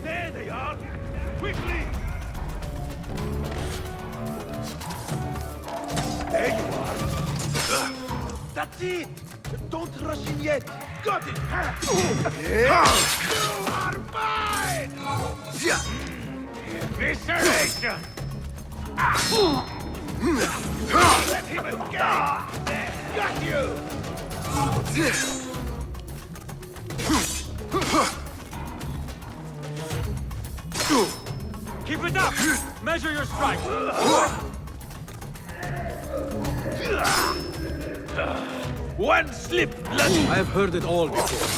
There they are! Quickly! There you are! That's it! Don't rush in yet! Got it! You are mine! Evisceration! Let him escape! Got you! Keep it up! Measure your strike! One slip, bloody! I've heard it all before.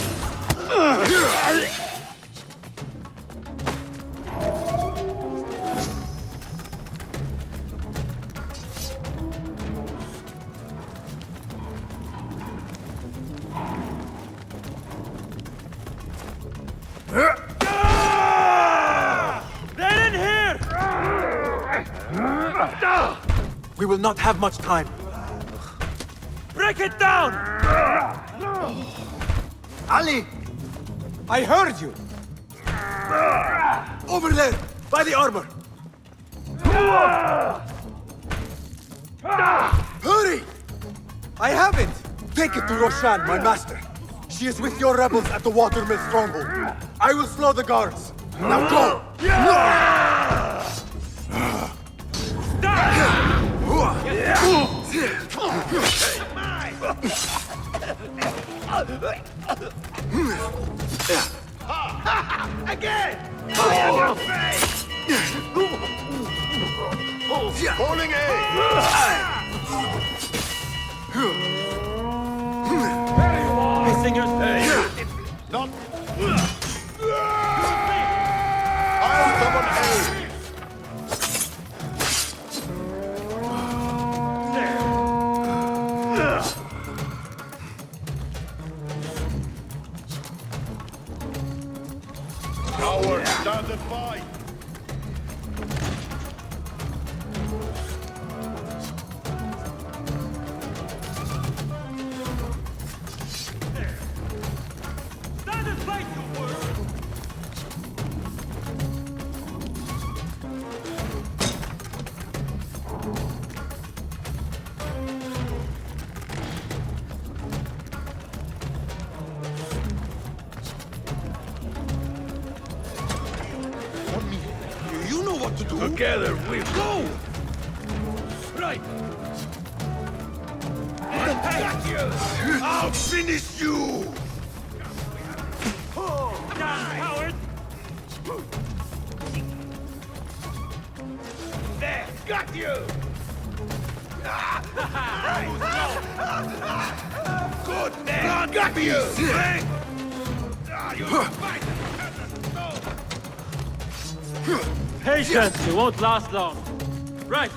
They're in here! We will not have much time. Break it down! Ali! I heard you! Over there, by the armor! Hurry! I have it! Take it to Roshan, my master. She is with your rebels at the Watermill stronghold. I will slow the guards. Now go! Again! Fire your face! Calling aid! Missing your Not. I'll summon aid! what to do. Together we go! Right! Got you! I'll finish you! Down, coward! There! Got you! Good! There! Got you! Patience! It won't last long. Right!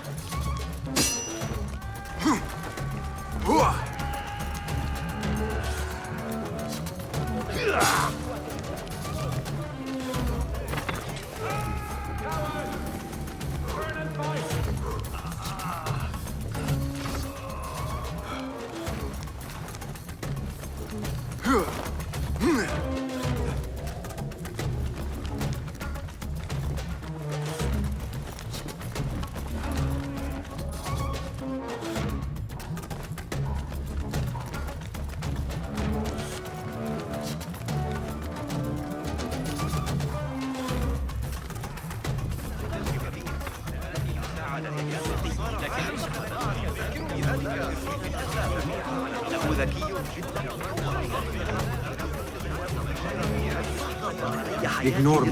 Ignore me.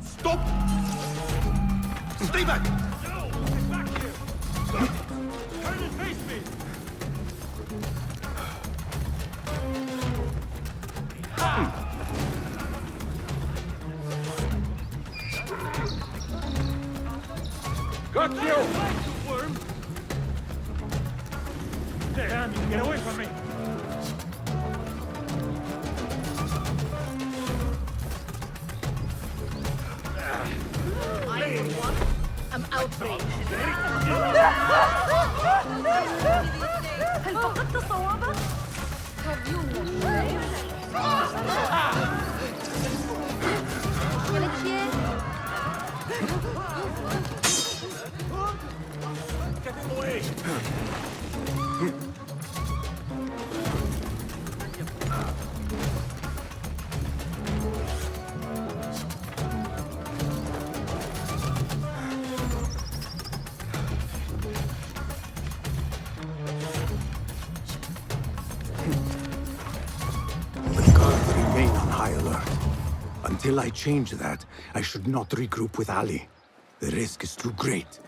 Stop! Stay back! Got you! Worm! Damn, you get away from me! I, for one, am outraged. هل فقدت صوابك؟ Get away! The guards remain on high alert. Until I change that, I should not regroup with Ali. The risk is too great.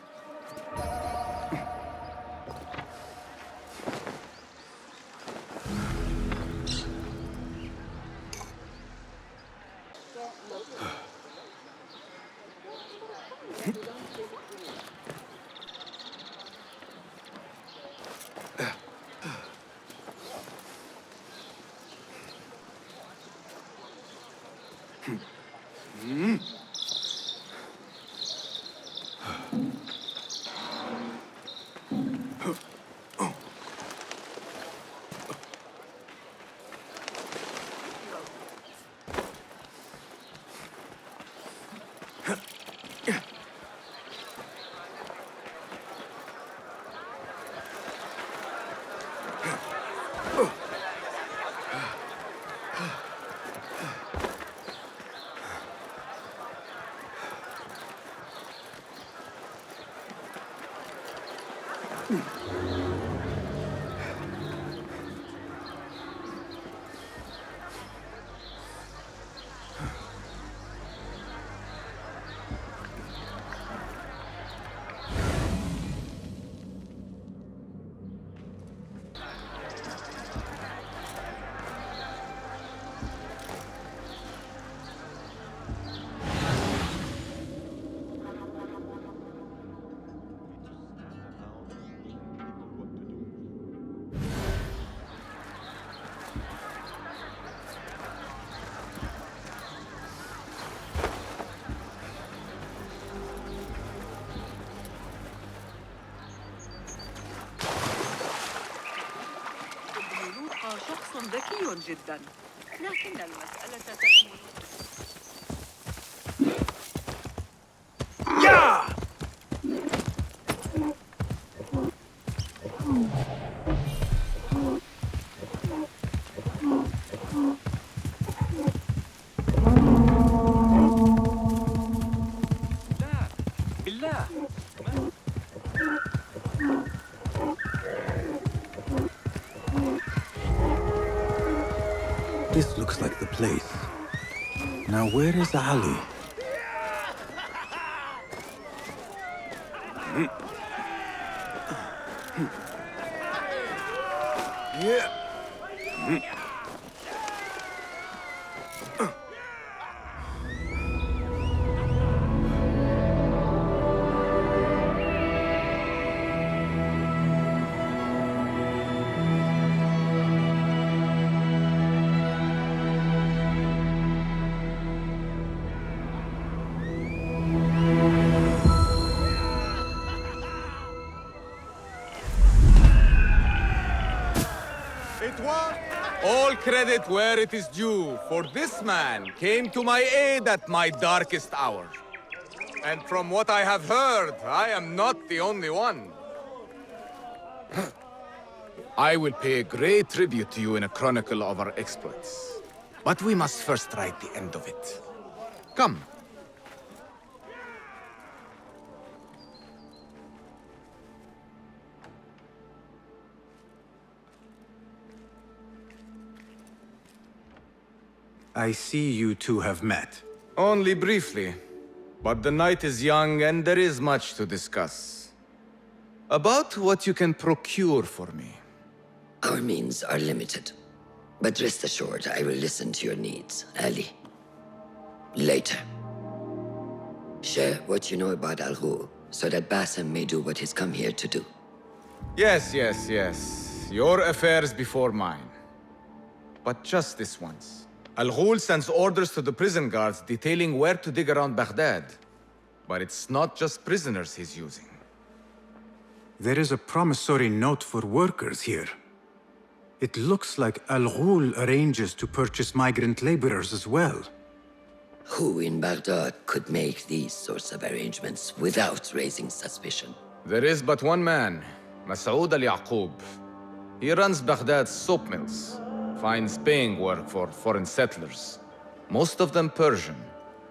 شخص ذكي جدا، لكن المسألة تكمن. This looks like the place. Now where is Ali? All credit where it is due, for this man came to my aid at my darkest hour. And from what I have heard, I am not the only one. I will pay great tribute to you in a chronicle of our exploits. But we must first write the end of it. Come. I see you two have met. Only briefly. But the night is young and there is much to discuss. About what you can procure for me. Our means are limited. But rest assured, I will listen to your needs, Ali. Later. Share what you know about Al-Ghul, so that Basim may do what he's come here to do. Yes. Your affairs before mine. But just this once. Al-Ghul sends orders to the prison guards detailing where to dig around Baghdad. But it's not just prisoners he's using. There is a promissory note for workers here. It looks like Al-Ghul arranges to purchase migrant laborers as well. Who in Baghdad could make these sorts of arrangements without raising suspicion? There is but one man, Masoud al-Yaqub. He runs Baghdad's soap mills. Finds paying work for foreign settlers. Most of them Persian.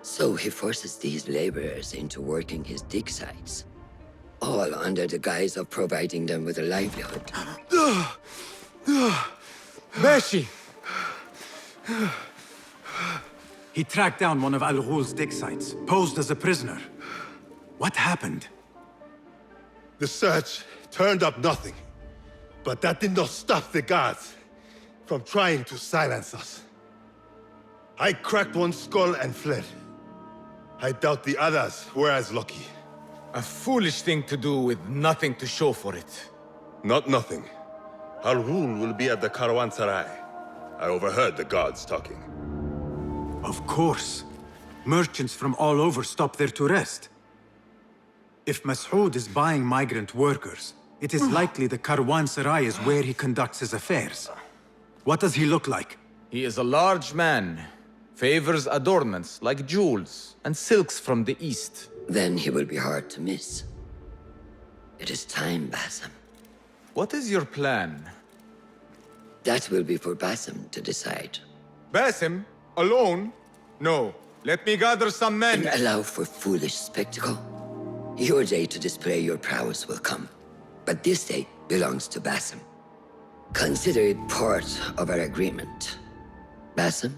So he forces these laborers into working his dig sites. All under the guise of providing them with a livelihood. Bashi! He tracked down one of Al-Ghul's dig sites, posed as a prisoner. What happened? The search turned up nothing. But that did not stop the guards from trying to silence us. I cracked one skull and fled. I doubt the others were as lucky. A foolish thing to do with nothing to show for it. Not nothing. Al-Ghul will be at the Caravanserai. I overheard the guards talking. Of course. Merchants from all over stop there to rest. If Masoud is buying migrant workers, it is likely the Caravanserai is where he conducts his affairs. What does he look like? He is a large man. Favors adornments like jewels and silks from the east. Then he will be hard to miss. It is time, Basim. What is your plan? That will be for Basim to decide. Basim? Alone? No. Let me gather some men. And allow for foolish spectacle. Your day to display your prowess will come. But this day belongs to Basim. Consider it part of our agreement. Basim,